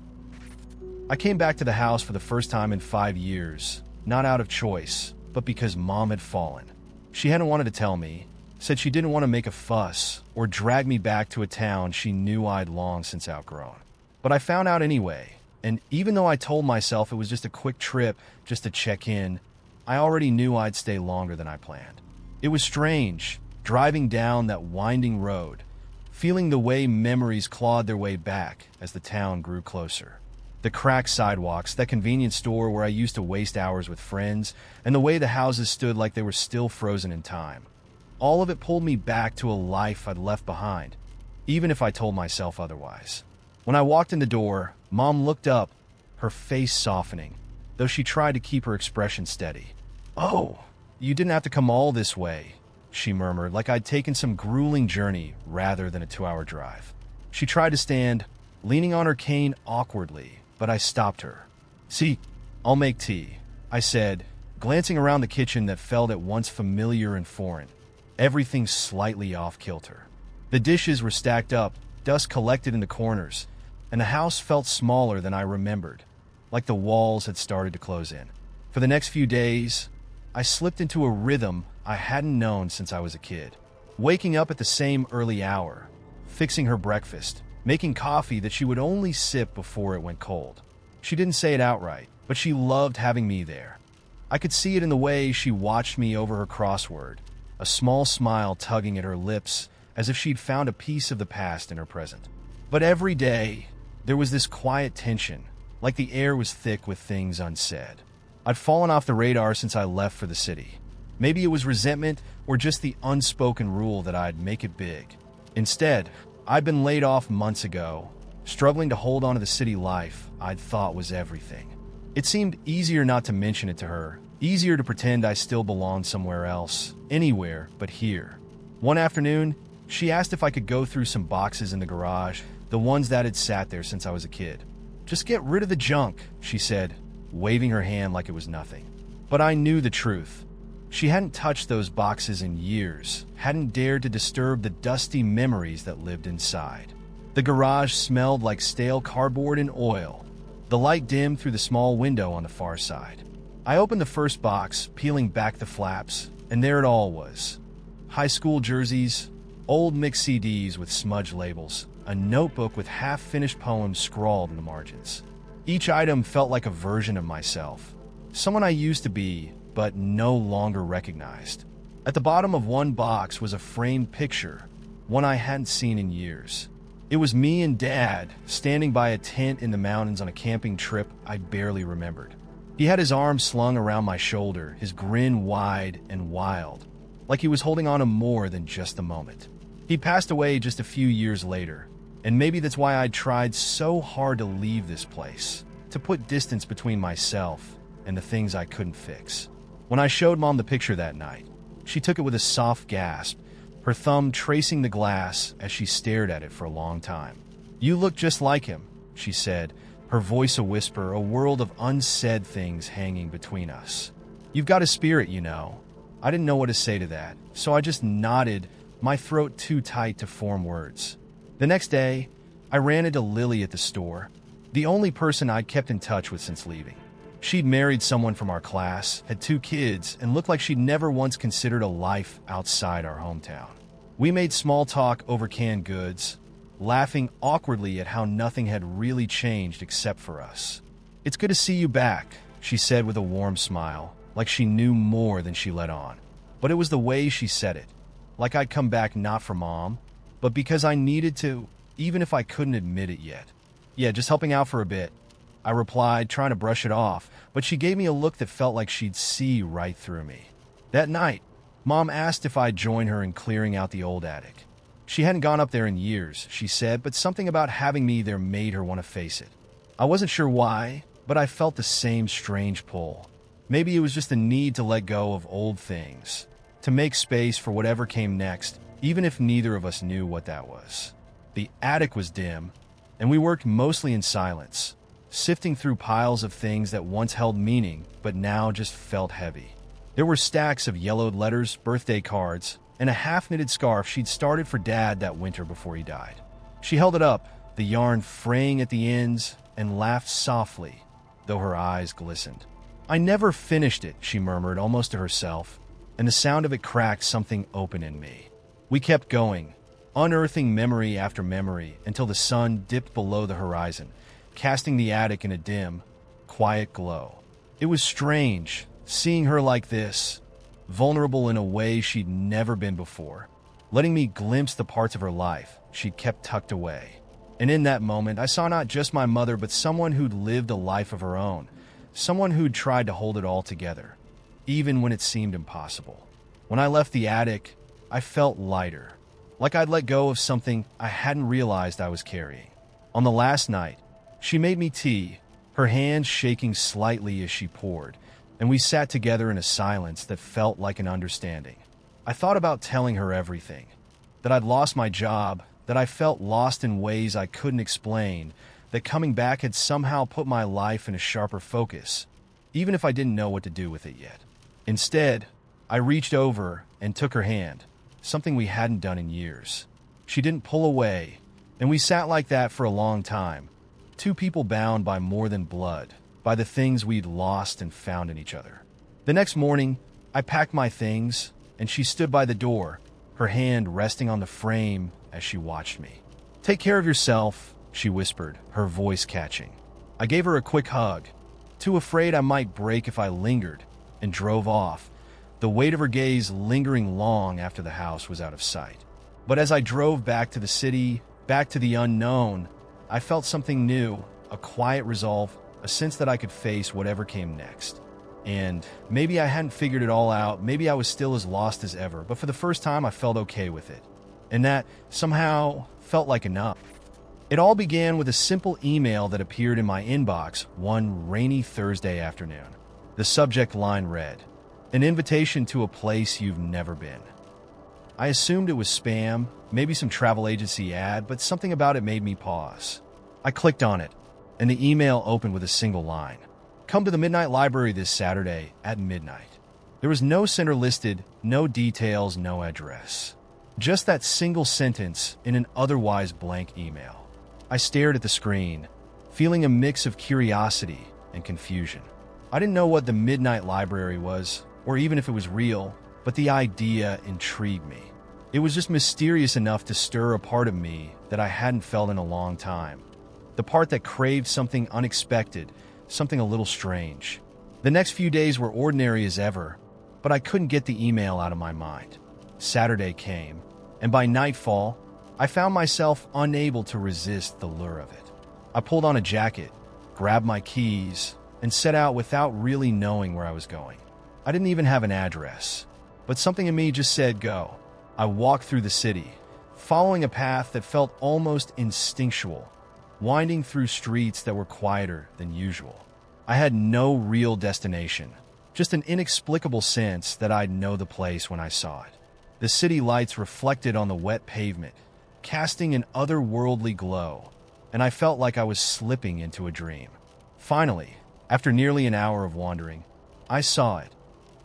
I came back to the house for the first time in 5 years, not out of choice, but because Mom had fallen. She hadn't wanted to tell me, said she didn't want to make a fuss or drag me back to a town she knew I'd long since outgrown. But I found out anyway, and even though I told myself it was just a quick trip, just to check in, I already knew I'd stay longer than I planned. It was strange, driving down that winding road, feeling the way memories clawed their way back as the town grew closer. The cracked sidewalks, that convenience store where I used to waste hours with friends, and the way the houses stood like they were still frozen in time. All of it pulled me back to a life I'd left behind, even if I told myself otherwise. When I walked in the door, Mom looked up, her face softening, though she tried to keep her expression steady. "Oh, you didn't have to come all this way," she murmured, like I'd taken some grueling journey rather than a 2-hour drive. She tried to stand, leaning on her cane awkwardly, but I stopped her. "See, I'll make tea," I said, glancing around the kitchen that felt at once familiar and foreign, everything slightly off-kilter. The dishes were stacked up, dust collected in the corners, and the house felt smaller than I remembered, like the walls had started to close in. For the next few days, I slipped into a rhythm I hadn't known since I was a kid. Waking up at the same early hour, fixing her breakfast, making coffee that she would only sip before it went cold. She didn't say it outright, but she loved having me there. I could see it in the way she watched me over her crossword, a small smile tugging at her lips as if she'd found a piece of the past in her present. But every day, there was this quiet tension, like the air was thick with things unsaid. I'd fallen off the radar since I left for the city. Maybe it was resentment or just the unspoken rule that I'd make it big. Instead, I'd been laid off months ago, struggling to hold on to the city life I'd thought was everything. It seemed easier not to mention it to her, easier to pretend I still belonged somewhere else, anywhere but here. One afternoon, she asked if I could go through some boxes in the garage, the ones that had sat there since I was a kid. "Just get rid of the junk," she said, waving her hand like it was nothing. But I knew the truth. She hadn't touched those boxes in years, hadn't dared to disturb the dusty memories that lived inside. The garage smelled like stale cardboard and oil. The light dimmed through the small window on the far side. I opened the first box, peeling back the flaps, and there it all was. High school jerseys, old mixed CDs with smudged labels, a notebook with half-finished poems scrawled in the margins. Each item felt like a version of myself, someone I used to be, but no longer recognized. At the bottom of one box was a framed picture, one I hadn't seen in years. It was me and Dad, standing by a tent in the mountains on a camping trip I barely remembered. He had his arm slung around my shoulder, his grin wide and wild, like he was holding on to more than just the moment. He passed away just a few years later, and maybe that's why I'd tried so hard to leave this place, to put distance between myself and the things I couldn't fix. When I showed Mom the picture that night, she took it with a soft gasp, her thumb tracing the glass as she stared at it for a long time. "You look just like him," she said, her voice a whisper, a world of unsaid things hanging between us. "You've got a spirit, you know." I didn't know what to say to that, so I just nodded, my throat too tight to form words. The next day, I ran into Lily at the store, the only person I'd kept in touch with since leaving. She'd married someone from our class, had 2 kids, and looked like she'd never once considered a life outside our hometown. We made small talk over canned goods, laughing awkwardly at how nothing had really changed except for us. "It's good to see you back," she said with a warm smile, like she knew more than she let on. But it was the way she said it, like I'd come back not for Mom, but because I needed to, even if I couldn't admit it yet. "Yeah, just helping out for a bit," I replied, trying to brush it off, but she gave me a look that felt like she'd see right through me. That night, Mom asked if I'd join her in clearing out the old attic. She hadn't gone up there in years, she said, but something about having me there made her want to face it. I wasn't sure why, but I felt the same strange pull. Maybe it was just the need to let go of old things, to make space for whatever came next, even if neither of us knew what that was. The attic was dim, and we worked mostly in silence, sifting through piles of things that once held meaning, but now just felt heavy. There were stacks of yellowed letters, birthday cards, and a half-knitted scarf she'd started for Dad that winter before he died. She held it up, the yarn fraying at the ends, and laughed softly, though her eyes glistened. "I never finished it," she murmured, almost to herself, and the sound of it cracked something open in me. We kept going, unearthing memory after memory until the sun dipped below the horizon, casting the attic in a dim, quiet glow. It was strange, seeing her like this, vulnerable in a way she'd never been before, letting me glimpse the parts of her life she'd kept tucked away. And in that moment, I saw not just my mother, but someone who'd lived a life of her own, someone who'd tried to hold it all together, even when it seemed impossible. When I left the attic, I felt lighter, like I'd let go of something I hadn't realized I was carrying. On the last night, she made me tea, her hands shaking slightly as she poured, and we sat together in a silence that felt like an understanding. I thought about telling her everything, that I'd lost my job, that I felt lost in ways I couldn't explain, that coming back had somehow put my life in a sharper focus, even if I didn't know what to do with it yet. Instead, I reached over and took her hand, something we hadn't done in years. She didn't pull away, and we sat like that for a long time, 2 people bound by more than blood, by the things we'd lost and found in each other. The next morning, I packed my things, and she stood by the door, her hand resting on the frame as she watched me. "Take care of yourself," she whispered, her voice catching. I gave her a quick hug, too afraid I might break if I lingered, and drove off, the weight of her gaze lingering long after the house was out of sight. But as I drove back to the city, back to the unknown, I felt something new, a quiet resolve, a sense that I could face whatever came next. And maybe I hadn't figured it all out, maybe I was still as lost as ever, but for the first time I felt okay with it. And that somehow felt like enough. It all began with a simple email that appeared in my inbox one rainy Thursday afternoon. The subject line read, "An invitation to a place you've never been." I assumed it was spam, maybe some travel agency ad, but something about it made me pause. I clicked on it, and the email opened with a single line. "Come to the Midnight Library this Saturday at midnight." There was no center listed, no details, no address. Just that single sentence in an otherwise blank email. I stared at the screen, feeling a mix of curiosity and confusion. I didn't know what the Midnight Library was, or even if it was real, but the idea intrigued me. It was just mysterious enough to stir a part of me that I hadn't felt in a long time. The part that craved something unexpected, something a little strange. The next few days were ordinary as ever, but I couldn't get the email out of my mind. Saturday came, and by nightfall, I found myself unable to resist the lure of it. I pulled on a jacket, grabbed my keys, and set out without really knowing where I was going. I didn't even have an address, but something in me just said go. I walked through the city, following a path that felt almost instinctual, winding through streets that were quieter than usual. I had no real destination, just an inexplicable sense that I'd know the place when I saw it. The city lights reflected on the wet pavement, casting an otherworldly glow, and I felt like I was slipping into a dream. Finally, after nearly an hour of wandering, I saw it.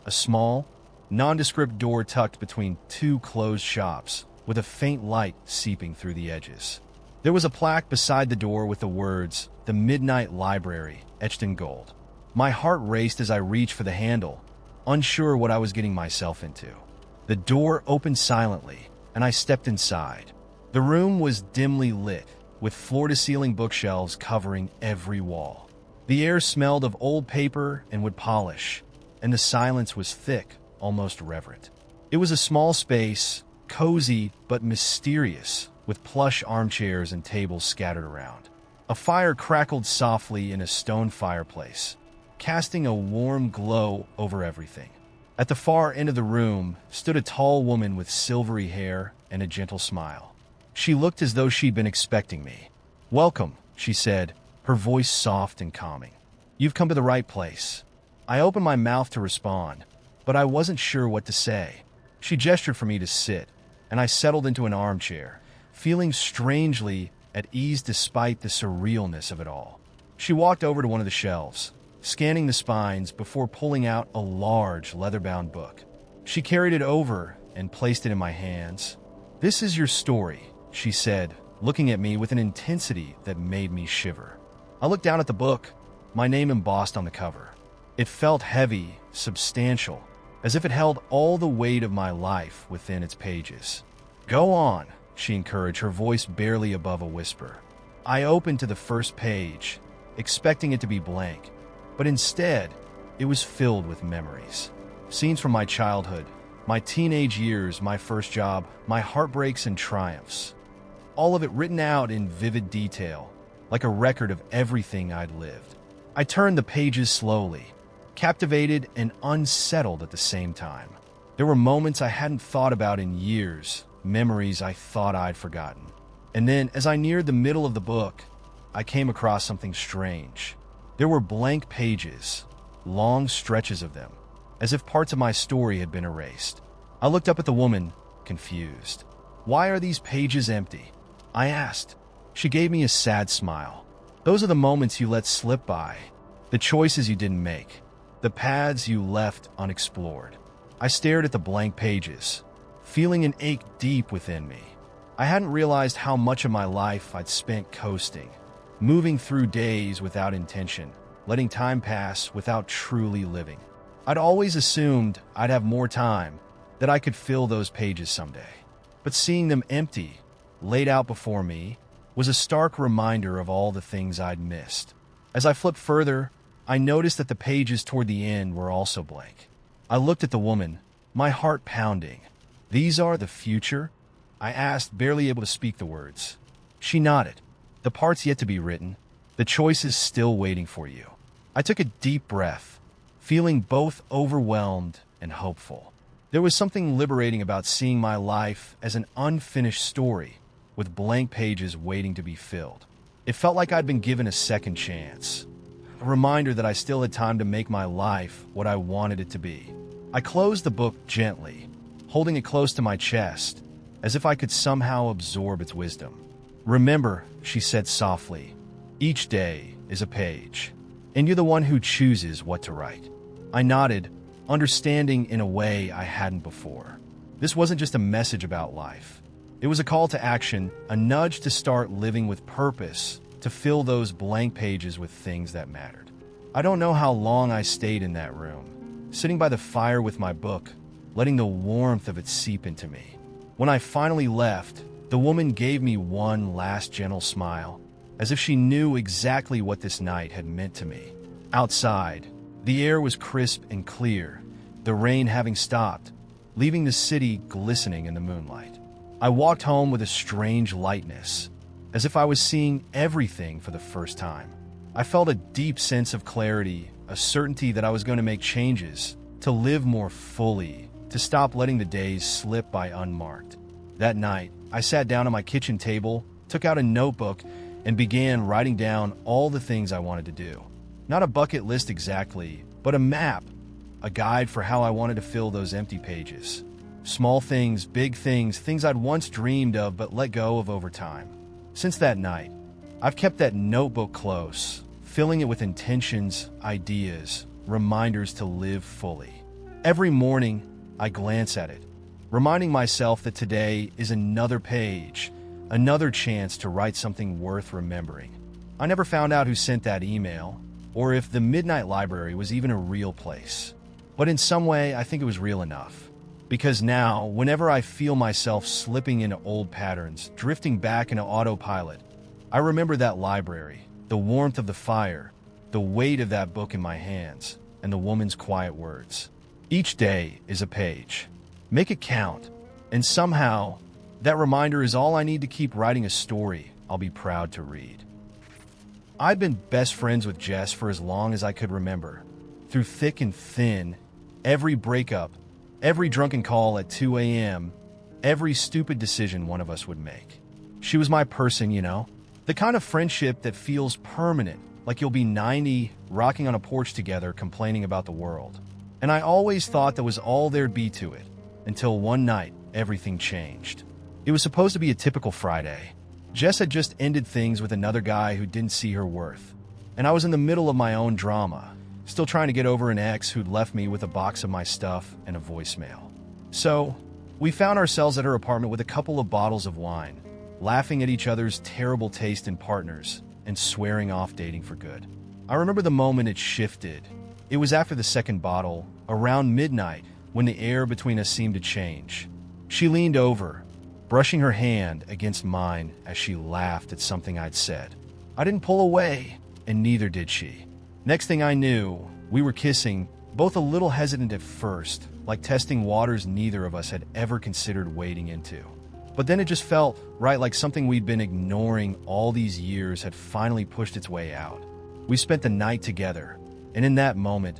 A small, nondescript door tucked between 2 closed shops, with a faint light seeping through the edges. There was a plaque beside the door with the words, "The Midnight Library," etched in gold. My heart raced as I reached for the handle, unsure what I was getting myself into. The door opened silently, and I stepped inside. The room was dimly lit, with floor-to-ceiling bookshelves covering every wall. The air smelled of old paper and wood polish, and the silence was thick, almost reverent. It was a small space, cozy but mysterious, with plush armchairs and tables scattered around. A fire crackled softly in a stone fireplace, casting a warm glow over everything. At the far end of the room stood a tall woman with silvery hair and a gentle smile. She looked as though she'd been expecting me. "Welcome," she said, her voice soft and calming. "You've come to the right place." I opened my mouth to respond, but I wasn't sure what to say. She gestured for me to sit, and I settled into an armchair, feeling strangely at ease despite the surrealness of it all. She walked over to one of the shelves, scanning the spines before pulling out a large leather-bound book. She carried it over and placed it in my hands. "This is your story," she said, looking at me with an intensity that made me shiver. I looked down at the book, my name embossed on the cover. It felt heavy, substantial, as if it held all the weight of my life within its pages. "Go on," she encouraged, her voice barely above a whisper. I opened to the first page, expecting it to be blank, but instead, it was filled with memories. Scenes from my childhood, my teenage years, my first job, my heartbreaks and triumphs. All of it written out in vivid detail, like a record of everything I'd lived. I turned the pages slowly, captivated and unsettled at the same time. There were moments I hadn't thought about in years, memories I thought I'd forgotten. And then, as I neared the middle of the book, I came across something strange. There were blank pages, long stretches of them, as if parts of my story had been erased. I looked up at the woman, confused. "Why are these pages empty?" I asked. She gave me a sad smile. "Those are the moments you let slip by, the choices you didn't make, the paths you left unexplored." I stared at the blank pages, feeling an ache deep within me. I hadn't realized how much of my life I'd spent coasting, moving through days without intention, letting time pass without truly living. I'd always assumed I'd have more time, that I could fill those pages someday. But seeing them empty, laid out before me, was a stark reminder of all the things I'd missed. As I flipped further, I noticed that the pages toward the end were also blank. I looked at the woman, my heart pounding. "These are the future?" I asked, barely able to speak the words. She nodded. "The parts yet to be written, the choices still waiting for you." I took a deep breath, feeling both overwhelmed and hopeful. There was something liberating about seeing my life as an unfinished story, with blank pages waiting to be filled. It felt like I'd been given a second chance, a reminder that I still had time to make my life what I wanted it to be. I closed the book gently, holding it close to my chest, as if I could somehow absorb its wisdom. "Remember," she said softly, "each day is a page, and you're the one who chooses what to write." I nodded, understanding in a way I hadn't before. This wasn't just a message about life. It was a call to action, a nudge to start living with purpose, to fill those blank pages with things that mattered. I don't know how long I stayed in that room, sitting by the fire with my book, letting the warmth of it seep into me. When I finally left, the woman gave me one last gentle smile, as if she knew exactly what this night had meant to me. Outside, the air was crisp and clear, the rain having stopped, leaving the city glistening in the moonlight. I walked home with a strange lightness, as if I was seeing everything for the first time. I felt a deep sense of clarity, a certainty that I was going to make changes, to live more fully, to stop letting the days slip by unmarked. That night, I sat down at my kitchen table, took out a notebook, and began writing down all the things I wanted to do. Not a bucket list exactly, but a map, a guide for how I wanted to fill those empty pages. Small things, big things, things I'd once dreamed of but let go of over time. Since that night, I've kept that notebook close, filling it with intentions, ideas, reminders to live fully. Every morning, I glance at it, reminding myself that today is another page, another chance to write something worth remembering. I never found out who sent that email, or if the Midnight Library was even a real place. But in some way, I think it was real enough. Because now, whenever I feel myself slipping into old patterns, drifting back into autopilot, I remember that library, the warmth of the fire, the weight of that book in my hands, and the woman's quiet words. Each day is a page. Make it count. And somehow, that reminder is all I need to keep writing a story I'll be proud to read. I'd been best friends with Jess for as long as I could remember. Through thick and thin, every breakup, every drunken call at 2 a.m., every stupid decision one of us would make. She was my person, you know? The kind of friendship that feels permanent, like you'll be 90, rocking on a porch together, complaining about the world. And I always thought that was all there'd be to it, until one night, everything changed. It was supposed to be a typical Friday. Jess had just ended things with another guy who didn't see her worth. And I was in the middle of my own drama, still trying to get over an ex who'd left me with a box of my stuff and a voicemail. So, we found ourselves at her apartment with a couple of bottles of wine, laughing at each other's terrible taste in partners, and swearing off dating for good. I remember the moment it shifted. It was after the second bottle, around midnight, when the air between us seemed to change. She leaned over, brushing her hand against mine as she laughed at something I'd said. I didn't pull away, and neither did she. Next thing I knew, we were kissing, both a little hesitant at first, like testing waters neither of us had ever considered wading into. But then it just felt right, like something we'd been ignoring all these years had finally pushed its way out. We spent the night together, and in that moment,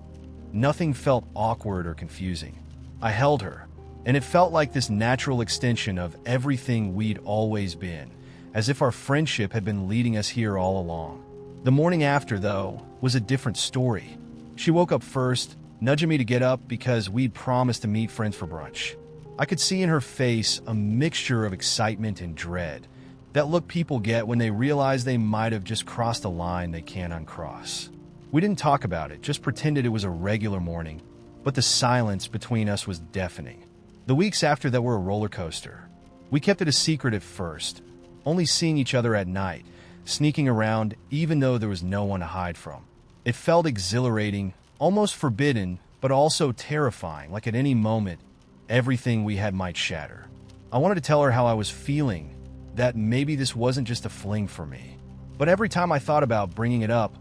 nothing felt awkward or confusing. I held her, and it felt like this natural extension of everything we'd always been, as if our friendship had been leading us here all along. The morning after, though, was a different story. She woke up first, nudging me to get up because we'd promised to meet friends for brunch. I could see in her face a mixture of excitement and dread, that look people get when they realize they might have just crossed a line they can't uncross. We didn't talk about it, just pretended it was a regular morning, but the silence between us was deafening. The weeks after that were a roller coaster. We kept it a secret at first, only seeing each other at night, sneaking around even though there was no one to hide from. It felt exhilarating, almost forbidden, but also terrifying, like at any moment, everything we had might shatter. I wanted to tell her how I was feeling, that maybe this wasn't just a fling for me. But every time I thought about bringing it up,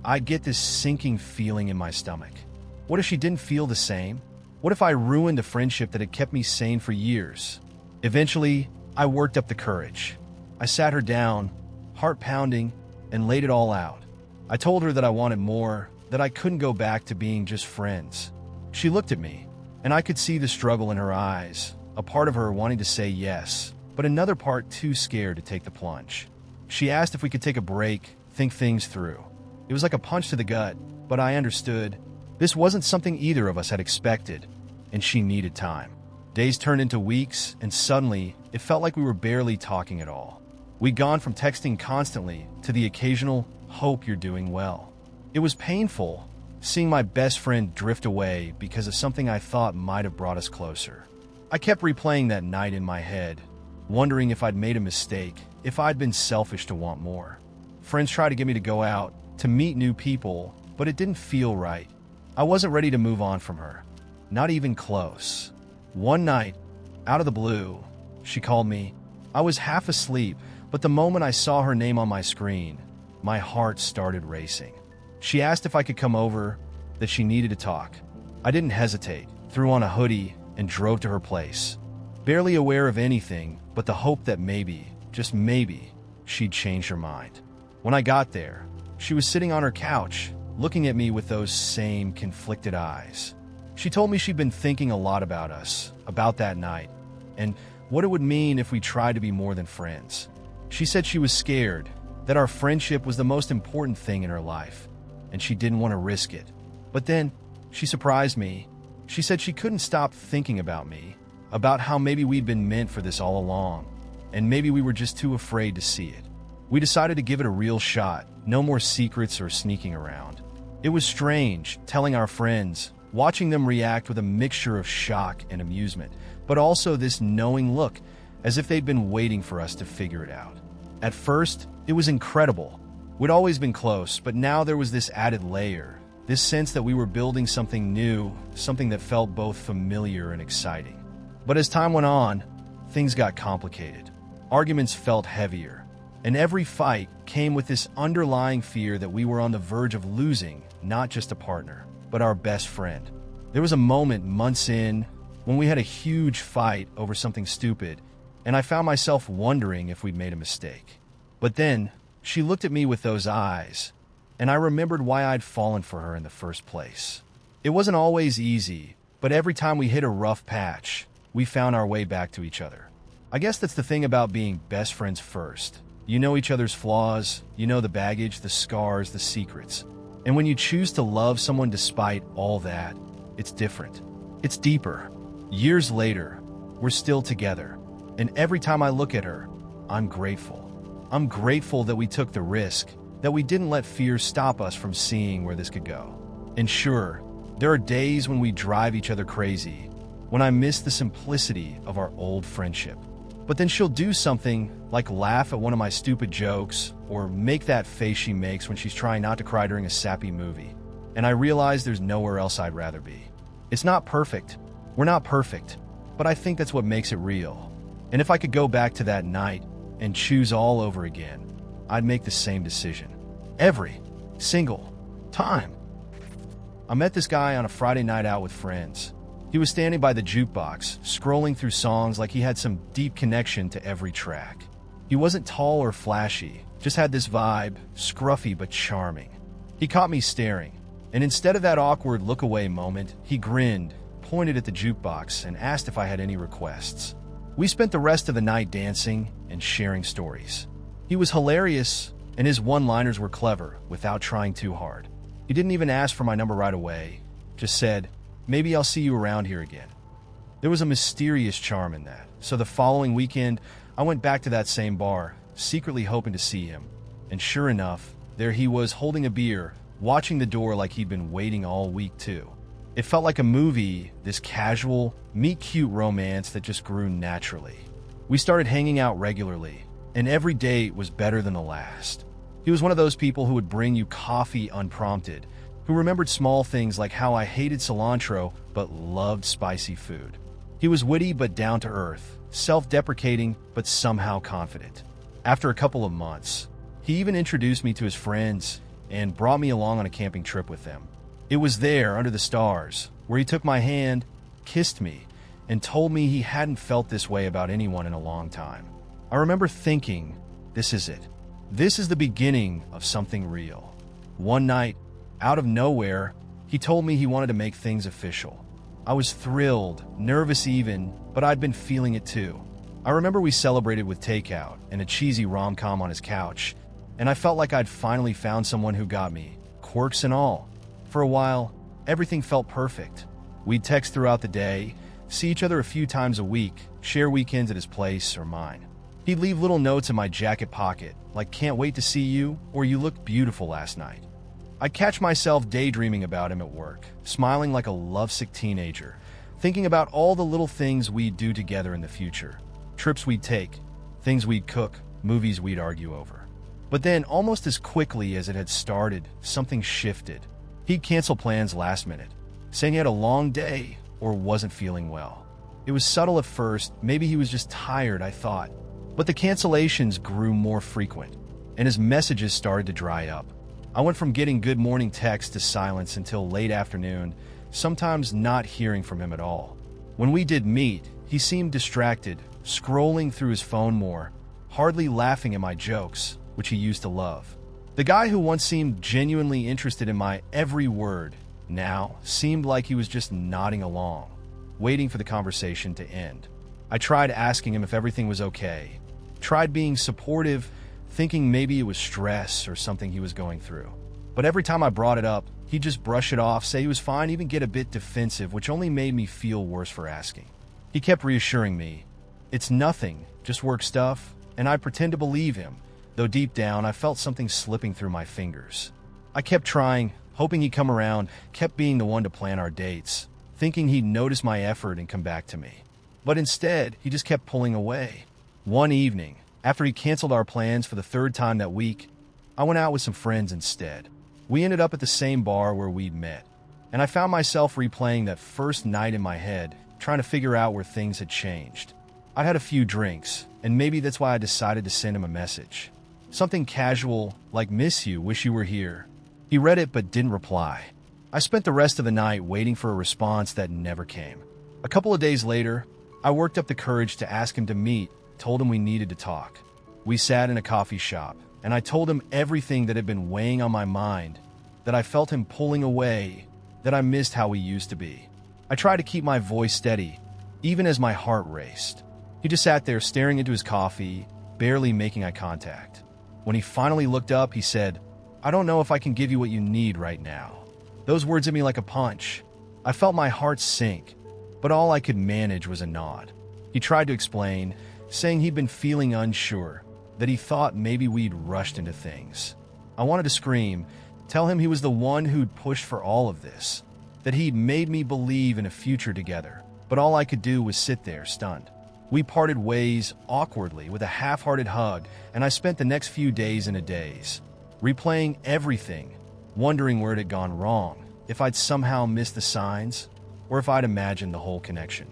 I'd get this sinking feeling in my stomach. What if she didn't feel the same? What if I ruined a friendship that had kept me sane for years? Eventually, I worked up the courage. I sat her down, heart pounding, and laid it all out. I told her that I wanted more, that I couldn't go back to being just friends. She looked at me, and I could see the struggle in her eyes, a part of her wanting to say yes, but another part too scared to take the plunge. She asked if we could take a break, think things through. It was like a punch to the gut, but I understood. This wasn't something either of us had expected, and she needed time. Days turned into weeks, and suddenly, it felt like we were barely talking at all. We'd gone from texting constantly to the occasional, "hope you're doing well." It was painful, seeing my best friend drift away because of something I thought might have brought us closer. I kept replaying that night in my head, wondering if I'd made a mistake, if I'd been selfish to want more. Friends tried to get me to go out, to meet new people, but it didn't feel right. I wasn't ready to move on from her. Not even close. One night, out of the blue, she called me. I was half asleep, but the moment I saw her name on my screen, my heart started racing. She asked if I could come over, that she needed to talk. I didn't hesitate, threw on a hoodie, and drove to her place. Barely aware of anything, but the hope that maybe, just maybe, she'd change her mind. When I got there, she was sitting on her couch, looking at me with those same conflicted eyes. She told me she'd been thinking a lot about us, about that night, and what it would mean if we tried to be more than friends. She said she was scared, that our friendship was the most important thing in her life, and she didn't want to risk it. But then, she surprised me. She said she couldn't stop thinking about me, about how maybe we'd been meant for this all along, and maybe we were just too afraid to see it. We decided to give it a real shot, no more secrets or sneaking around. It was strange, telling our friends, watching them react with a mixture of shock and amusement, but also this knowing look, as if they'd been waiting for us to figure it out. At first, it was incredible. We'd always been close, but now there was this added layer, this sense that we were building something new, something that felt both familiar and exciting. But as time went on, things got complicated. Arguments felt heavier, and every fight came with this underlying fear that we were on the verge of losing not just a partner, but our best friend. There was a moment months in when we had a huge fight over something stupid, and I found myself wondering if we'd made a mistake. But then, she looked at me with those eyes, and I remembered why I'd fallen for her in the first place. It wasn't always easy, but every time we hit a rough patch, we found our way back to each other. I guess that's the thing about being best friends first. You know each other's flaws, you know the baggage, the scars, the secrets. And when you choose to love someone despite all that, it's different. It's deeper. Years later, we're still together. And every time I look at her, I'm grateful. I'm grateful that we took the risk, that we didn't let fear stop us from seeing where this could go. And sure, there are days when we drive each other crazy, when I miss the simplicity of our old friendship. But then she'll do something like laugh at one of my stupid jokes or make that face she makes when she's trying not to cry during a sappy movie. And I realize there's nowhere else I'd rather be. It's not perfect. We're not perfect. But I think that's what makes it real. And if I could go back to that night and choose all over again, I'd make the same decision. Every single time. I met this guy on a Friday night out with friends. He was standing by the jukebox, scrolling through songs like he had some deep connection to every track. He wasn't tall or flashy, just had this vibe, scruffy but charming. He caught me staring, and instead of that awkward look-away moment, he grinned, pointed at the jukebox, and asked if I had any requests. We spent the rest of the night dancing and sharing stories. He was hilarious, and his one-liners were clever without trying too hard. He didn't even ask for my number right away, just said, "Maybe I'll see you around here again." There was a mysterious charm in that, so the following weekend, I went back to that same bar, secretly hoping to see him. And sure enough, there he was holding a beer, watching the door like he'd been waiting all week too. It felt like a movie, this casual, meet-cute romance that just grew naturally. We started hanging out regularly, and every date was better than the last. He was one of those people who would bring you coffee unprompted, who remembered small things like how I hated cilantro but loved spicy food. He was witty but down-to-earth, self-deprecating but somehow confident. After a couple of months, he even introduced me to his friends and brought me along on a camping trip with them. It was there, under the stars, where he took my hand, kissed me, and told me he hadn't felt this way about anyone in a long time. I remember thinking, this is it. This is the beginning of something real. One night, out of nowhere, he told me he wanted to make things official. I was thrilled, nervous even, but I'd been feeling it too. I remember we celebrated with takeout and a cheesy rom-com on his couch, and I felt like I'd finally found someone who got me, quirks and all. For a while, everything felt perfect. We'd text throughout the day, see each other a few times a week, share weekends at his place or mine. He'd leave little notes in my jacket pocket, like "can't wait to see you" or "you looked beautiful last night." I'd catch myself daydreaming about him at work, smiling like a lovesick teenager, thinking about all the little things we'd do together in the future, trips we'd take, things we'd cook, movies we'd argue over. But then, almost as quickly as it had started, something shifted. He'd cancel plans last minute, saying he had a long day or wasn't feeling well. It was subtle at first, maybe he was just tired, I thought. But the cancellations grew more frequent, and his messages started to dry up. I went from getting good morning texts to silence until late afternoon, sometimes not hearing from him at all. When we did meet, he seemed distracted, scrolling through his phone more, hardly laughing at my jokes, which he used to love. The guy who once seemed genuinely interested in my every word now seemed like he was just nodding along, waiting for the conversation to end. I tried asking him if everything was okay, tried being supportive, thinking maybe it was stress or something he was going through. But every time I brought it up, he'd just brush it off, say he was fine, even get a bit defensive, which only made me feel worse for asking. He kept reassuring me, "It's nothing, just work stuff," and I'd pretend to believe him, though deep down I felt something slipping through my fingers. I kept trying, hoping he'd come around, kept being the one to plan our dates, thinking he'd notice my effort and come back to me. But instead, he just kept pulling away. One evening, after he canceled our plans for the third time that week, I went out with some friends instead. We ended up at the same bar where we'd met, and I found myself replaying that first night in my head, trying to figure out where things had changed. I'd had a few drinks, and maybe that's why I decided to send him a message. Something casual, like "miss you, wish you were here." He read it but didn't reply. I spent the rest of the night waiting for a response that never came. A couple of days later, I worked up the courage to ask him to meet, told him we needed to talk. We sat in a coffee shop, and I told him everything that had been weighing on my mind, that I felt him pulling away, that I missed how we used to be. I tried to keep my voice steady, even as my heart raced. He just sat there staring into his coffee, barely making eye contact. When he finally looked up, he said, "I don't know if I can give you what you need right now." Those words hit me like a punch. I felt my heart sink, but all I could manage was a nod. He tried to explain, saying he'd been feeling unsure, that he thought maybe we'd rushed into things. I wanted to scream, tell him he was the one who'd pushed for all of this, that he'd made me believe in a future together, but all I could do was sit there, stunned. We parted ways awkwardly with a half-hearted hug, and I spent the next few days in a daze, replaying everything, wondering where it had gone wrong, if I'd somehow missed the signs, or if I'd imagined the whole connection.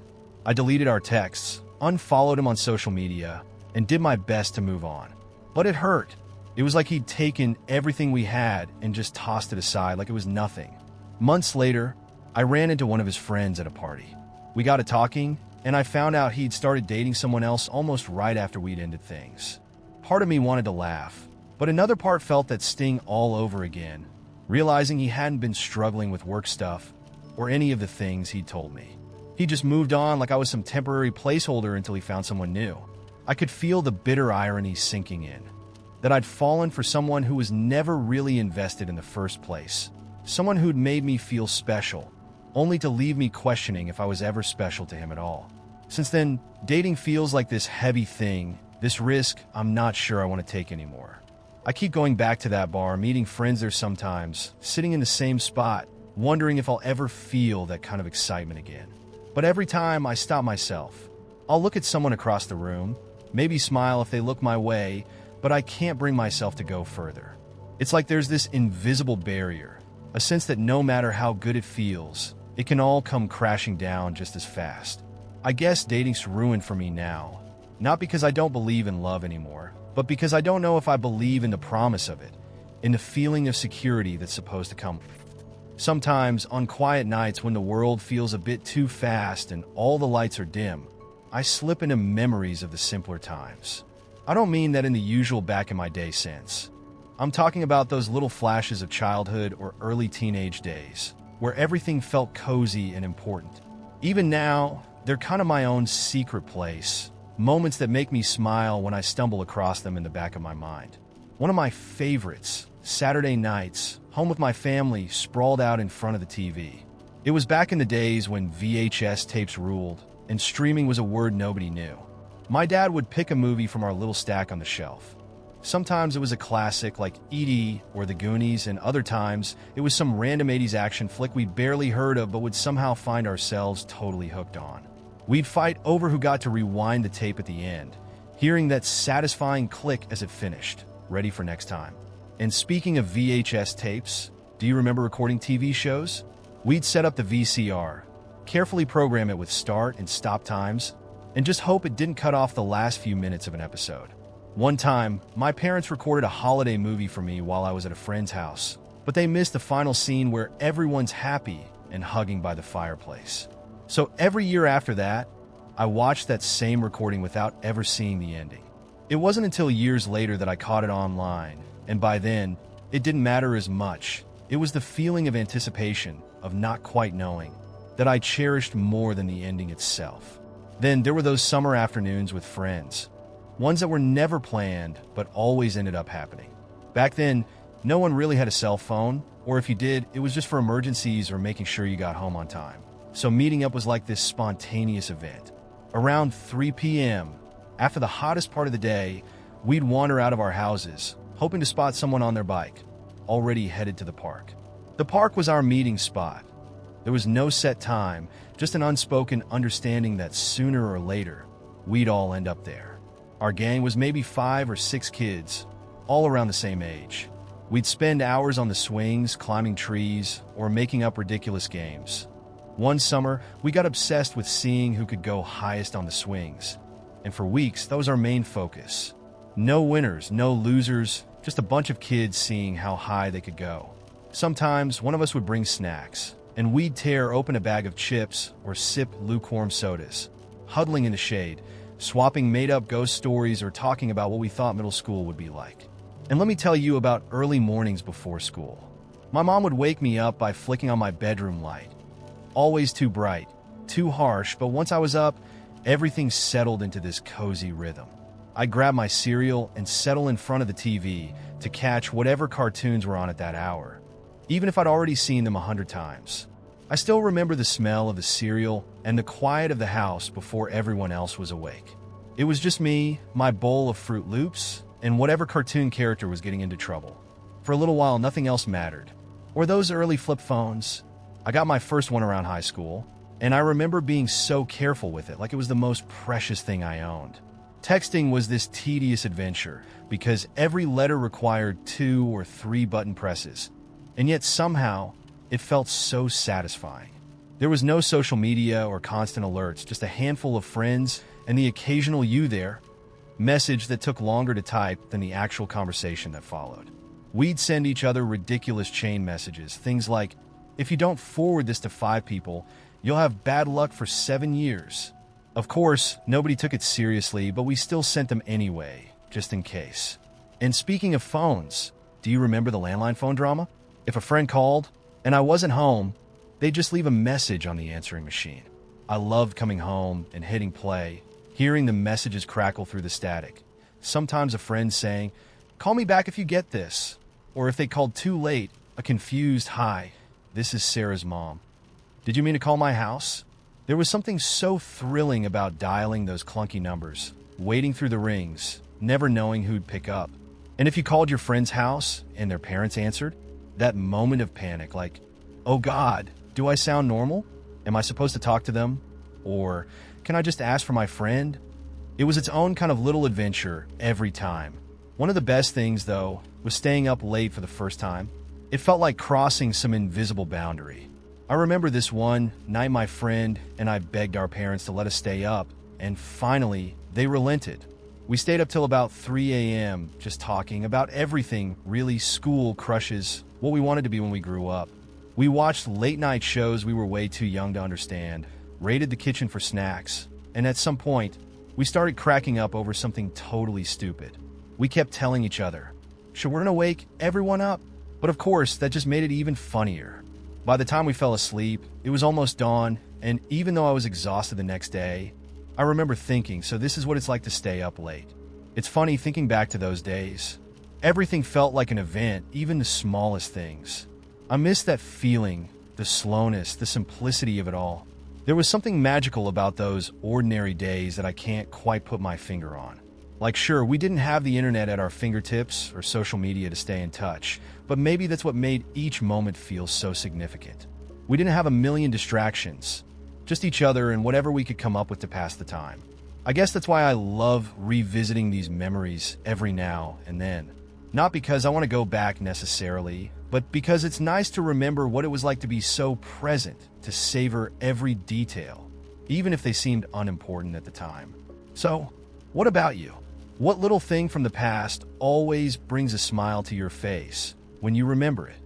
I deleted our texts, unfollowed him on social media, and did my best to move on. But it hurt. It was like he'd taken everything we had and just tossed it aside like it was nothing. Months later, I ran into one of his friends at a party. We got to talking, and I found out he'd started dating someone else almost right after we'd ended things. Part of me wanted to laugh, but another part felt that sting all over again, realizing he hadn't been struggling with work stuff or any of the things he'd told me. He just moved on like I was some temporary placeholder until he found someone new. I could feel the bitter irony sinking in, that I'd fallen for someone who was never really invested in the first place, someone who'd made me feel special, only to leave me questioning if I was ever special to him at all. Since then, dating feels like this heavy thing, this risk I'm not sure I want to take anymore. I keep going back to that bar, meeting friends there sometimes, sitting in the same spot, wondering if I'll ever feel that kind of excitement again. But every time I stop myself, I'll look at someone across the room, maybe smile if they look my way, but I can't bring myself to go further. It's like there's this invisible barrier, a sense that no matter how good it feels, it can all come crashing down just as fast. I guess dating's ruined for me now, not because I don't believe in love anymore, but because I don't know if I believe in the promise of it, in the feeling of security that's supposed to come. Sometimes, on quiet nights when the world feels a bit too fast and all the lights are dim, I slip into memories of the simpler times. I don't mean that in the usual back in my day sense. I'm talking about those little flashes of childhood or early teenage days, where everything felt cozy and important. Even now, they're kind of my own secret place, moments that make me smile when I stumble across them in the back of my mind. One of my favorites, Saturday nights, home with my family, sprawled out in front of the TV. It was back in the days when VHS tapes ruled, and streaming was a word nobody knew. My dad would pick a movie from our little stack on the shelf. Sometimes it was a classic like E.T. or The Goonies, and other times it was some random 80s action flick we'd barely heard of but would somehow find ourselves totally hooked on. We'd fight over who got to rewind the tape at the end, hearing that satisfying click as it finished, ready for next time. And speaking of VHS tapes, do you remember recording TV shows? We'd set up the VCR, carefully program it with start and stop times, and just hope it didn't cut off the last few minutes of an episode. One time, my parents recorded a holiday movie for me while I was at a friend's house, but they missed the final scene where everyone's happy and hugging by the fireplace. So every year after that, I watched that same recording without ever seeing the ending. It wasn't until years later that I caught it online, and by then, it didn't matter as much. It was the feeling of anticipation, of not quite knowing, that I cherished more than the ending itself. Then there were those summer afternoons with friends, ones that were never planned but always ended up happening. Back then, no one really had a cell phone, or if you did, it was just for emergencies or making sure you got home on time. So meeting up was like this spontaneous event. Around 3 p.m., after the hottest part of the day, we'd wander out of our houses, hoping to spot someone on their bike, already headed to the park. The park was our meeting spot. There was no set time, just an unspoken understanding that sooner or later, we'd all end up there. Our gang was maybe 5 or 6 kids, all around the same age. We'd spend hours on the swings, climbing trees, or making up ridiculous games. One summer, we got obsessed with seeing who could go highest on the swings. And for weeks, that was our main focus. No winners, no losers, just a bunch of kids seeing how high they could go. Sometimes, one of us would bring snacks, and we'd tear open a bag of chips or sip lukewarm sodas, huddling in the shade, swapping made-up ghost stories or talking about what we thought middle school would be like. And let me tell you about early mornings before school. My mom would wake me up by flicking on my bedroom light. Always too bright, too harsh, but once I was up, everything settled into this cozy rhythm. I'd grab my cereal and settle in front of the TV to catch whatever cartoons were on at that hour, even if I'd already seen them 100 times. I still remember the smell of the cereal and the quiet of the house before everyone else was awake. It was just me, my bowl of Fruit Loops, and whatever cartoon character was getting into trouble. For a little while, nothing else mattered. Or those early flip phones. I got my first one around high school, and I remember being so careful with it, like it was the most precious thing I owned. Texting was this tedious adventure because every letter required 2 or 3 button presses, and yet somehow it felt so satisfying. There was no social media or constant alerts, just a handful of friends and the occasional "you there" message that took longer to type than the actual conversation that followed. We'd send each other ridiculous chain messages, things like, "If you don't forward this to 5 people, you'll have bad luck for 7 years." Of course, nobody took it seriously, but we still sent them anyway, just in case. And speaking of phones, do you remember the landline phone drama? If a friend called, and I wasn't home, they'd just leave a message on the answering machine. I loved coming home and hitting play, hearing the messages crackle through the static. Sometimes a friend saying, "Call me back if you get this." Or if they called too late, a confused, "Hi, this is Sarah's mom. Did you mean to call my house?" There was something so thrilling about dialing those clunky numbers, waiting through the rings, never knowing who'd pick up. And if you called your friend's house and their parents answered, that moment of panic, like, "Oh God, do I sound normal? Am I supposed to talk to them? Or can I just ask for my friend?" It was its own kind of little adventure every time. One of the best things, though, was staying up late for the first time. It felt like crossing some invisible boundary. I remember this one night my friend and I begged our parents to let us stay up, and finally, they relented. We stayed up till about 3 a.m. just talking about everything, really: school, crushes, what we wanted to be when we grew up. We watched late-night shows we were way too young to understand, raided the kitchen for snacks, and at some point, we started cracking up over something totally stupid. We kept telling each other, "Should we wake everyone up?" But of course, that just made it even funnier. By the time we fell asleep, it was almost dawn, and even though I was exhausted the next day, I remember thinking, so this is what it's like to stay up late. It's funny thinking back to those days. Everything felt like an event, even the smallest things. I miss that feeling, the slowness, the simplicity of it all. There was something magical about those ordinary days that I can't quite put my finger on. Like, sure, we didn't have the internet at our fingertips or social media to stay in touch, but maybe that's what made each moment feel so significant. We didn't have a million distractions, just each other and whatever we could come up with to pass the time. I guess that's why I love revisiting these memories every now and then. Not because I want to go back necessarily, but because it's nice to remember what it was like to be so present, to savor every detail, even if they seemed unimportant at the time. So, what about you? What little thing from the past always brings a smile to your face when you remember it?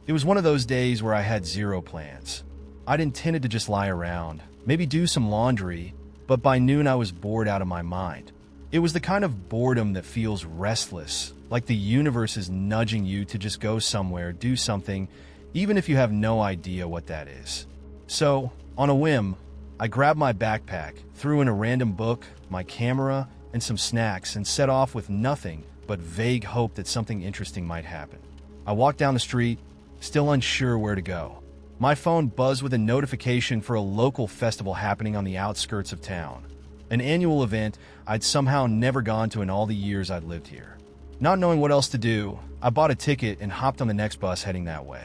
It was one of those days where I had zero plans. I'd intended to just lie around, maybe do some laundry, but by noon I was bored out of my mind. It was the kind of boredom that feels restless, like the universe is nudging you to just go somewhere, do something, even if you have no idea what that is. So, on a whim, I grabbed my backpack, threw in a random book, my camera, and some snacks, and set off with nothing but vague hope that something interesting might happen. I walked down the street, still unsure where to go. My phone buzzed with a notification for a local festival happening on the outskirts of town. An annual event I'd somehow never gone to in all the years I'd lived here. Not knowing what else to do, I bought a ticket and hopped on the next bus heading that way.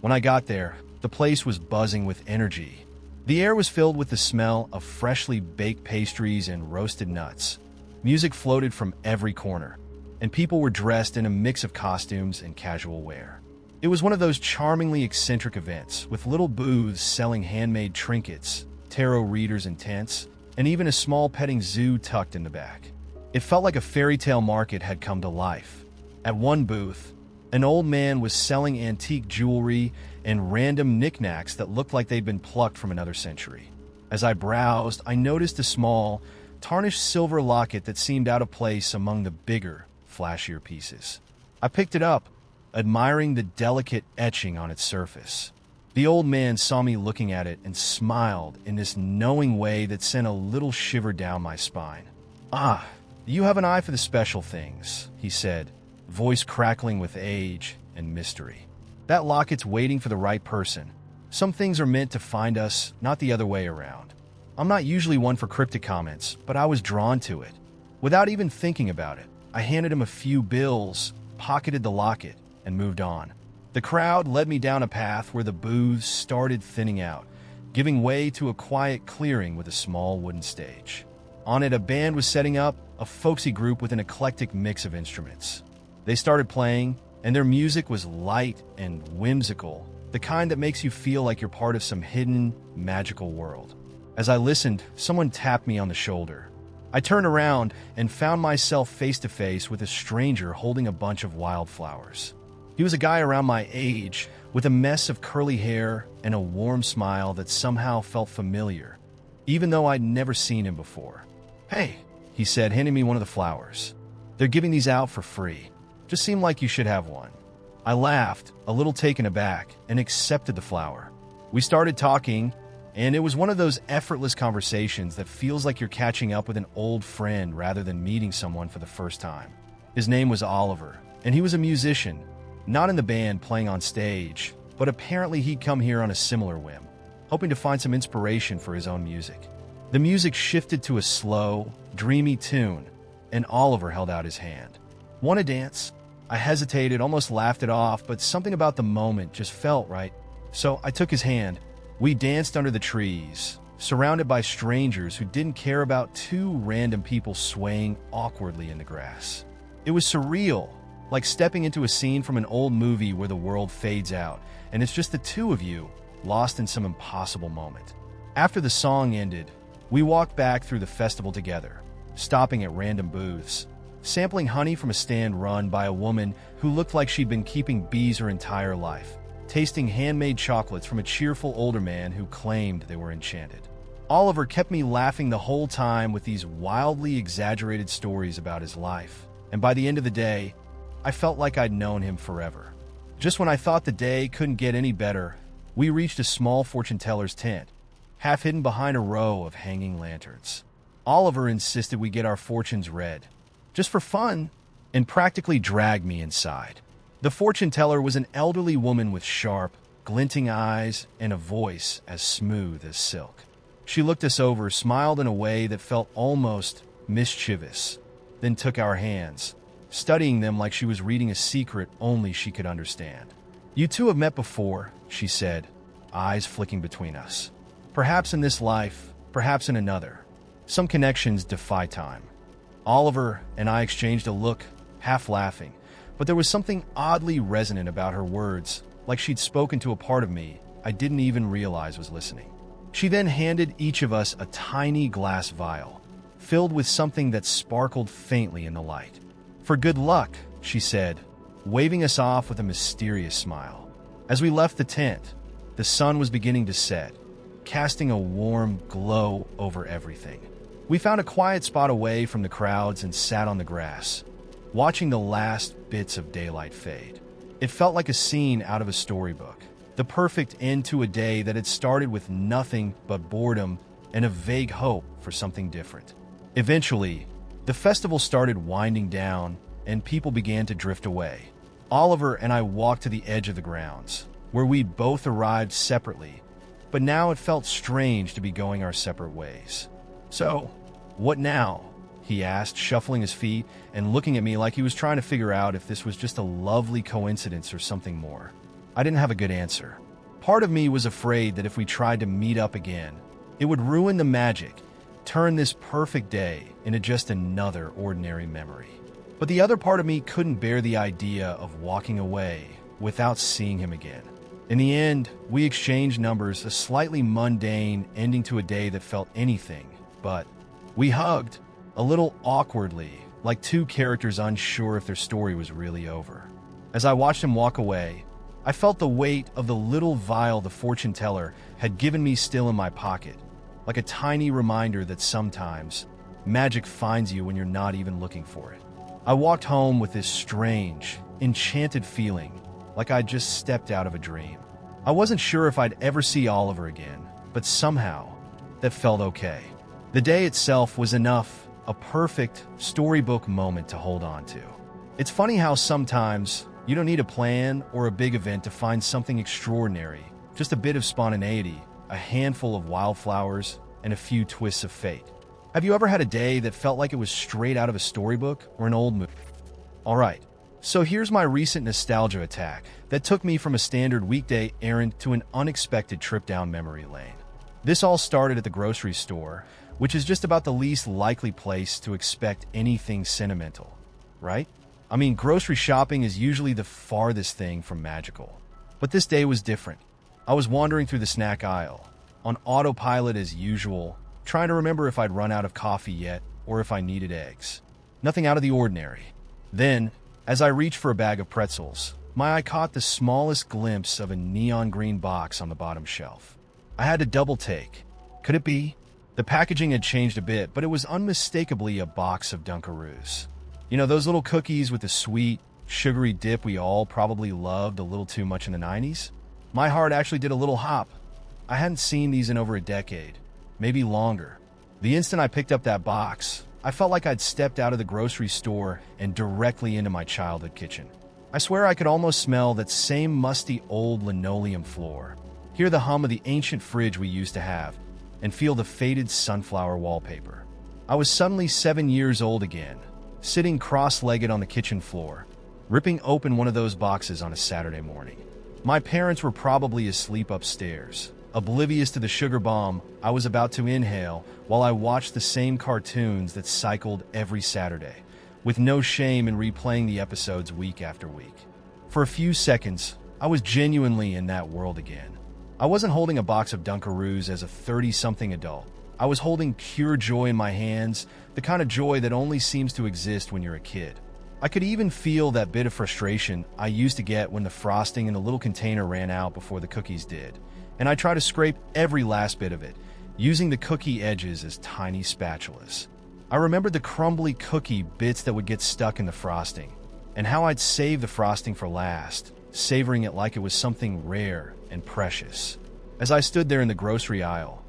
When I got there, the place was buzzing with energy. The air was filled with the smell of freshly baked pastries and roasted nuts. Music floated from every corner. and people were dressed in a mix of costumes and casual wear. It was one of those charmingly eccentric events, with little booths selling handmade trinkets, tarot readers and tents, and even a small petting zoo tucked in the back. It felt like a fairy tale market had come to life. At one booth, an old man was selling antique jewelry and random knickknacks that looked like they'd been plucked from another century. As I browsed, I noticed a small, tarnished silver locket that seemed out of place among the bigger, flashier pieces. I picked it up, admiring the delicate etching on its surface. The old man saw me looking at it and smiled in this knowing way that sent a little shiver down my spine. "Ah, you have an eye for the special things," he said, voice crackling with age and mystery. "That locket's waiting for the right person. Some things are meant to find us, not the other way around." I'm not usually one for cryptic comments, but I was drawn to it. Without even thinking about it, I handed him a few bills, pocketed the locket, and moved on. The crowd led me down a path where the booths started thinning out, giving way to a quiet clearing with a small wooden stage. On it, a band was setting up, a folksy group with an eclectic mix of instruments. They started playing, and their music was light and whimsical, the kind that makes you feel like you're part of some hidden, magical world. As I listened, someone tapped me on the shoulder. I turned around and found myself face to face with a stranger holding a bunch of wildflowers. He was a guy around my age, with a mess of curly hair and a warm smile that somehow felt familiar, even though I'd never seen him before. "Hey," he said, handing me one of the flowers. "They're giving these out for free. Just seemed like you should have one." I laughed, a little taken aback, and accepted the flower. We started talking, and it was one of those effortless conversations that feels like you're catching up with an old friend rather than meeting someone for the first time. His name was Oliver, and he was a musician, not in the band playing on stage, but apparently he'd come here on a similar whim, hoping to find some inspiration for his own music. The music shifted to a slow, dreamy tune, and Oliver held out his hand. "Want to dance?" I hesitated, almost laughed it off, but something about the moment just felt right. So I took his hand. We danced under the trees, surrounded by strangers who didn't care about two random people swaying awkwardly in the grass. It was surreal, like stepping into a scene from an old movie where the world fades out, and it's just the two of you, lost in some impossible moment. After the song ended, we walked back through the festival together, stopping at random booths, sampling honey from a stand run by a woman who looked like she'd been keeping bees her entire life, tasting handmade chocolates from a cheerful older man who claimed they were enchanted. Oliver kept me laughing the whole time with these wildly exaggerated stories about his life, and by the end of the day, I felt like I'd known him forever. Just when I thought the day couldn't get any better, we reached a small fortune teller's tent, half hidden behind a row of hanging lanterns. Oliver insisted we get our fortunes read, just for fun, and practically dragged me inside. The fortune teller was an elderly woman with sharp, glinting eyes and a voice as smooth as silk. She looked us over, smiled in a way that felt almost mischievous, then took our hands, studying them like she was reading a secret only she could understand. "You two have met before," she said, eyes flicking between us. "Perhaps in this life, perhaps in another. Some connections defy time." Oliver and I exchanged a look, half laughing, but there was something oddly resonant about her words, like she'd spoken to a part of me I didn't even realize was listening. She then handed each of us a tiny glass vial, filled with something that sparkled faintly in the light. "For good luck," she said, waving us off with a mysterious smile. As we left the tent, the sun was beginning to set, casting a warm glow over everything. We found a quiet spot away from the crowds and sat on the grass, watching the last bits of daylight fade. It felt like a scene out of a storybook, the perfect end to a day that had started with nothing but boredom and a vague hope for something different. Eventually, the festival started winding down, and people began to drift away. Oliver and I walked to the edge of the grounds, where we'd both arrived separately, but now it felt strange to be going our separate ways. "So, what now?" he asked, shuffling his feet and looking at me like he was trying to figure out if this was just a lovely coincidence or something more. I didn't have a good answer. Part of me was afraid that if we tried to meet up again, it would ruin the magic, turn this perfect day into just another ordinary memory. But the other part of me couldn't bear the idea of walking away without seeing him again. In the end, we exchanged numbers, a slightly mundane ending to a day that felt anything, but we hugged, a little awkwardly, like two characters unsure if their story was really over. As I watched him walk away, I felt the weight of the little vial the fortune teller had given me still in my pocket, like a tiny reminder that sometimes magic finds you when you're not even looking for it. I walked home with this strange, enchanted feeling, like I'd just stepped out of a dream. I wasn't sure if I'd ever see Oliver again, but somehow, that felt okay. The day itself was enough, a perfect storybook moment to hold on to. It's funny how sometimes you don't need a plan or a big event to find something extraordinary, just a bit of spontaneity, a handful of wildflowers, and a few twists of fate. Have you ever had a day that felt like it was straight out of a storybook or an old movie? Alright, so here's my recent nostalgia attack that took me from a standard weekday errand to an unexpected trip down memory lane. This all started at the grocery store, which is just about the least likely place to expect anything sentimental, right? I mean, grocery shopping is usually the farthest thing from magical. But this day was different. I was wandering through the snack aisle, on autopilot as usual, trying to remember if I'd run out of coffee yet or if I needed eggs. Nothing out of the ordinary. Then, as I reached for a bag of pretzels, my eye caught the smallest glimpse of a neon green box on the bottom shelf. I had to double take. Could it be? The packaging had changed a bit, but it was unmistakably a box of Dunkaroos. You know, those little cookies with the sweet, sugary dip we all probably loved a little too much in the 90s? My heart actually did a little hop. I hadn't seen these in over a decade, maybe longer. The instant I picked up that box, I felt like I'd stepped out of the grocery store and directly into my childhood kitchen. I swear I could almost smell that same musty old linoleum floor, hear the hum of the ancient fridge we used to have, and feel the faded sunflower wallpaper. I was suddenly 7 years old again, sitting cross-legged on the kitchen floor, ripping open one of those boxes on a Saturday morning. My parents were probably asleep upstairs, oblivious to the sugar bomb I was about to inhale while I watched the same cartoons that cycled every Saturday, with no shame in replaying the episodes week after week. For a few seconds, I was genuinely in that world again. I wasn't holding a box of Dunkaroos as a 30-something adult. I was holding pure joy in my hands, the kind of joy that only seems to exist when you're a kid. I could even feel that bit of frustration I used to get when the frosting in the little container ran out before the cookies did, and I tried to scrape every last bit of it, using the cookie edges as tiny spatulas. I remembered the crumbly cookie bits that would get stuck in the frosting, and how I'd save the frosting for last, savoring it like it was something rare and precious. As I stood there in the grocery aisle,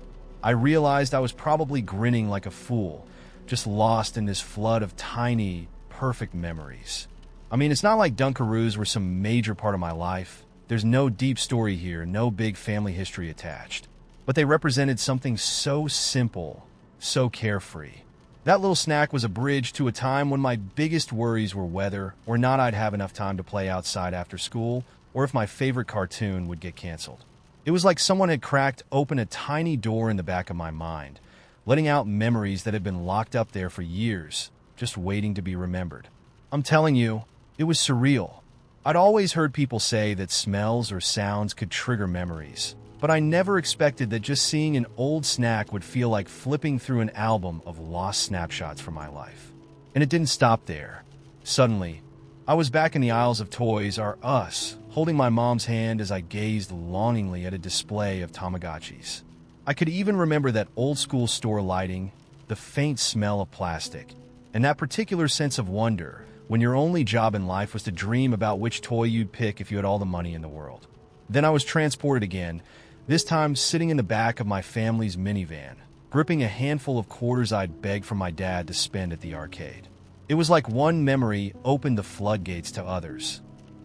I realized I was probably grinning like a fool, just lost in this flood of tiny, perfect memories. I mean, it's not like Dunkaroos were some major part of my life. There's no deep story here, no big family history attached. But they represented something so simple, so carefree. That little snack was a bridge to a time when my biggest worries were whether or not I'd have enough time to play outside after school, or if my favorite cartoon would get canceled. It was like someone had cracked open a tiny door in the back of my mind, letting out memories that had been locked up there for years, just waiting to be remembered. I'm telling you, it was surreal. I'd always heard people say that smells or sounds could trigger memories, but I never expected that just seeing an old snack would feel like flipping through an album of lost snapshots from my life. And it didn't stop there. Suddenly, I was back in the aisles of Toys R Us, holding my mom's hand as I gazed longingly at a display of Tamagotchis. I could even remember that old-school store lighting, the faint smell of plastic, and that particular sense of wonder when your only job in life was to dream about which toy you'd pick if you had all the money in the world. Then I was transported again, this time sitting in the back of my family's minivan, gripping a handful of quarters I'd begged from my dad to spend at the arcade. It was like one memory opened the floodgates to others,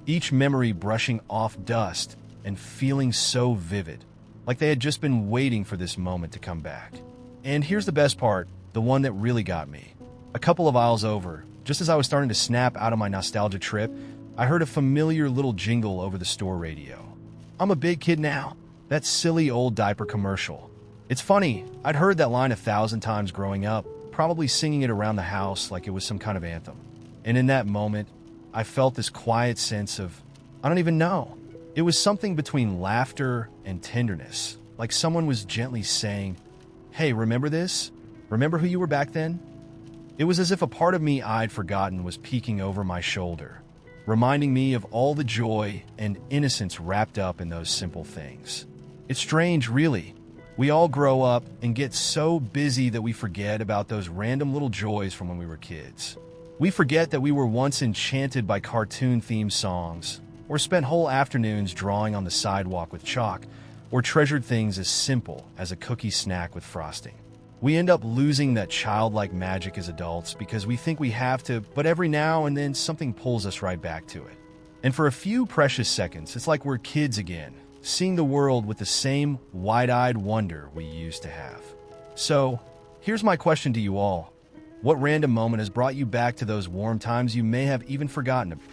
each memory brushing off dust and feeling so vivid, like they had just been waiting for this moment to come back. And here's the best part, the one that really got me. A couple of aisles over, just as I was starting to snap out of my nostalgia trip, I heard a familiar little jingle over the store radio. "I'm a big kid now." That silly old diaper commercial. It's funny, I'd heard that line 1,000 times growing up, probably singing it around the house like it was some kind of anthem. And in that moment, I felt this quiet sense of, I don't even know. It was something between laughter and tenderness, like someone was gently saying, "Hey, remember this? Remember who you were back then?" It was as if a part of me I'd forgotten was peeking over my shoulder, reminding me of all the joy and innocence wrapped up in those simple things. It's strange, really. We all grow up and get so busy that we forget about those random little joys from when we were kids. We forget that we were once enchanted by cartoon-themed songs, or spent whole afternoons drawing on the sidewalk with chalk, or treasured things as simple as a cookie snack with frosting. We end up losing that childlike magic as adults because we think we have to, but every now and then something pulls us right back to it. And for a few precious seconds, it's like we're kids again, seeing the world with the same wide-eyed wonder we used to have. So, here's my question to you all. What random moment has brought you back to those warm times you may have even forgotten about?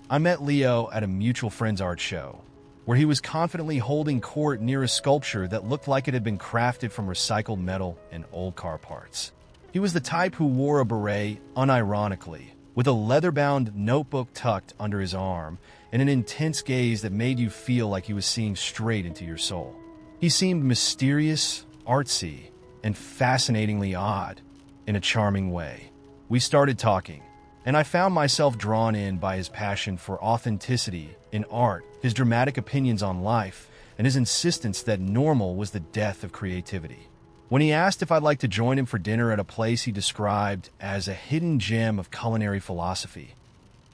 I met Leo at a mutual friend's art show, where he was confidently holding court near a sculpture that looked like it had been crafted from recycled metal and old car parts. He was the type who wore a beret unironically, with a leather-bound notebook tucked under his arm and an intense gaze that made you feel like he was seeing straight into your soul. He seemed mysterious, artsy, and fascinatingly odd in a charming way. We started talking, and I found myself drawn in by his passion for authenticity in art, his dramatic opinions on life, and his insistence that normal was the death of creativity. When he asked if I'd like to join him for dinner at a place he described as a hidden gem of culinary philosophy,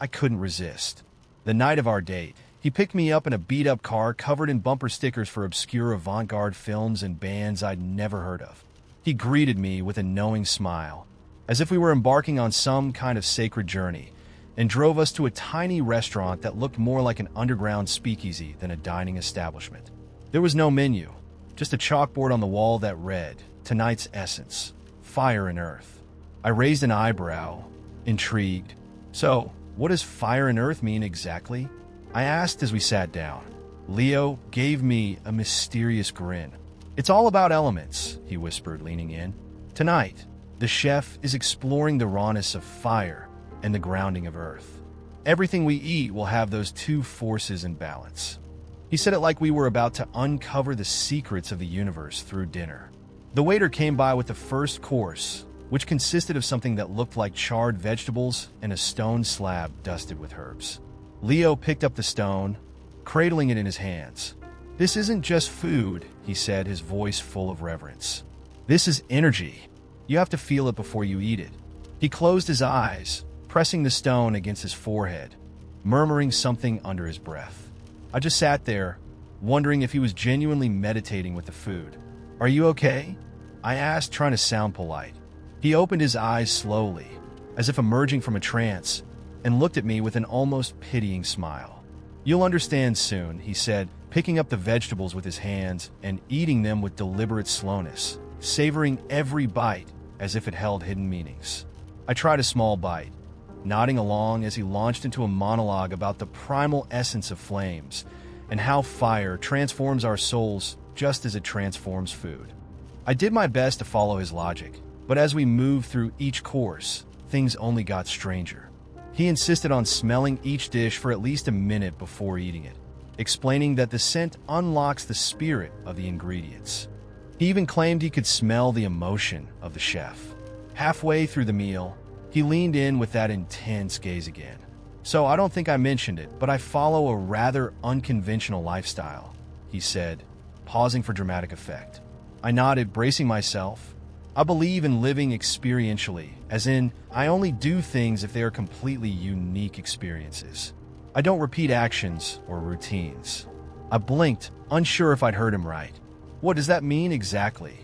I couldn't resist. The night of our date, he picked me up in a beat-up car covered in bumper stickers for obscure avant-garde films and bands I'd never heard of. He greeted me with a knowing smile, as if we were embarking on some kind of sacred journey, and drove us to a tiny restaurant that looked more like an underground speakeasy than a dining establishment. There was no menu, just a chalkboard on the wall that read, "Tonight's essence, fire and earth." I raised an eyebrow, intrigued. "So, what does fire and earth mean exactly?" I asked as we sat down. Leo gave me a mysterious grin. "It's all about elements," he whispered, leaning in. "Tonight, the chef is exploring the rawness of fire and the grounding of earth. Everything we eat will have those two forces in balance." He said it like we were about to uncover the secrets of the universe through dinner. The waiter came by with the first course, which consisted of something that looked like charred vegetables and a stone slab dusted with herbs. Leo picked up the stone, cradling it in his hands. "This isn't just food," he said, his voice full of reverence. "This is energy. You have to feel it before you eat it." He closed his eyes, pressing the stone against his forehead, murmuring something under his breath. I just sat there, wondering if he was genuinely meditating with the food. "Are you okay?" I asked, trying to sound polite. He opened his eyes slowly, as if emerging from a trance, and looked at me with an almost pitying smile. "You'll understand soon," he said, picking up the vegetables with his hands and eating them with deliberate slowness, savoring every bite as if it held hidden meanings. I tried a small bite, nodding along as he launched into a monologue about the primal essence of flames and how fire transforms our souls just as it transforms food. I did my best to follow his logic, but as we moved through each course, things only got stranger. He insisted on smelling each dish for at least a minute before eating it, explaining that the scent unlocks the spirit of the ingredients. He even claimed he could smell the emotion of the chef. Halfway through the meal, he leaned in with that intense gaze again. "So I don't think I mentioned it, but I follow a rather unconventional lifestyle," he said, pausing for dramatic effect. I nodded, bracing myself. "I believe in living experientially, as in, I only do things if they are completely unique experiences. I don't repeat actions or routines." I blinked, unsure if I'd heard him right. "What does that mean exactly?"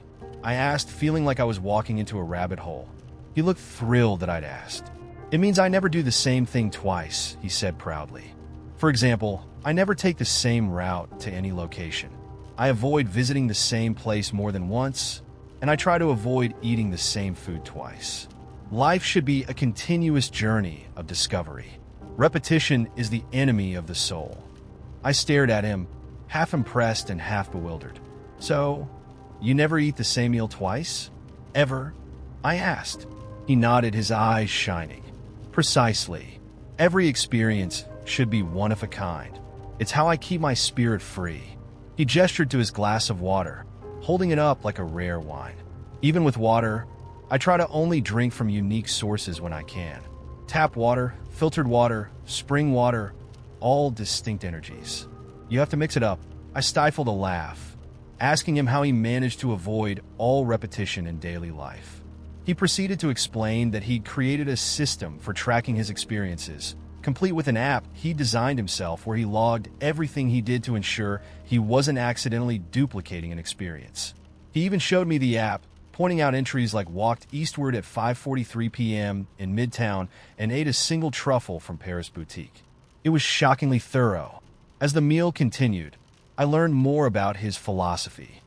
I asked, feeling like I was walking into a rabbit hole. He looked thrilled that I'd asked. "It means I never do the same thing twice," he said proudly. "For example, I never take the same route to any location. I avoid visiting the same place more than once, and I try to avoid eating the same food twice. Life should be a continuous journey of discovery. Repetition is the enemy of the soul." I stared at him, half impressed and half bewildered. "So, you never eat the same meal twice? Ever?" I asked. He nodded, his eyes shining. Precisely. Every experience should be one of a kind. It's how I keep my spirit free. He gestured to his glass of water, holding it up like a rare wine. Even with water, I try to only drink from unique sources when I can. Tap water, filtered water, spring water, all distinct energies. You have to mix it up. I stifled a laugh, asking him how he managed to avoid all repetition in daily life. He proceeded to explain that he'd created a system for tracking his experiences, complete with an app he designed himself where he logged everything he did to ensure he wasn't accidentally duplicating an experience. He even showed me the app, pointing out entries like walked eastward at 5:43 p.m. in Midtown and ate a single truffle from Paris Boutique. It was shockingly thorough. As the meal continued, I learned more about his philosophy.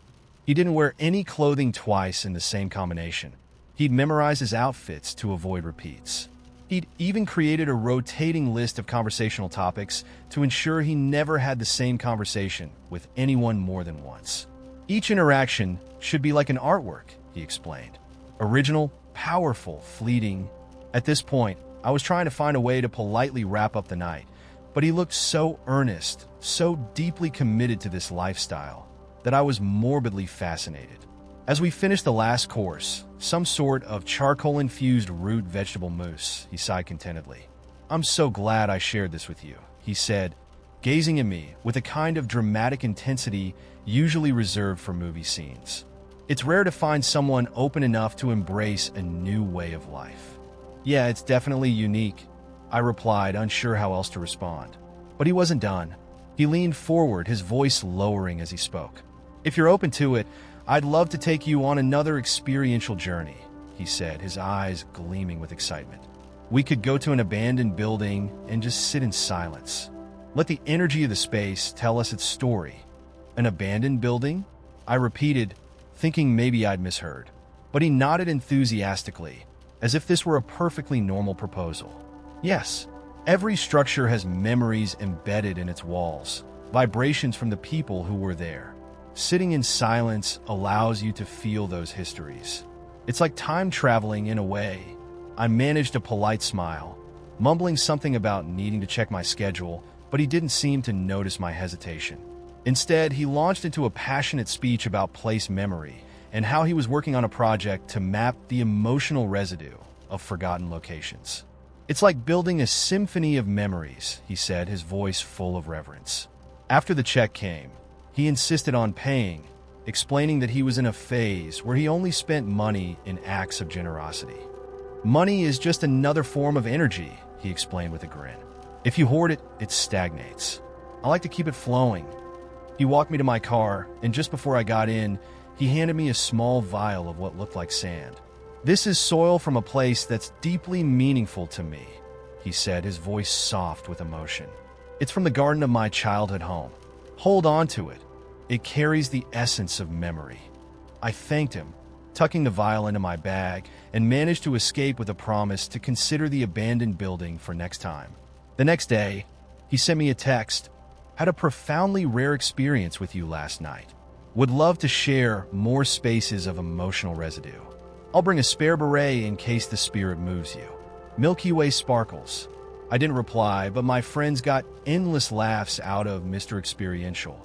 He didn't wear any clothing twice in the same combination. He'd memorize his outfits to avoid repeats. He'd even created a rotating list of conversational topics to ensure he never had the same conversation with anyone more than once. Each interaction should be like an artwork, he explained. Original, powerful, fleeting. At this point, I was trying to find a way to politely wrap up the night, but he looked so earnest, so deeply committed to this lifestyle, that I was morbidly fascinated. As we finished the last course, some sort of charcoal-infused root vegetable mousse, he sighed contentedly. "I'm so glad I shared this with you," he said, gazing at me with a kind of dramatic intensity usually reserved for movie scenes. It's rare to find someone open enough to embrace a new way of life. "Yeah, it's definitely unique," I replied, unsure how else to respond. But he wasn't done. He leaned forward, his voice lowering as he spoke. "If you're open to it, I'd love to take you on another experiential journey," he said, his eyes gleaming with excitement. "We could go to an abandoned building and just sit in silence. Let the energy of the space tell us its story." "An abandoned building?" I repeated, thinking maybe I'd misheard. But he nodded enthusiastically, as if this were a perfectly normal proposal. "Yes, every structure has memories embedded in its walls, vibrations from the people who were there. Sitting in silence allows you to feel those histories. It's like time traveling in a way." I managed a polite smile, mumbling something about needing to check my schedule, but he didn't seem to notice my hesitation. Instead, he launched into a passionate speech about place memory and how he was working on a project to map the emotional residue of forgotten locations. "It's like building a symphony of memories," he said, his voice full of reverence. After the check came, he insisted on paying, explaining that he was in a phase where he only spent money in acts of generosity. "Money is just another form of energy," he explained with a grin. "If you hoard it, it stagnates. I like to keep it flowing." He walked me to my car, and just before I got in, he handed me a small vial of what looked like sand. "This is soil from a place that's deeply meaningful to me," he said, his voice soft with emotion. "It's from the garden of my childhood home. Hold on to it. It carries the essence of memory." I thanked him, tucking the vial into my bag, and managed to escape with a promise to consider the abandoned building for next time. The next day, he sent me a text. "Had a profoundly rare experience with you last night. Would love to share more spaces of emotional residue. I'll bring a spare beret in case the spirit moves you. Milky Way sparkles." I didn't reply, but my friends got endless laughs out of Mr. Experiential.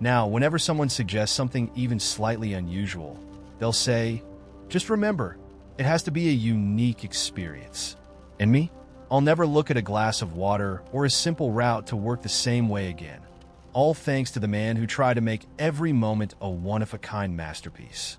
Now, whenever someone suggests something even slightly unusual, they'll say, "Just remember, it has to be a unique experience." And me? I'll never look at a glass of water or a simple route to work the same way again. All thanks to the man who tried to make every moment a one-of-a-kind masterpiece.